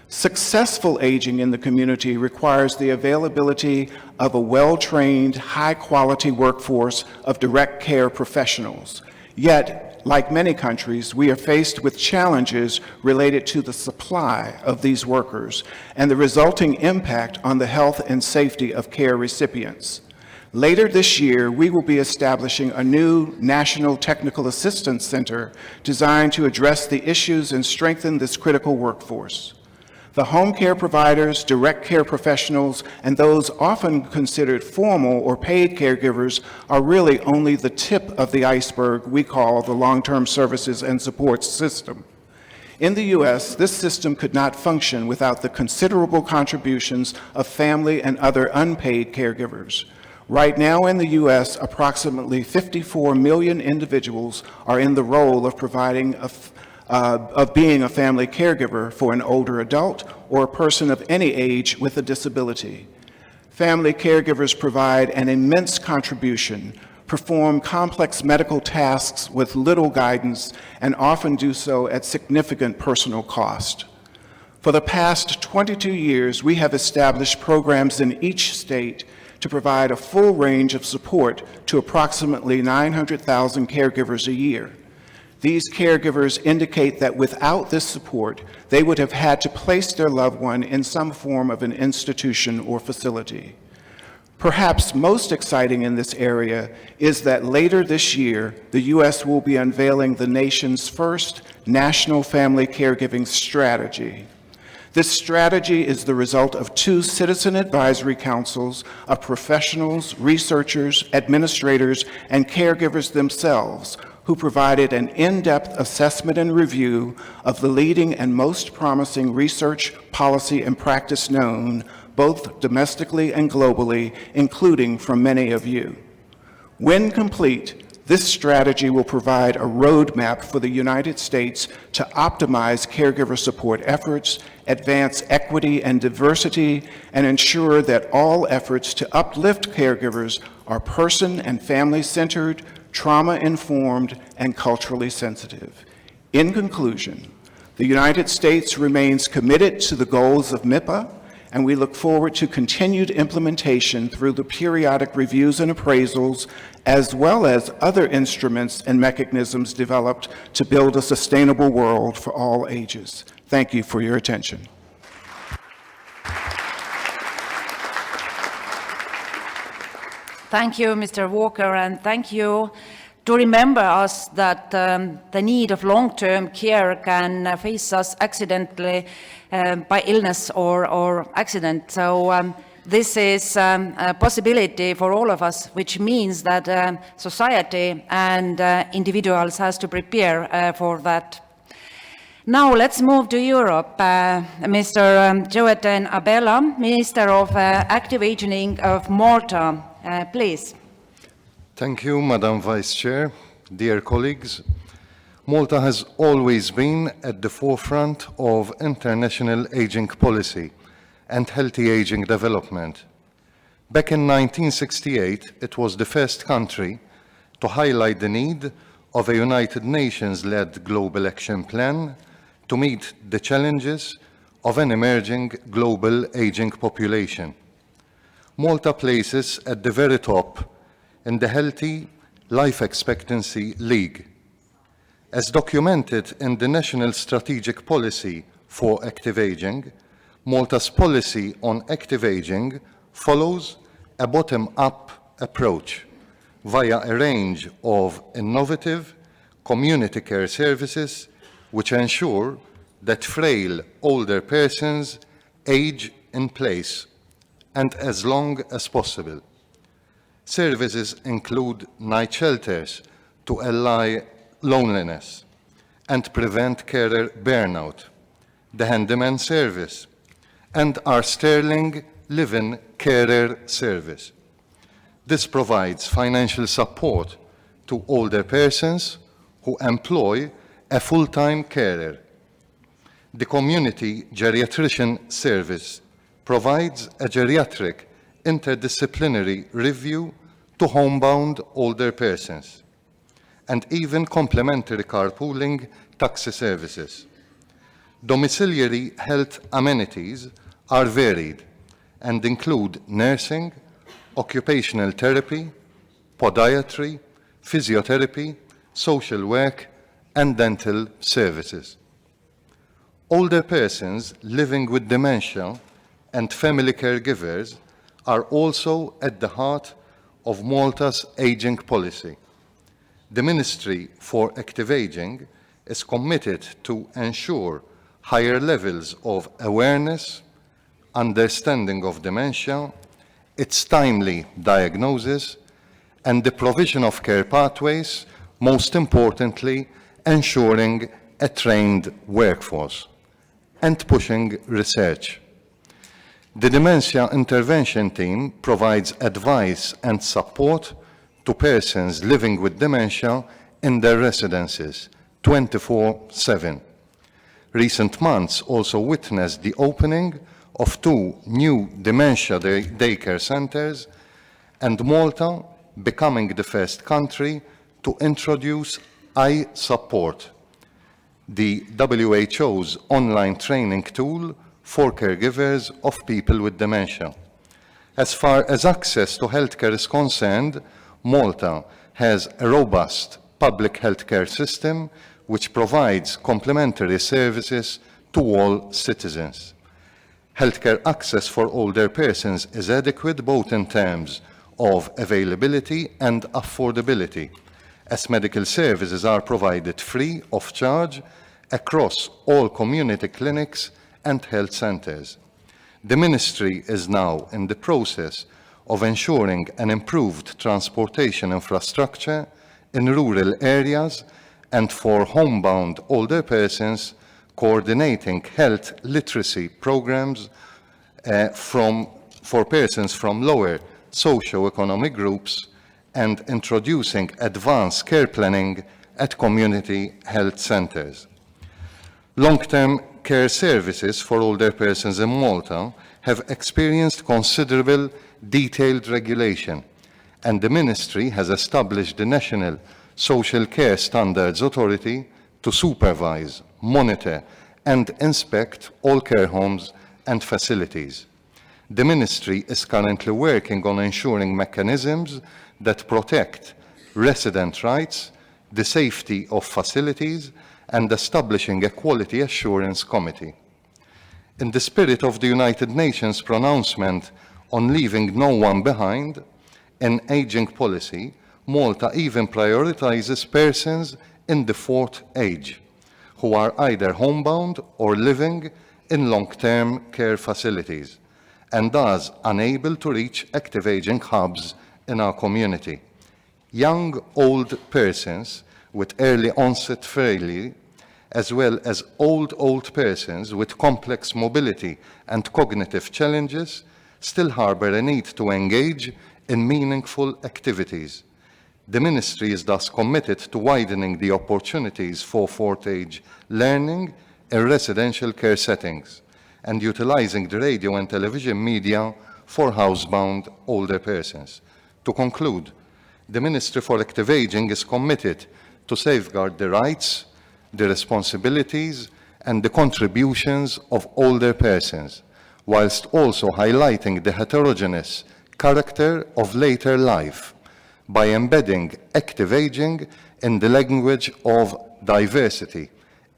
Successful aging in the community requires the availability of a well-trained, high-quality workforce of direct care professionals. Yet, like many countries, we are faced with challenges related to the supply of these workers and the resulting impact on the health and safety of care recipients. Later this year, we will be establishing a new National Technical Assistance Center designed to address the issues and strengthen this critical workforce. The home care providers, direct care professionals, and those often considered formal or paid caregivers are really only the tip of the iceberg we call the long-term services and support system. In the U.S., this system could not function without the considerable contributions of family and other unpaid caregivers. Right now in the U.S., approximately 54 million individuals are in the role of providing of being a family caregiver for an older adult or a person of any age with a disability. Family caregivers provide an immense contribution, perform complex medical tasks with little guidance, and often do so at significant personal cost. For the past 22 years, we have established programs in each state to provide a full range of support to approximately 900,000 caregivers a year. These caregivers indicate that without this support, they would have had to place their loved one in some form of an institution or facility. Perhaps most exciting in this area is that later this year, the U.S. will be unveiling the nation's first National Family Caregiving Strategy. This strategy is the result of 2 citizen advisory councils of professionals, researchers, administrators, and caregivers themselves who provided an in-depth assessment and review of the leading and most promising research, policy, and practice known, both domestically and globally, including from many of you. When complete, this strategy will provide a roadmap for the United States to optimize caregiver support efforts, advance equity and diversity, and ensure that all efforts to uplift caregivers are person and family-centered, trauma-informed, and culturally sensitive. In conclusion, the United States remains committed to the goals of MIPA, and we look forward to continued implementation through the periodic reviews and appraisals, as well as other instruments and mechanisms developed to build a sustainable world for all ages. Thank you for your attention. Thank you, Mr. Walker, and thank you to remember us that the need of long-term care can face us accidentally by illness or accident. So this is a possibility for all of us, which means that society and individuals has to prepare for that. Now let's move to Europe. Mr. Joeten Abella, Minister of Active Aging of Malta, please. Thank you, Madam Vice Chair. Dear colleagues, Malta has always been at the forefront of international aging policy and healthy aging development. Back in 1968, it was the first country to highlight the need of a United Nations-led global action plan to meet the challenges of an emerging global aging population. Malta places at the very top in the Healthy Life Expectancy League. As documented in the National Strategic Policy for Active Aging, Malta's policy on active aging follows a bottom-up approach via a range of innovative community care services which ensure that frail older persons age in place and as long as possible. Services include night shelters to allay loneliness and prevent carer burnout, the handyman service, and our sterling live-in carer service. This provides financial support to older persons who employ a full-time carer. The Community Geriatrician Service provides a geriatric interdisciplinary review to homebound older persons, and even complementary carpooling taxi services. Domiciliary health amenities are varied and include nursing, occupational therapy, podiatry, physiotherapy, social work, and dental services. Older persons living with dementia and family caregivers are also at the heart of Malta's aging policy. The Ministry for Active Aging is committed to ensure higher levels of awareness, understanding of dementia, its timely diagnosis, and the provision of care pathways, most importantly, ensuring a trained workforce, and pushing research. The Dementia Intervention Team provides advice and support to persons living with dementia in their residences 24/7. Recent months also witnessed the opening of 2 new dementia daycare centers, and Malta becoming the first country to introduce iSupport, the WHO's online training tool for caregivers of people with dementia. As far as access to healthcare is concerned, Malta has a robust public healthcare system which provides complementary services to all citizens. Healthcare access for older persons is adequate both in terms of availability and affordability, as medical services are provided free of charge across all community clinics and health centers. The Ministry is now in the process of ensuring an improved transportation infrastructure in rural areas and for homebound older persons, coordinating health literacy programs for persons from lower socio-economic groups and introducing advanced care planning at community health centers. Long-term care services for older persons in Malta have experienced considerable detailed regulation, and the Ministry has established the National Social Care Standards Authority to supervise, monitor, and inspect all care homes and facilities. The Ministry is currently working on ensuring mechanisms that protect resident rights, the safety of facilities, and establishing a quality assurance committee. In the spirit of the United Nations pronouncement on leaving no one behind, in aging policy, Malta even prioritizes persons in the 4th age, who are either homebound or living in long-term care facilities, and thus unable to reach active aging hubs in our community. Young old persons with early onset frailty, as well as old persons with complex mobility and cognitive challenges, still harbor a need to engage in meaningful activities. The Ministry is thus committed to widening the opportunities for 4th age learning in residential care settings and utilizing the radio and television media for housebound older persons. To conclude, the Ministry for Active Aging is committed to safeguard the rights, the responsibilities, and the contributions of older persons, whilst also highlighting the heterogeneous character of later life by embedding active aging in the language of diversity,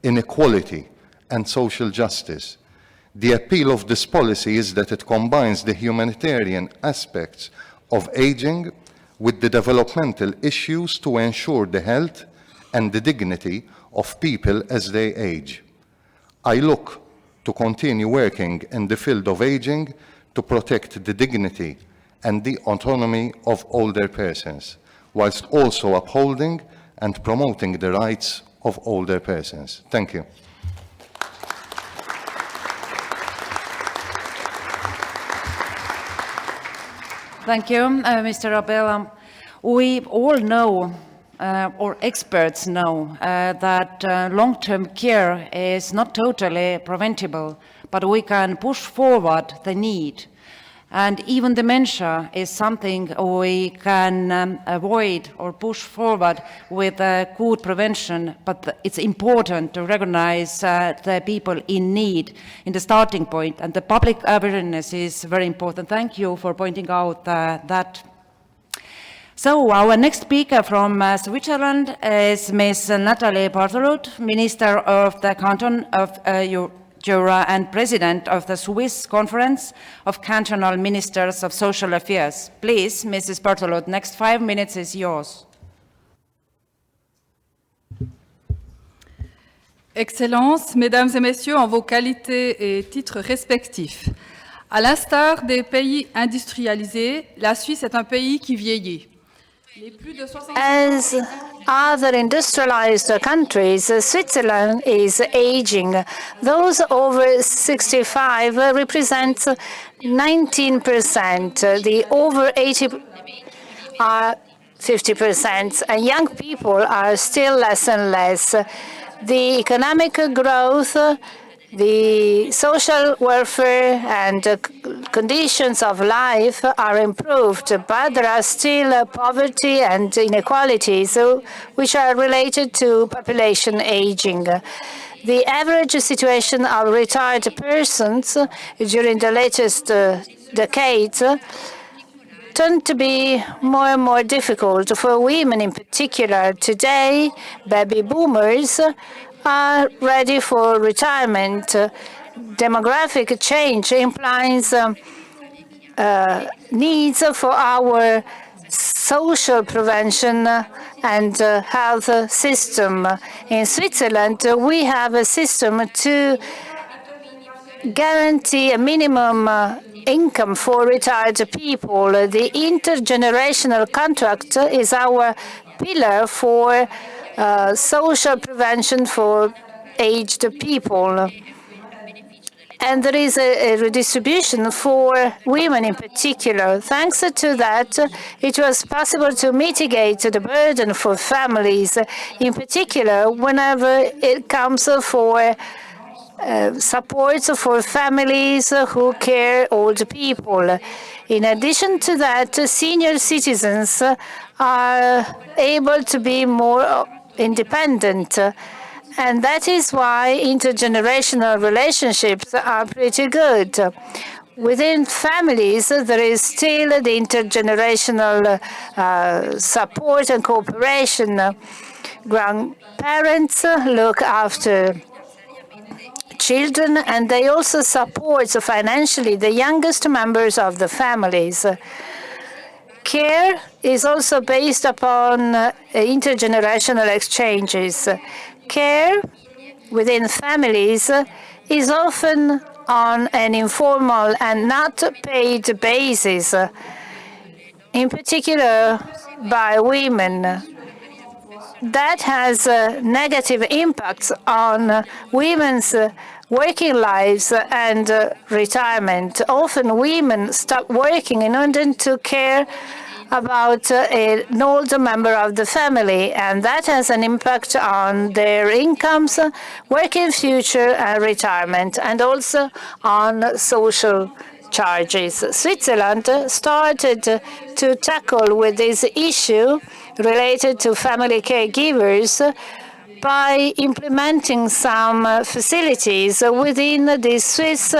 inequality, and social justice. The appeal of this policy is that it combines the humanitarian aspects of aging with the developmental issues to ensure the health and the dignity of people as they age. I look to continue working in the field of aging to protect the dignity and the autonomy of older persons, whilst also upholding and promoting the rights of older persons. Thank you. Thank you, Mr. Abela. We all know, or experts know, that long-term care is not totally preventable, but we can push forward the need. And even dementia is something we can avoid or push forward with good prevention, but it's important to recognize the people in need in the starting point, and the public awareness is very important. Thank you for pointing out that. So our next speaker from Switzerland is Ms. Nathalie Portelot, Minister of the Canton of Jura and President of the Swiss Conference of Cantonal Ministers of Social Affairs. Please, Mrs. Portelot, next 5 minutes is yours. Excellences, Mesdames et Messieurs, en vos qualités et titres respectifs. À l'instar des pays industrialisés, la Suisse est un pays qui vieillit. As other industrialized countries, Switzerland is aging. Those over 65 represent 19%. The over 80 are 50%, and young people are still less and less. The economic growth, the social welfare and conditions of life are improved, but there are still poverty and inequalities which are related to population aging. The average situation of retired persons during the latest decades tend to be more and more difficult for women in particular. Today, baby boomers are ready for retirement. Demographic change implies needs for our social prevention and health system. In Switzerland, we have a system to guarantee a minimum income for retired people. The intergenerational contract is our pillar for social prevention for aged people. And there is a redistribution for women in particular. Thanks to that, it was possible to mitigate the burden for families, in particular whenever it comes for support for families who care old people. In addition to that, senior citizens are able to be more independent. And that is why intergenerational relationships are pretty good. Within families, there is still the intergenerational support and cooperation. Grandparents look after children, and they also support financially the youngest members of the families. Care is also based upon intergenerational exchanges. Care within families is often on an informal and not paid basis, in particular by women. That has negative impacts on women's working lives and retirement. Often women stop working in order to care about an older member of the family, and that has an impact on their incomes, working future and retirement, and also on social charges. Switzerland started to tackle with this issue related to family caregivers by implementing some facilities within the Swiss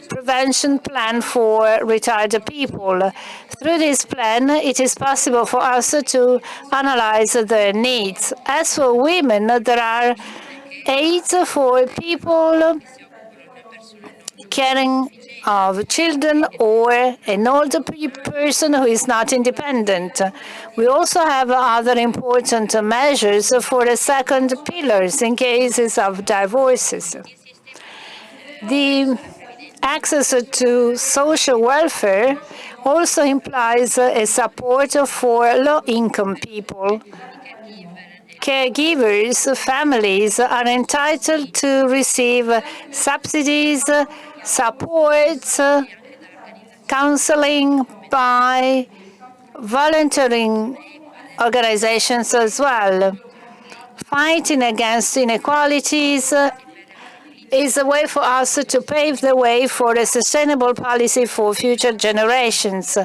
prevention plan for retired people. Through this plan, it is possible for us to analyze their needs. As for women, there are aids for people caring of children or an older person who is not independent. We also have other important measures for the second pillars in cases of divorces. The access to social welfare also implies a support for low-income people. Caregivers, families are entitled to receive subsidies, support, counseling by volunteering organizations as well. Fighting against inequalities is a way for us to pave the way for a sustainable policy for future generations.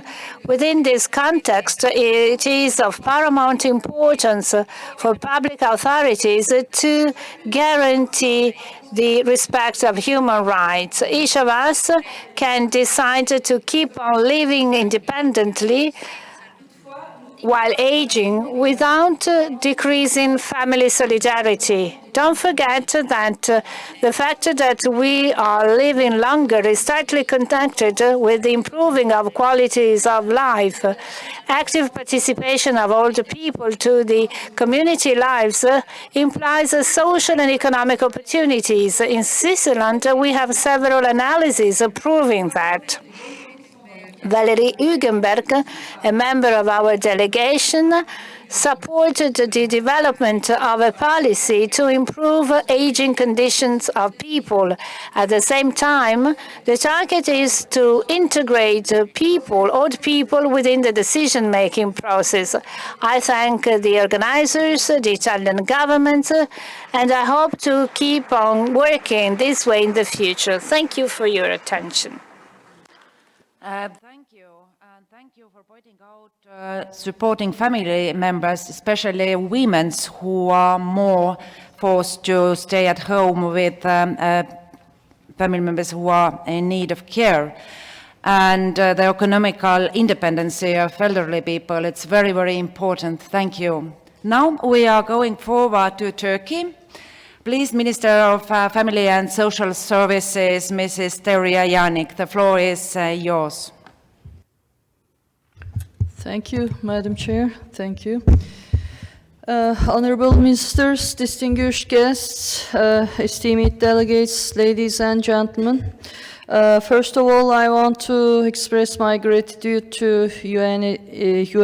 Within this context, it is of paramount importance for public authorities to guarantee the respect of human rights. Each of us can decide to keep on living independently while aging without decreasing family solidarity. Don't forget that the fact that we are living longer is tightly connected with the improving of qualities of life. Active participation of older people to the community lives implies social and economic opportunities. In Switzerland, we have several analyses proving that. Valerie Hugenberg, a member of our delegation, supported the development of a policy to improve aging conditions of people. At the same time, the target is to integrate old people within the decision-making process. I thank the organizers, the Italian government, and I hope to keep on working this way in the future. Thank you for your attention. Thank you for pointing out supporting family members, especially women who are more forced to stay at home with family members who are in need of care. And the economical independence of elderly people, it's very, very important. Thank you. Now we are going forward to Turkey. Please, Minister of Family and Social Services, Mrs. Teria Yanik, the floor is yours. Thank you, Madam Chair. Thank you. Honorable Ministers, distinguished guests, esteemed delegates, ladies and gentlemen. First of all, I want to express my gratitude to UNECE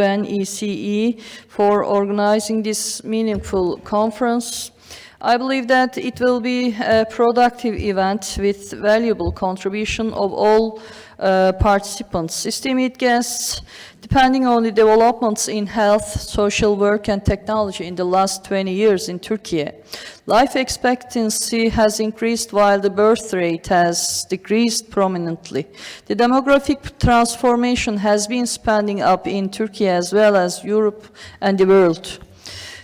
for organizing this meaningful conference. I believe that it will be a productive event with valuable contribution of all participants. Esteemed guests, depending on the developments in health, social work and technology in the last 20 years in Turkey, life expectancy has increased while the birth rate has decreased prominently. The demographic transformation has been speeding up in Turkey as well as Europe and the world.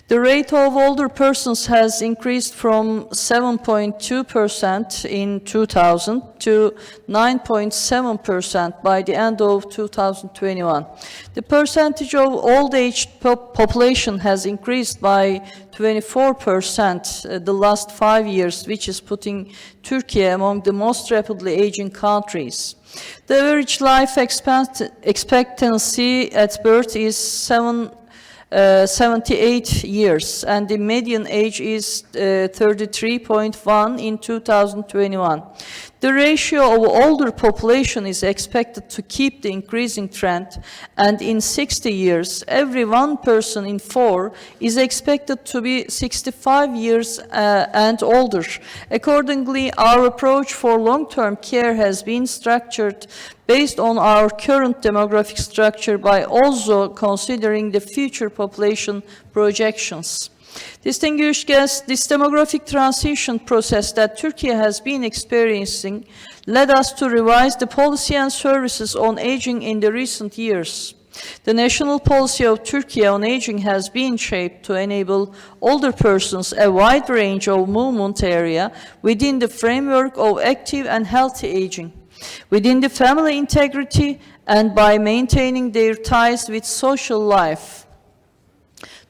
The rate of older persons has increased from 7.2% in 2000 to 9.7% by the end of 2021. The percentage of old-age population has increased by 24% the last 5 years, which is putting Turkey among the most rapidly aging countries. The average life expectancy at birth is 78 years, and the median age is 33.1 in 2021. The ratio of older population is expected to keep the increasing trend, and in 60 years, every 1 person in 4 is expected to be 65 years and older. Accordingly, our approach for long-term care has been structured based on our current demographic structure by also considering the future population projections. Distinguished guests, this demographic transition process that Turkey has been experiencing led us to revise the policy and services on aging in the recent years. The national policy of Turkey on aging has been shaped to enable older persons a wide range of movement area within the framework of active and healthy aging, within the family integrity, and by maintaining their ties with social life.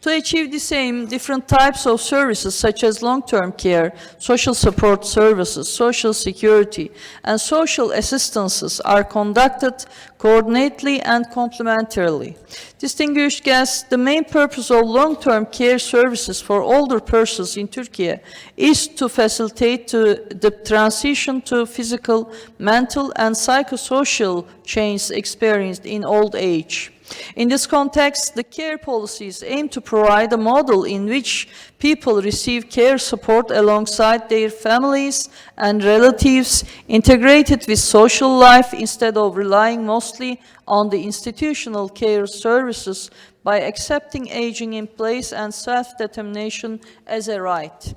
To achieve the same, different types of services such as long-term care, social support services, social security, and social assistances are conducted coordinately and complementarily. Distinguished guests, the main purpose of long-term care services for older persons in Turkey is to facilitate the transition to physical, mental, and psychosocial change experienced in old age. In this context, the care policies aim to provide a model in which people receive care support alongside their families and relatives, integrated with social life instead of relying mostly on the institutional care services by accepting aging in place and self-determination as a right.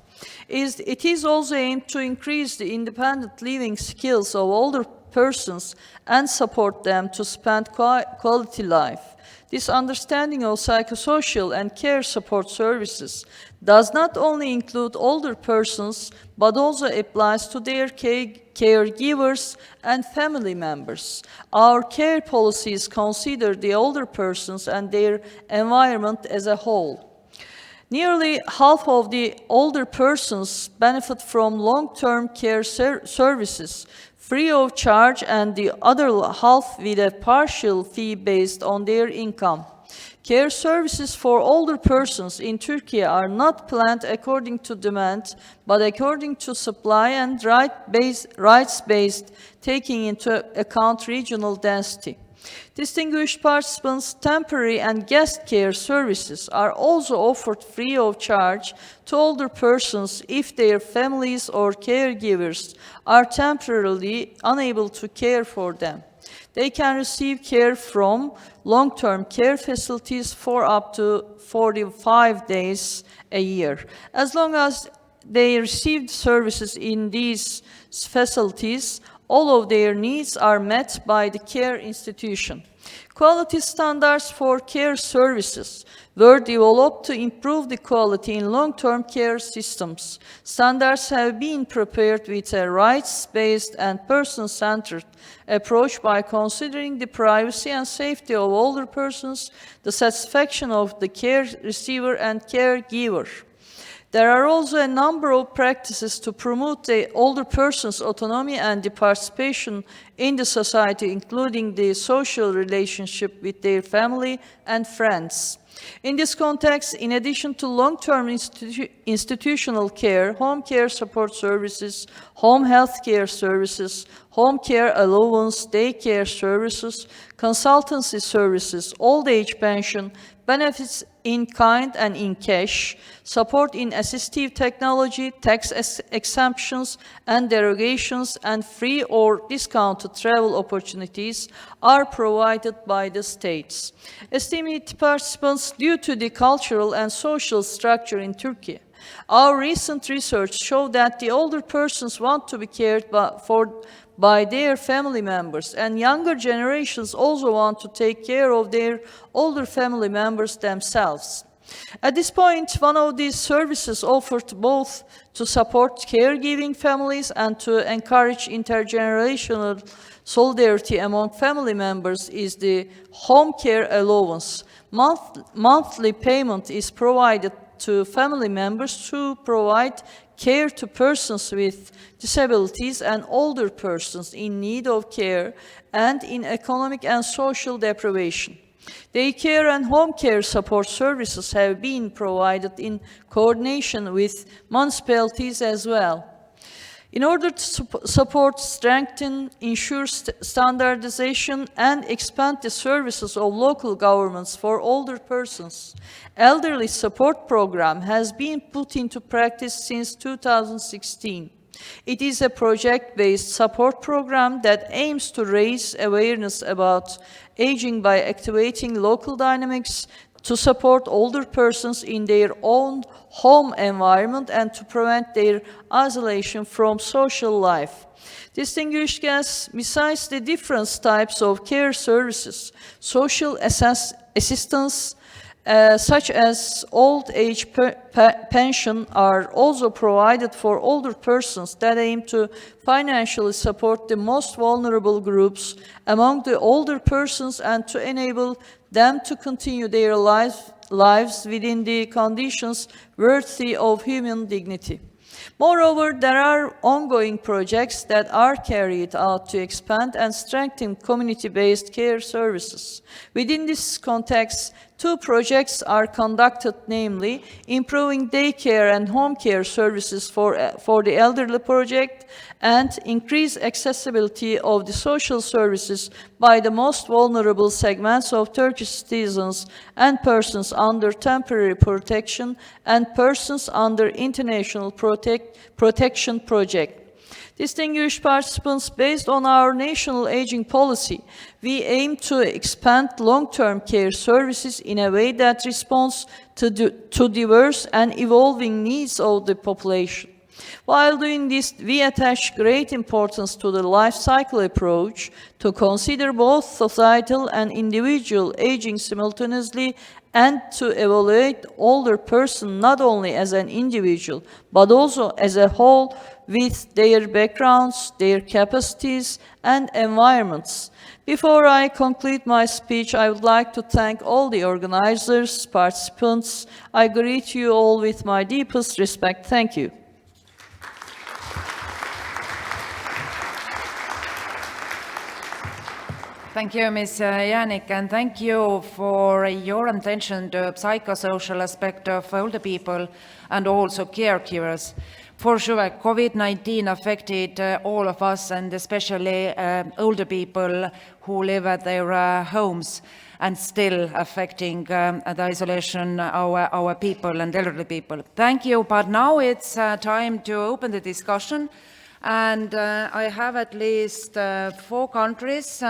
It is also aimed to increase the independent living skills of older persons and support them to spend quality life. This understanding of psychosocial and care support services does not only include older persons, but also applies to their caregivers and family members. Our care policies consider the older persons and their environment as a whole. Nearly half of the older persons benefit from long-term care services, free of charge, and the other half with a partial fee based on their income. Care services for older persons in Turkey are not planned according to demand, but according to supply and rights-based, taking into account regional density. Distinguished participants, temporary and guest care services are also offered free of charge to older persons if their families or caregivers are temporarily unable to care for them. They can receive care from long-term care facilities for up to 45 days a year. As long as they receive services in these facilities, all of their needs are met by the care institution. Quality standards for care services were developed to improve the quality in long-term care systems. Standards have been prepared with a rights-based and person-centered approach by considering the privacy and safety of older persons, the satisfaction of the care receiver and caregiver. There are also a number of practices to promote the older person's autonomy and the participation in the society, including the social relationship with their family and friends. In this context, in addition to long-term institutional care, home care support services, home health care services, home care allowance, daycare services, consultancy services, old age pension, benefits in kind and in cash, support in assistive technology, tax exemptions and derogations, and free or discounted travel opportunities are provided by the states. Esteemed participants, due to the cultural and social structure in Turkey, our recent research showed that the older persons want to be cared for by their family members, and younger generations also want to take care of their older family members themselves. At this point, one of these services offered both to support caregiving families and to encourage intergenerational solidarity among family members is the home care allowance. Monthly payment is provided to family members to provide care to persons with disabilities and older persons in need of care and in economic and social deprivation. Daycare and home care support services have been provided in coordination with municipalities as well. In order to support, strengthen, ensure standardization, and expand the services of local governments for older persons, Elderly Support Program has been put into practice since 2016. It is a project-based support program that aims to raise awareness about aging by activating local dynamics to support older persons in their own home environment and to prevent their isolation from social life. Distinguished guests, besides the different types of care services, social assistance, such as old age pension, are also provided for older persons that aim to financially support the most vulnerable groups among the older persons and to enable them to continue their lives within the conditions worthy of human dignity. Moreover, there are ongoing projects that are carried out to expand and strengthen community-based care services. Within this context, two projects are conducted, namely, improving daycare and home care services for the elderly project and increase accessibility of the social services by the most vulnerable segments of Turkish citizens and persons under temporary protection and persons under international protection project. Distinguished participants, based on our national aging policy, we aim to expand long-term care services in a way that responds to diverse and evolving needs of the population. While doing this, we attach great importance to the life cycle approach to consider both societal and individual aging simultaneously and to evaluate older person not only as an individual, but also as a whole with their backgrounds, their capacities, and environments. Before I conclude my speech, I would like to thank all the organizers, participants. I greet you all with my deepest respect. Thank you. Thank you, Ms. Janik, and thank you for your attention to the psychosocial aspect of older people and also caregivers. For sure, COVID-19 affected all of us, and especially older people who live at their homes, and still affecting the isolation our people and elderly people. Thank you, but now it's time to open the discussion. And I have at least 4 countries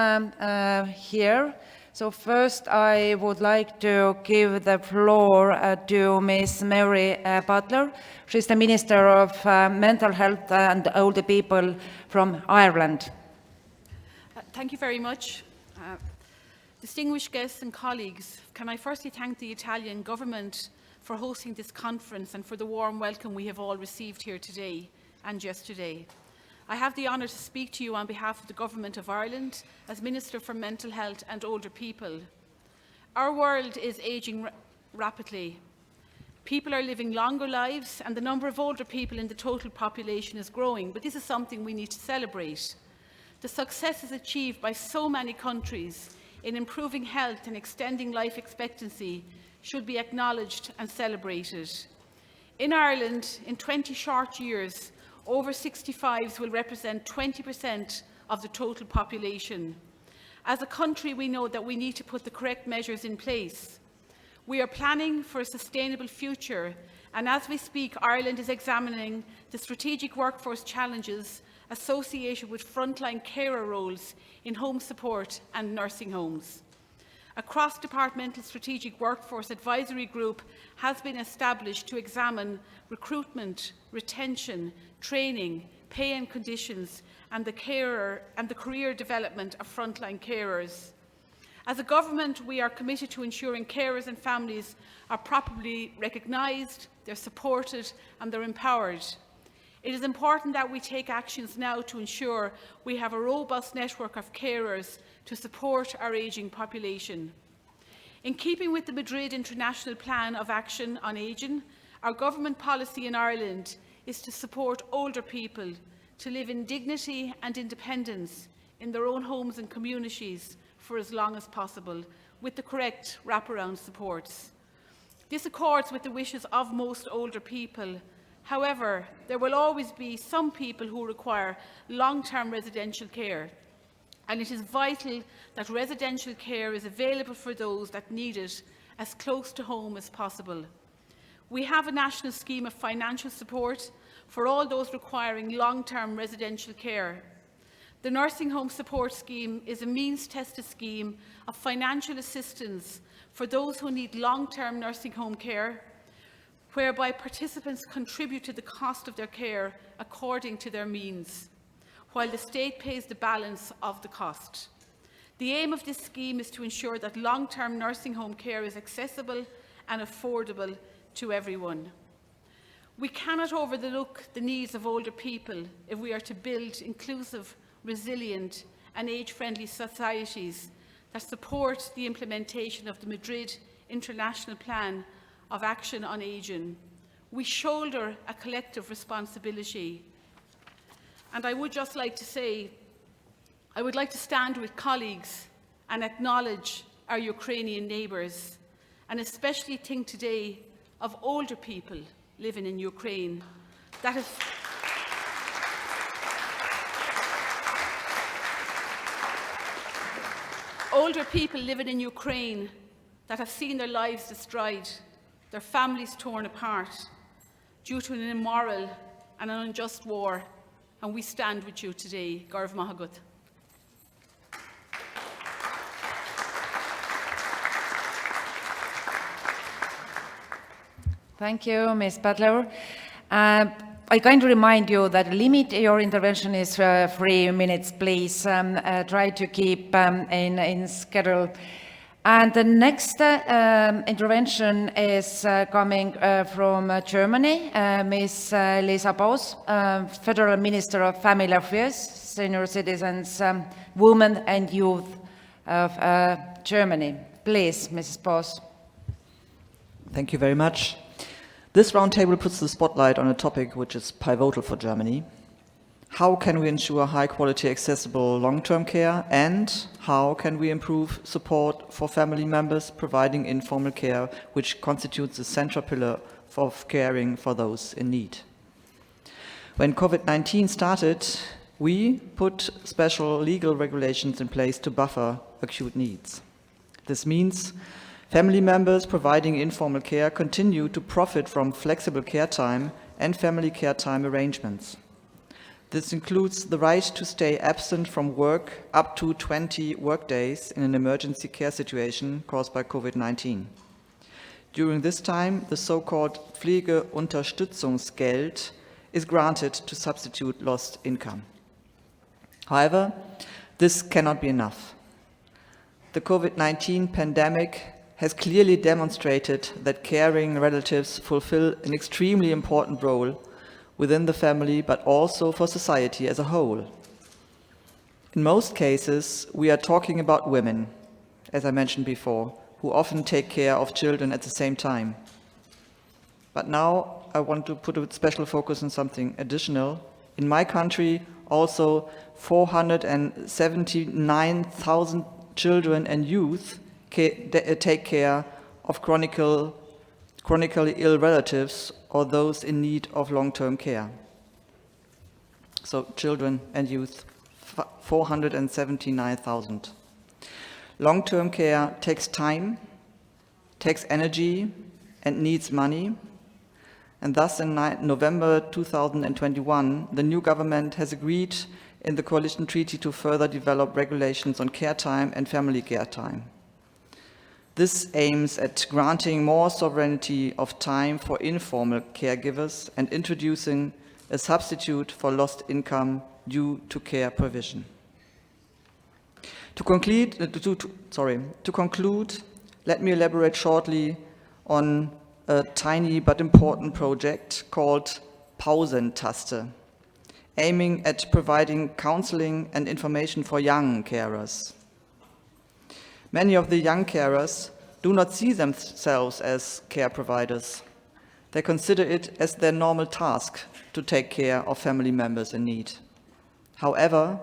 here. So first I would like to give the floor to Ms. Mary Butler. She's the Minister of Mental Health and Older People from Ireland. Thank you very much. Distinguished guests and colleagues, can I firstly thank the Italian government for hosting this conference and for the warm welcome we have all received here today and yesterday. I have the honour to speak to you on behalf of the Government of Ireland as Minister for Mental Health and Older People. Our world is ageing rapidly. People are living longer lives and the number of older people in the total population is growing, but this is something we need to celebrate. The successes achieved by so many countries in improving health and extending life expectancy should be acknowledged and celebrated. In Ireland, in 20 short years, over 65s will represent 20% of the total population. As a country, we know that we need to put the correct measures in place. We are planning for a sustainable future, and as we speak, Ireland is examining the strategic workforce challenges associated with frontline carer roles in home support and nursing homes. A cross-departmental strategic workforce advisory group has been established to examine recruitment, retention, training, pay and conditions, and the career development of frontline carers. As a government, we are committed to ensuring carers and families are properly recognised, they're supported, and they're empowered. It is important that we take actions now to ensure we have a robust network of carers to support our ageing population. In keeping with the Madrid International Plan of Action on Ageing, our government policy in Ireland is to support older people to live in dignity and independence in their own homes and communities for as long as possible, with the correct wraparound supports. This accords with the wishes of most older people. However, there will always be some people who require long-term residential care, and it is vital that residential care is available for those that need it as close to home as possible. We have a national scheme of financial support for all those requiring long-term residential care. The Nursing Home Support Scheme is a means-tested scheme of financial assistance for those who need long-term nursing home care, whereby participants contribute to the cost of their care according to their means, while the state pays the balance of the cost. The aim of this scheme is to ensure that long-term nursing home care is accessible and affordable to everyone. We cannot overlook the needs of older people if we are to build inclusive, resilient and age-friendly societies that support the implementation of the Madrid International Plan of Action on Ageing. We shoulder a collective responsibility. And I would just like to say, I would like to stand with colleagues and acknowledge our Ukrainian neighbours, and especially think today of older people living in Ukraine. That is older people living in Ukraine that have seen their lives destroyed, their families torn apart due to an immoral and an unjust war, and we stand with you today. Garv Mahagut. Thank you, Ms. Butler. I I kindly remind you that limit your intervention is 3 minutes, please. Try to keep in schedule. And the next intervention is coming from Germany, Ms. Lisa Boos, Federal Minister of Family Affairs, Senior Citizens, Women and Youth of Germany. Please, Mrs. Boos. Thank you very much. This roundtable puts the spotlight on a topic which is pivotal for Germany. How can we ensure high-quality, accessible long-term care, and how can we improve support for family members providing informal care, which constitutes the central pillar of caring for those in need? When COVID-19 started, we put special legal regulations in place to buffer acute needs. This means family members providing informal care continue to profit from flexible care time and family care time arrangements. This includes the right to stay absent from work up to 20 workdays in an emergency care situation caused by COVID-19. During this time, the so-called Pflegeunterstützungsgeld is granted to substitute lost income. However, this cannot be enough. The COVID-19 pandemic has clearly demonstrated that caring relatives fulfill an extremely important role within the family, but also for society as a whole. In most cases, we are talking about women, as I mentioned before, who often take care of children at the same time. But now I want to put a special focus on something additional. In my country, also 479,000 children and youth take care of chronically ill relatives or those in need of long-term care. So children and youth, 479,000. Long-term care takes time, takes energy, and needs money. And thus in November 2021, the new government has agreed in the coalition treaty to further develop regulations on care time and family care time. This aims at granting more sovereignty of time for informal caregivers and introducing a substitute for lost income due to care provision. To conclude, let me elaborate shortly on a tiny but important project called Pausentaste, aiming at providing counseling and information for young carers. Many of the young carers do not see themselves as care providers. They consider it as their normal task to take care of family members in need. However,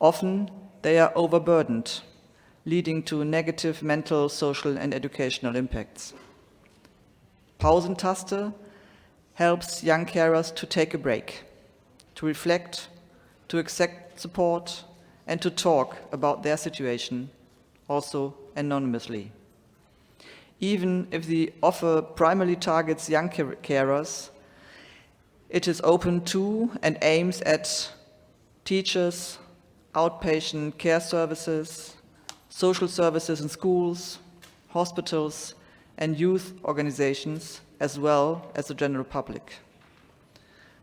often they are overburdened, leading to negative mental, social, and educational impacts. Pausentaste helps young carers to take a break, to reflect, to accept support, and to talk about their situation, also anonymously. Even if the offer primarily targets young carers, it is open to and aims at teachers, outpatient care services, social services in schools, hospitals, and youth organizations, as well as the general public.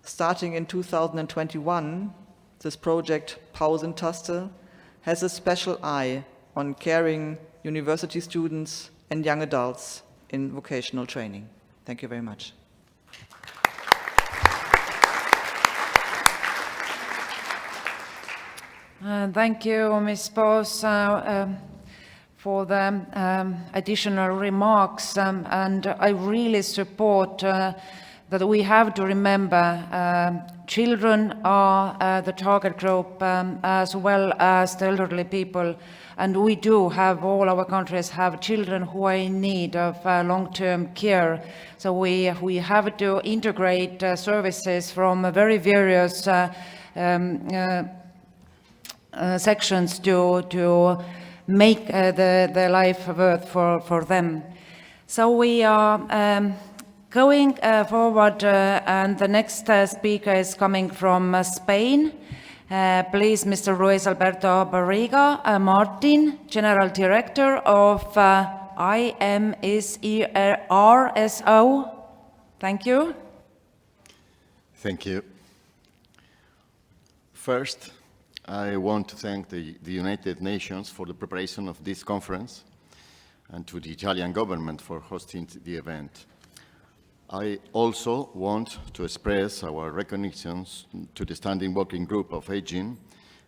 Starting in 2021, this project Pausentaste has a special eye on caring university students and young adults in vocational training. Thank you very much. Thank you, Ms. Boos, for the additional remarks. And I really support that we have to remember children are the target group as well as the elderly people. And we do have, all our countries have children who are in need of long-term care. So we have to integrate services from very various sections to make the life worth for them. So we are going forward, and the next speaker is coming from Spain. Please, Mr. Luis Alberto Barriga Martin, General Director of IMSERSO. Thank you. Thank you. First, I want to thank the United Nations for the preparation of this conference and to the Italian government for hosting the event. I also want to express our recognition to the Standing Working Group of Aging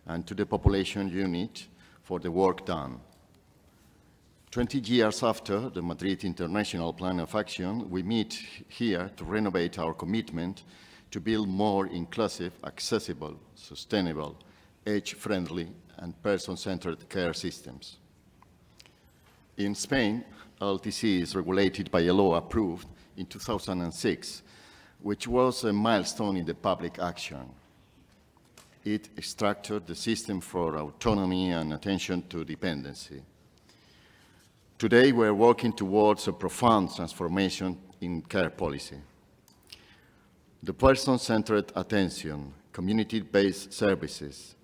and to the Population Unit for the work done. 20 years after the Madrid International Plan of Action, we meet here to renovate our commitment to build more inclusive, accessible, sustainable, age-friendly, and person-centered care systems. In Spain, LTC is regulated by a law approved in 2006, which was a milestone in the public action. It structured the system for autonomy and attention to dependency. Today, we're working towards a profound transformation in care policy. The person-centered attention, community-based services,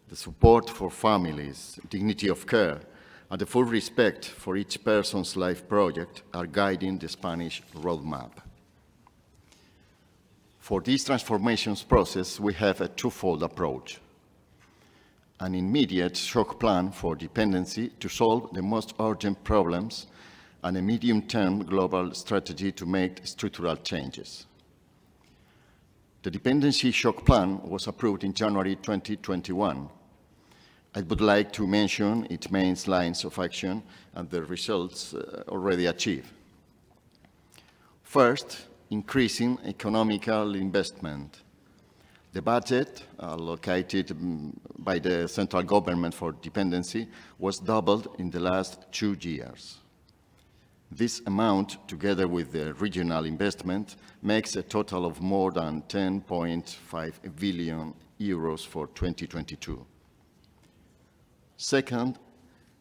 the support for families, dignity of care, and the full respect for each person's life project are guiding the Spanish roadmap. For this transformations process, we have a twofold approach. An immediate shock plan for dependency to solve the most urgent problems and a medium-term global strategy to make structural changes. The dependency shock plan was approved in January 2021. I would like to mention its main lines of action and the results already achieved. First, increasing economical investment. The budget allocated by the central government for dependency was doubled in the last 2 years. This amount, together with the regional investment, makes a total of more than 10.5 billion euros for 2022. Second,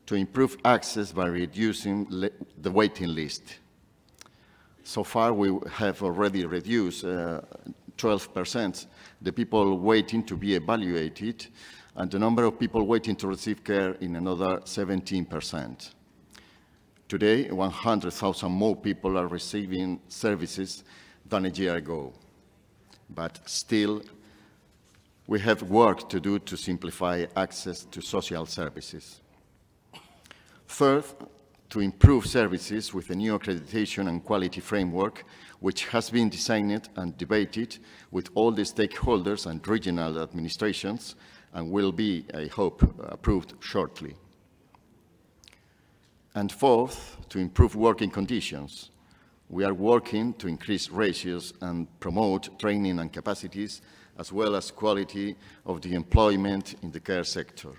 to improve access by reducing the waiting list. So far, we have already reduced 12% the people waiting to be evaluated and the number of people waiting to receive care in another 17%. Today, 100,000 more people are receiving services than a year ago. But still, we have work to do to simplify access to social services. Third, to improve services with a new accreditation and quality framework, which has been designed and debated with all the stakeholders and regional administrations and will be, I hope, approved shortly. And fourth, to improve working conditions. We are working to increase ratios and promote training and capacities, as well as quality of the employment in the care sector.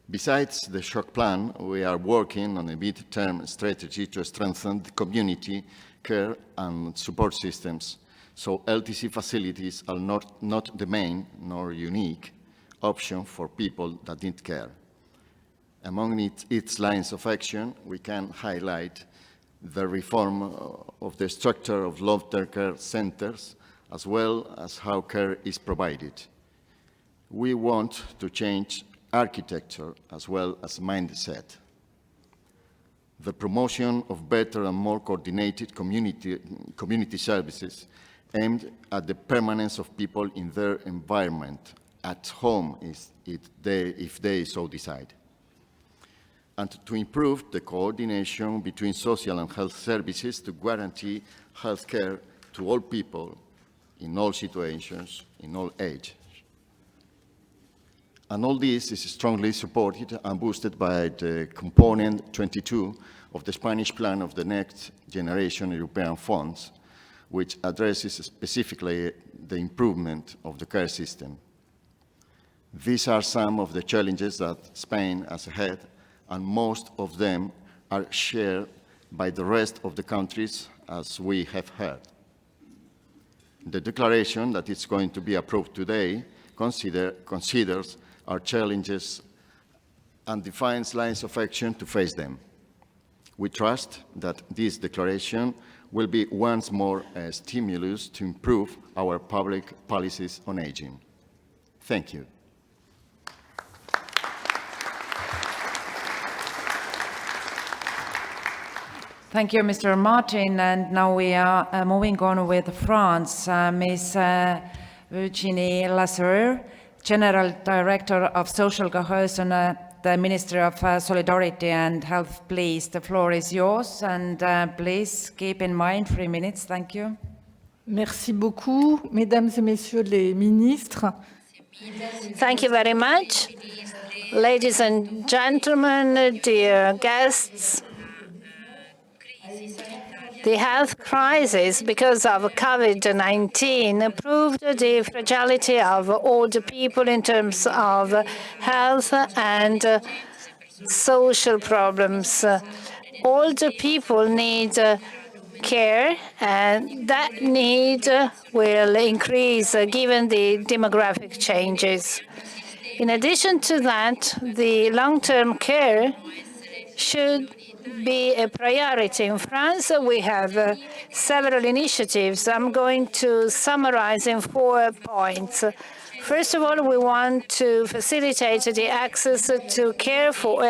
Besides the shock plan, we are working on a mid-term strategy to strengthen the community care and support systems, so LTC facilities are not the main nor unique option for people that need care. Among its lines of action, we can highlight the reform of the structure of long-term care centers, as well as how care is provided. We want to change architecture as well as mindset. The promotion of better and more coordinated community services aimed at the permanence of people in their environment, at home if they so decide. And to improve the coordination between social and health services to guarantee health care to all people in all situations, in all ages. And all this is strongly supported and boosted by the component 22 of the Spanish plan of the Next Generation European funds, which addresses specifically the improvement of the care system. These are some of the challenges that Spain has ahead, and most of them are shared by the rest of the countries, as we have heard. The declaration that is going to be approved today considers our challenges and defines lines of action to face them. We trust that this declaration will be once more a stimulus to improve our public policies on aging. Thank you. Thank you, Mr. Martin. And now we are moving on with France. Ms. Virginie Lasserre, General Director of Social Cohesion at the Ministry of Solidarity and Health. Please, the floor is yours. And please keep in mind 3 minutes. Thank you. Merci beaucoup, Mesdames et Messieurs les ministres. Thank you very much. Ladies and gentlemen, dear guests, the health crisis because of COVID-19 proved the fragility of older people in terms of health and social problems. Older people need care, and that need will increase given the demographic changes. In addition to that, the long-term care should be a priority. In France, we have several initiatives. I'm going to summarize in 4 points. First of all, we want to facilitate the access to care for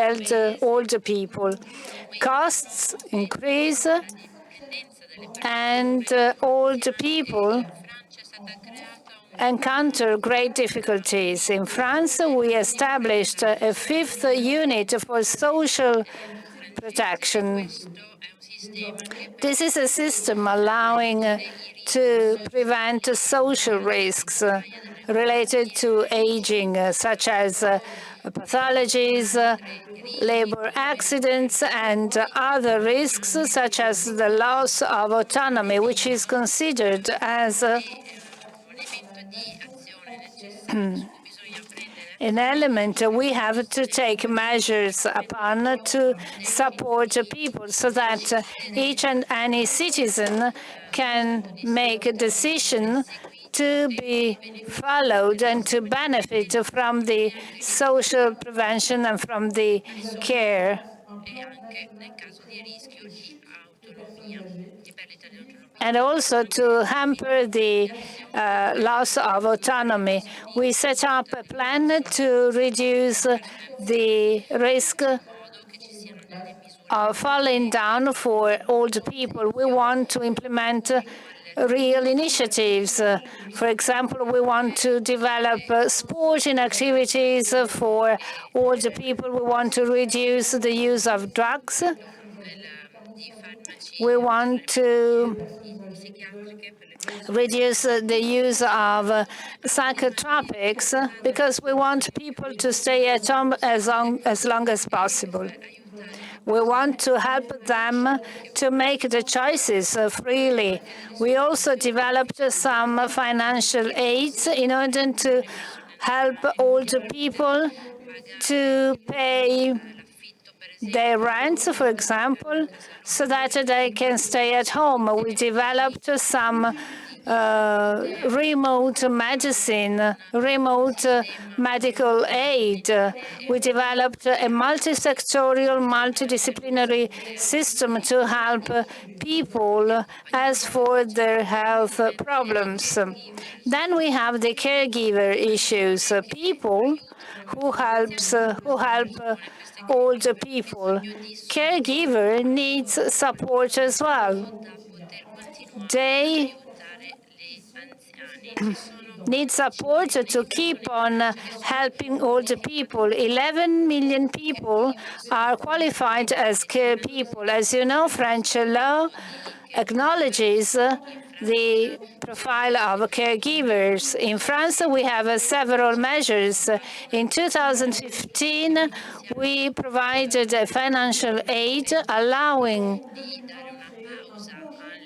older people. Costs increase, and older people encounter great difficulties. In France, we established a 5th unit for social protection. This is a system allowing to prevent social risks related to aging, such as pathologies, labor accidents, and other risks, such as the loss of autonomy, which is considered as an element we have to take measures upon to support people so that each and any citizen can make a decision to be followed and to benefit from the social prevention and from the care. And also to hamper the loss of autonomy. We set up a plan to reduce the risk of falling down for older people. We want to implement real initiatives. For example, we want to develop sporting activities for older people. We want to reduce the use of drugs. We want to reduce the use of psychotropics because we want people to stay at home as long as possible. We want to help them to make the choices freely. We also developed some financial aids in order to help older people to pay their rents, for example, so that they can stay at home. We developed some remote medicine, remote medical aid. We developed a multi-sectorial, multidisciplinary system to help people as for their health problems. Then we have the caregiver issues, people who help older people. Caregiver needs support as well. They need support to keep on helping older people. 11 million people are qualified as care people. As you know, French law acknowledges the profile of caregivers. In France, we have several measures. In 2015, we provided a financial aid allowing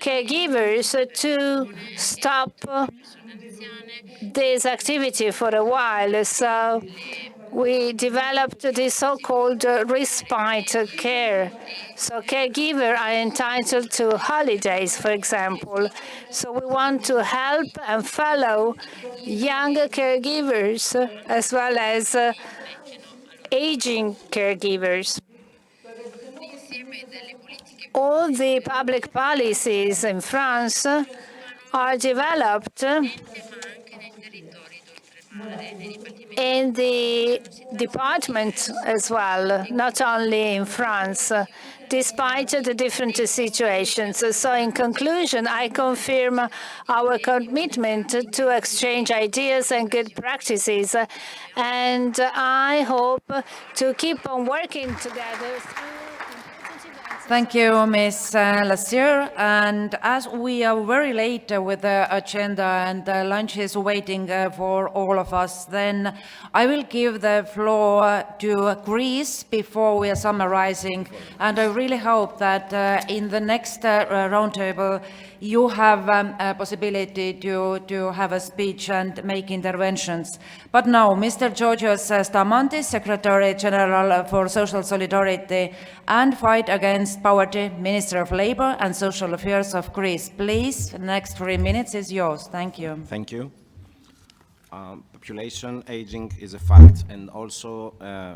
caregivers to stop this activity for a while. So we developed the so-called respite care. So caregivers are entitled to holidays, for example. So we want to help and follow young caregivers as well as aging caregivers. All the public policies in France are developed in the department as well, not only in France, despite the different situations. So in conclusion, I confirm our commitment to exchange ideas and good practices, and I hope to keep on working together through. Thank you, Ms. Lassier. And as we are very late with the agenda and lunch is waiting for all of us, then I will give the floor to Greece before we are summarizing. And I really hope that in the next roundtable, you have a possibility to have a speech and make interventions. But now, Mr. Georgios Stamantis, Secretary General for Social Solidarity and Fight Against Poverty, Minister of Labour and Social Affairs of Greece. Please, the next 3 minutes is yours. Thank you. Thank you. Population aging is a fact, and also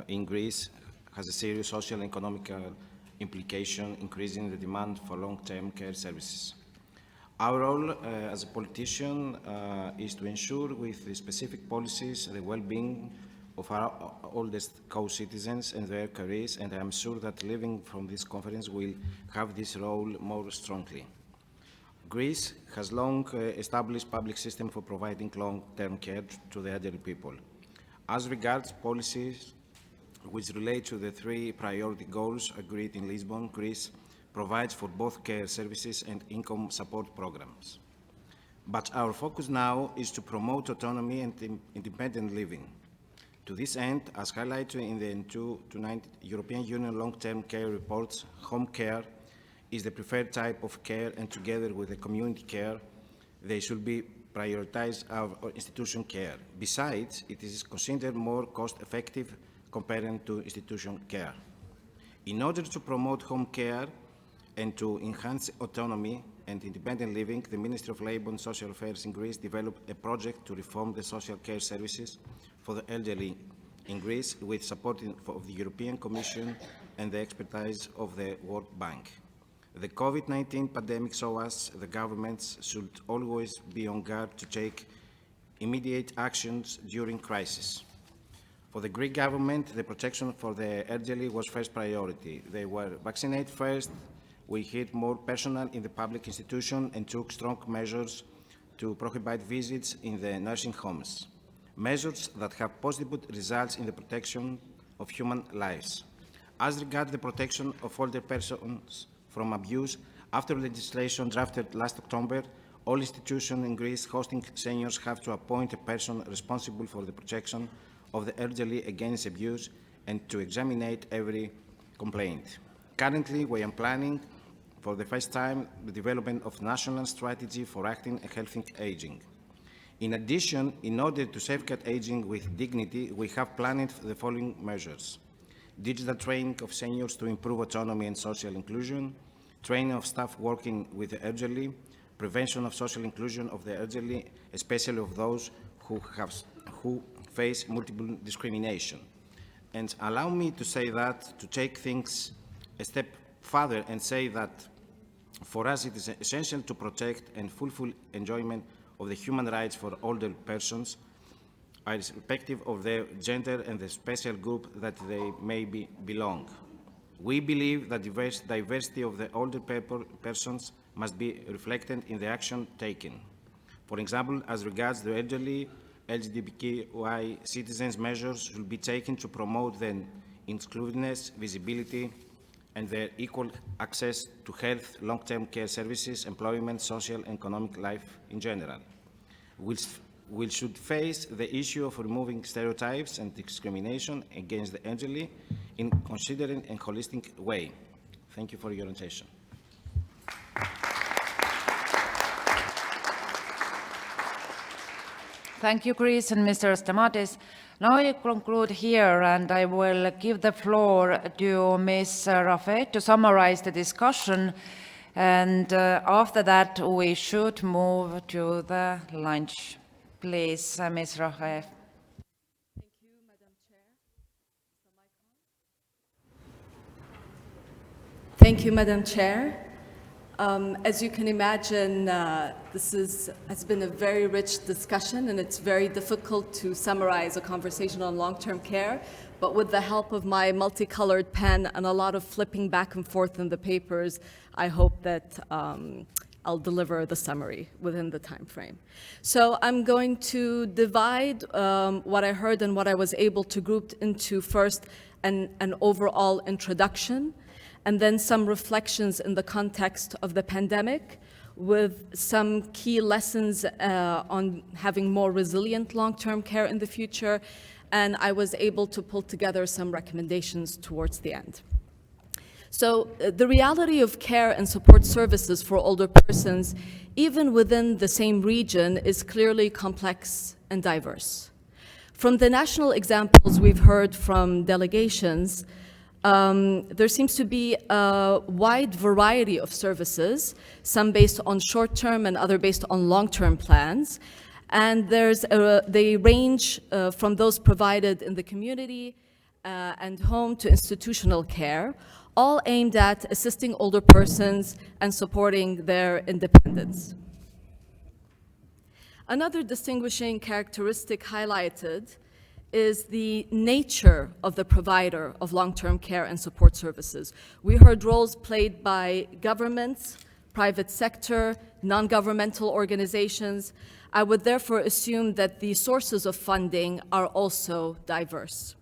in Greece has a serious social and economic implication, increasing the demand for long-term care services. Our role as a politician is to ensure with the specific policies the well-being of our oldest co-citizens and their careers, and I am sure that living from this conference will have this role more strongly. Greece has long established public system for providing long-term care to the elderly people. As regards policies which relate to the 3 priority goals agreed in Lisbon, Greece provides for both care services and income support programs. But our focus now is to promote autonomy and independent living. To this end, as highlighted in the 2009 European Union long-term care reports, home care is the preferred type of care, and together with the community care, they should be prioritized our institution care. Besides, it is considered more cost-effective comparing to institution care. In order to promote home care and to enhance autonomy and independent living, the Ministry of Labour and Social Affairs in Greece developed a project to reform the social care services for the elderly in Greece with support of the European Commission and the expertise of the World Bank. The COVID-19 pandemic saw us, the governments should always be on guard to take immediate actions during crisis. For the Greek government, the protection for the elderly was first priority. They were vaccinated first. We hid more personnel in the public institution and took strong measures to prohibit visits in the nursing homes. Measures that have positive results in the protection of human lives. As regards the protection of older persons from abuse, after legislation drafted last October, all institutions in Greece hosting seniors have to appoint a person responsible for the protection of the elderly against abuse and to examine every complaint. Currently, we are planning for the first time the development of national strategy for acting and healthy aging. In addition, in order to safeguard aging with dignity, we have planned the following measures: digital training of seniors to improve autonomy and social inclusion, training of staff working with the elderly, prevention of social inclusion of the elderly, especially of those who face multiple discrimination. And allow me to say that, to take things a step further and say that for us it is essential to protect and fulfill enjoyment of the human rights for older persons, irrespective of their gender and the special group that they may belong. We believe that diversity of the older persons must be reflected in the action taken. For example, as regards the elderly, LGBTQI citizens, measures should be taken to promote their inclusiveness, visibility, and their equal access to health, long-term care services, employment, social and economic life in general. We should face the issue of removing stereotypes and discrimination against the elderly in considering a holistic way. Thank you for your attention. Thank you, Chris and Mr. Stamatis. Now I conclude here, and I will give the floor to Ms. Raffet to summarize the discussion. And after that, we should move to the lunch. Please, Ms. Raffet. Thank you, Madam Chair. As you can imagine, this has been a very rich discussion, and it's very difficult to summarize a conversation on long-term care. But with the help of my multicolored pen and a lot of flipping back and forth in the papers, I hope that I'll deliver the summary within the time frame. So I'm going to divide what I heard and what I was able to group into first an overall introduction, and then some reflections in the context of the pandemic, with some key lessons on having more resilient long-term care in the future, and I was able to pull together some recommendations towards the end. So the reality of care and support services for older persons, even within the same region, is clearly complex and diverse. From the national examples we've heard from delegations, there seems to be a wide variety of services, some based on short-term and other based on long-term plans. And they range from those provided in the community and home to institutional care, all aimed at assisting older persons and supporting their independence. Another distinguishing characteristic highlighted is the nature of the provider of long-term care and support services. We heard roles played by governments, private sector, non-governmental organizations. I would therefore assume that the sources of funding are also diverse.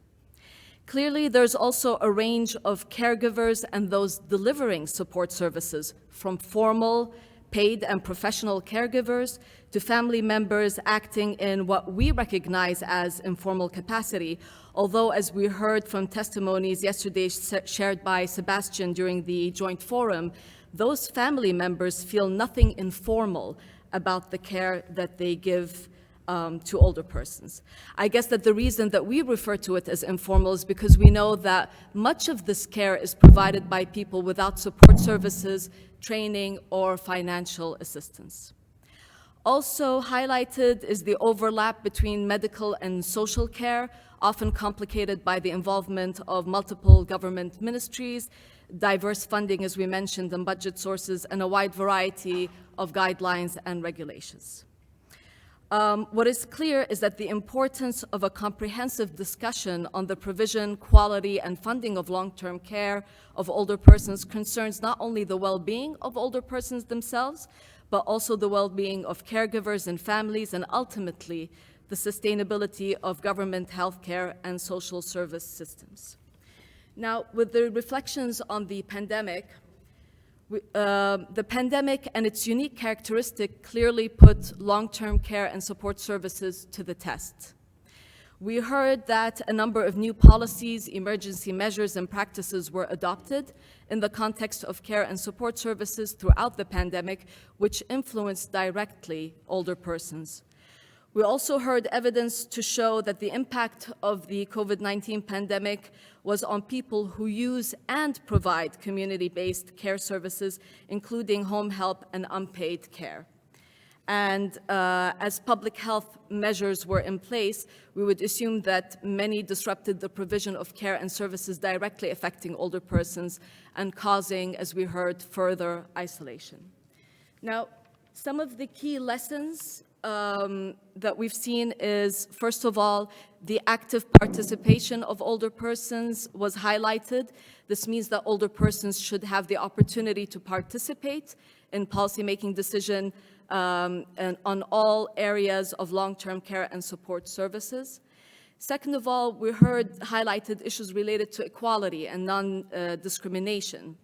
Clearly, there's also a range of caregivers and those delivering support services, from formal, paid and professional caregivers to family members acting in what we recognize as informal capacity, although, as we heard from testimonies yesterday shared by Sebastian during the joint forum, those family members feel nothing informal about the care that they give to older persons. I guess that the reason that we refer to it as informal is because we know that much of this care is provided by people without support services, training, or financial assistance. Also highlighted is the overlap between medical and social care, often complicated by the involvement of multiple government ministries, diverse funding, as we mentioned, and budget sources, and a wide variety of guidelines and regulations. What is clear is that the importance of a comprehensive discussion on the provision, quality, and funding of long-term care of older persons concerns not only the well-being of older persons themselves, but also the well-being of caregivers and families, and ultimately the sustainability of government healthcare and social service systems. Now, with the reflections on the pandemic, the pandemic and its unique characteristic clearly put long-term care and support services to the test. We heard that a number of new policies, emergency measures, and practices were adopted in the context of care and support services throughout the pandemic, which influenced directly older persons. We also heard evidence to show that the impact of the COVID-19 pandemic was on people who use and provide community-based care services, including home help and unpaid care. And as public health measures were in place, we would assume that many disrupted the provision of care and services directly affecting older persons and causing, as we heard, further isolation. Now, some of the key lessons that we've seen is, first of all, the active participation of older persons was highlighted. This means that older persons should have the opportunity to participate in policymaking decision and on all areas of long-term care and support services. Second of all, we heard highlighted issues related to equality and non-discrimination.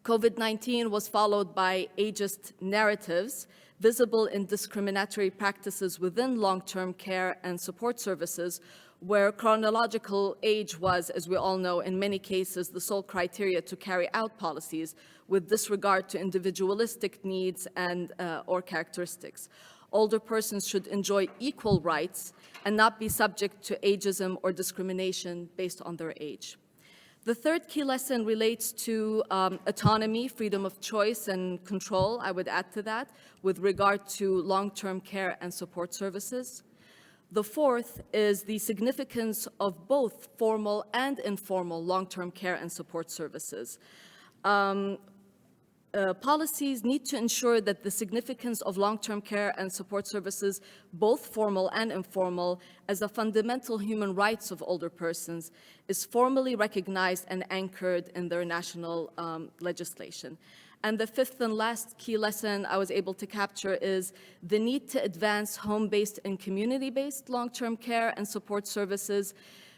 COVID-19 was followed by ageist narratives visible in discriminatory practices within long-term care and support services, where chronological age was, as we all know, in many cases, the sole criteria to carry out policies with disregard to individualistic needs and or characteristics. Older persons should enjoy equal rights and not be subject to ageism or discrimination based on their age. The third key lesson relates to autonomy, freedom of choice, and control, I would add to that, with regard to long-term care and support services. The fourth is the significance of both formal and informal long-term care and support services. policies need to ensure that the significance of long-term care and support services, both formal and informal, as a fundamental human rights of older persons, is formally recognized and anchored in their national legislation. And the fifth and last key lesson I was able to capture is the need to advance home-based and community-based long-term care and support services.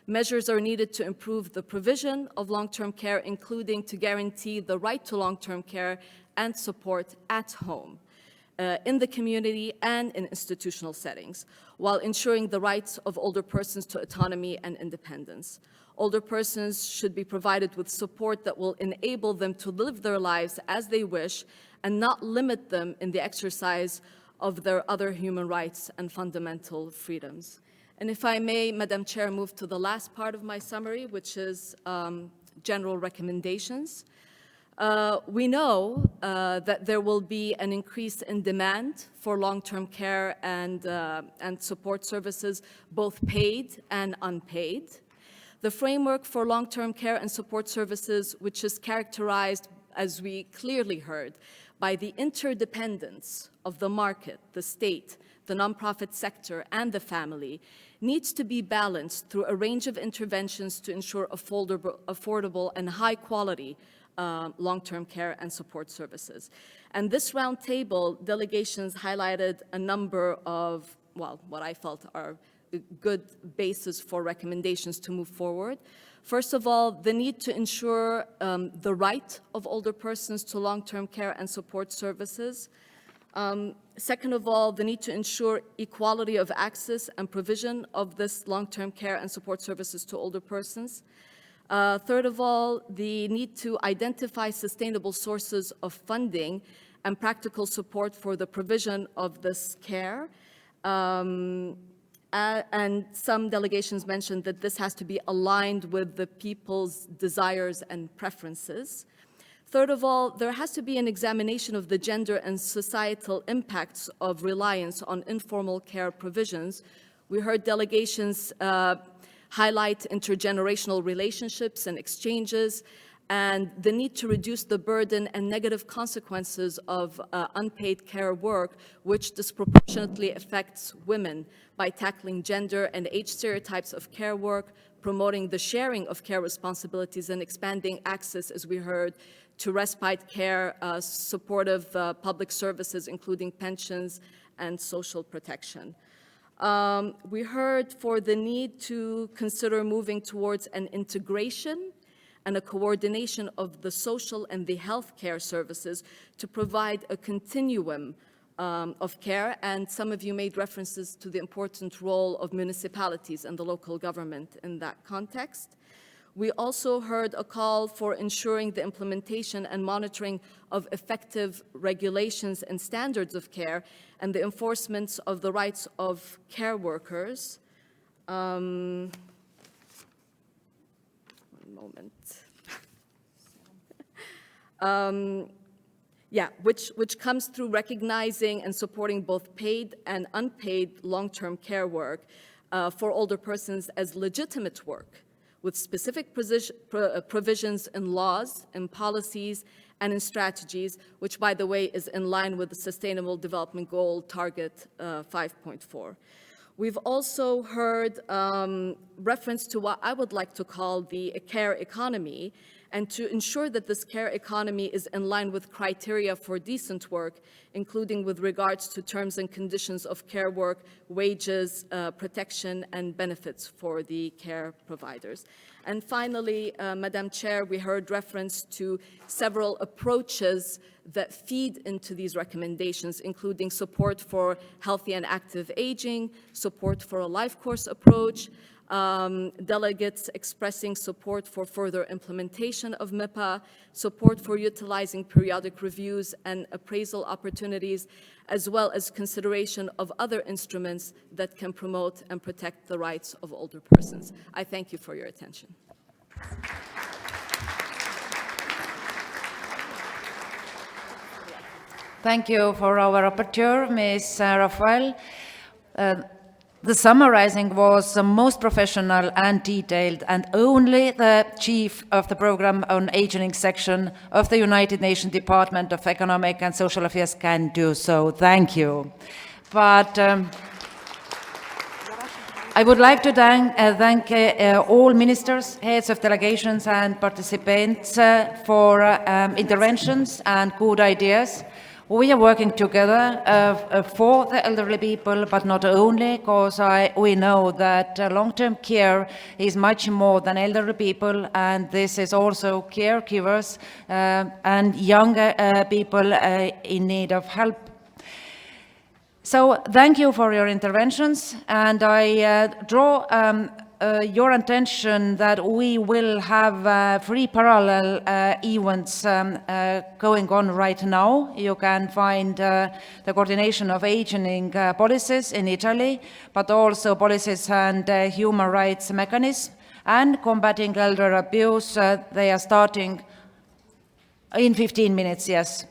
Measures are needed to improve the provision of long-term care, including to guarantee the right to long-term care and support at home, in the community and in institutional settings, while ensuring the rights of older persons to autonomy and independence. Older persons should be provided with support that will enable them to live their lives as they wish and not limit them in the exercise of their other human rights and fundamental freedoms. And if I may, Madam Chair, move to the last part of my summary, which is general recommendations. We know that there will be an increase in demand for long-term care and support services, both paid and unpaid. The framework for long-term care and support services, which is characterized, as we clearly heard, by the interdependence of the market, the state, the nonprofit sector, and the family, needs to be balanced through a range of interventions to ensure affordable and high-quality long-term care and support services. And this roundtable, delegations highlighted a number of, well, what I felt are good basis for recommendations to move forward. First of all, the need to ensure the right of older persons to long-term care and support services. Second of all, the need to ensure equality of access and provision of this long-term care and support services to older persons. Third of all, the need to identify sustainable sources of funding and practical support for the provision of this care. And some delegations mentioned that this has to be aligned with the people's desires and preferences. Third of all, there has to be an examination of the gender and societal impacts of reliance on informal care provisions. We heard delegations highlight intergenerational relationships and exchanges, and the need to reduce the burden and negative consequences of unpaid care work, which disproportionately affects women by tackling gender and age stereotypes of care work, promoting the sharing of care responsibilities, and expanding access, as we heard, to respite care, supportive public services, including pensions and social protection. We heard for the need to consider moving towards an integration and a coordination of the social and the healthcare services to provide a continuum of care, and some of you made references to the important role of municipalities and the local government in that context. We also heard a call for ensuring the implementation and monitoring of effective regulations and standards of care and the enforcement of the rights of care workers. One moment. Which comes through recognizing and supporting both paid and unpaid long-term care work for older persons as legitimate work, with specific provisions in laws, in policies, and in strategies, which, by the way, is in line with the Sustainable Development Goal Target 5.4. We've also heard reference to what I would like to call the care economy, and to ensure that this care economy is in line with criteria for decent work, including with regards to terms and conditions of care work, wages, protection, and benefits for the care providers. And finally, Madam Chair, we heard reference to several approaches that feed into these recommendations, including support for healthy and active aging, support for a life course approach, delegates expressing support for further implementation of MIPA, support for utilizing periodic reviews and appraisal opportunities, as well as consideration of other instruments that can promote and protect the rights of older persons. I thank you for your attention. Thank you for our rapporteur, Ms. Rafael. The summarizing was most professional and detailed, and only the chief of the program on aging section of the United Nations Department of Economic and Social Affairs can do so. Thank you. But I would like to thank all ministers, heads of delegations and participants for interventions and good ideas. We are working together for the elderly people, but not only, because we know that long-term care is much more than elderly people, and this is also caregivers and younger people in need of help. So thank you for your interventions, and I draw your attention that we will have 3 parallel events going on right now. You can find the coordination of aging policies in Italy, but also policies and human rights mechanism, and combating elder abuse. They are starting in 15 minutes, yes.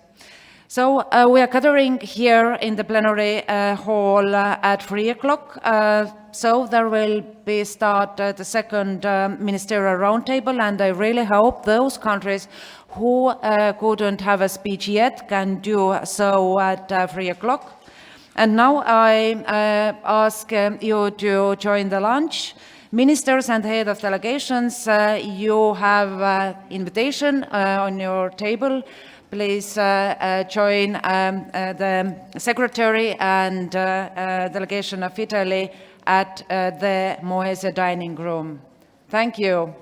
So we are gathering here in the plenary hall at 3 o'clock. So there will be start the second ministerial roundtable, and I really hope those countries who couldn't have a speech yet can do so at 3 o'clock. And now I ask you to join the lunch. Ministers and head of delegations, you have invitation on your table. Please join the Secretary and delegation of Italy at the Moese dining room. Thank you.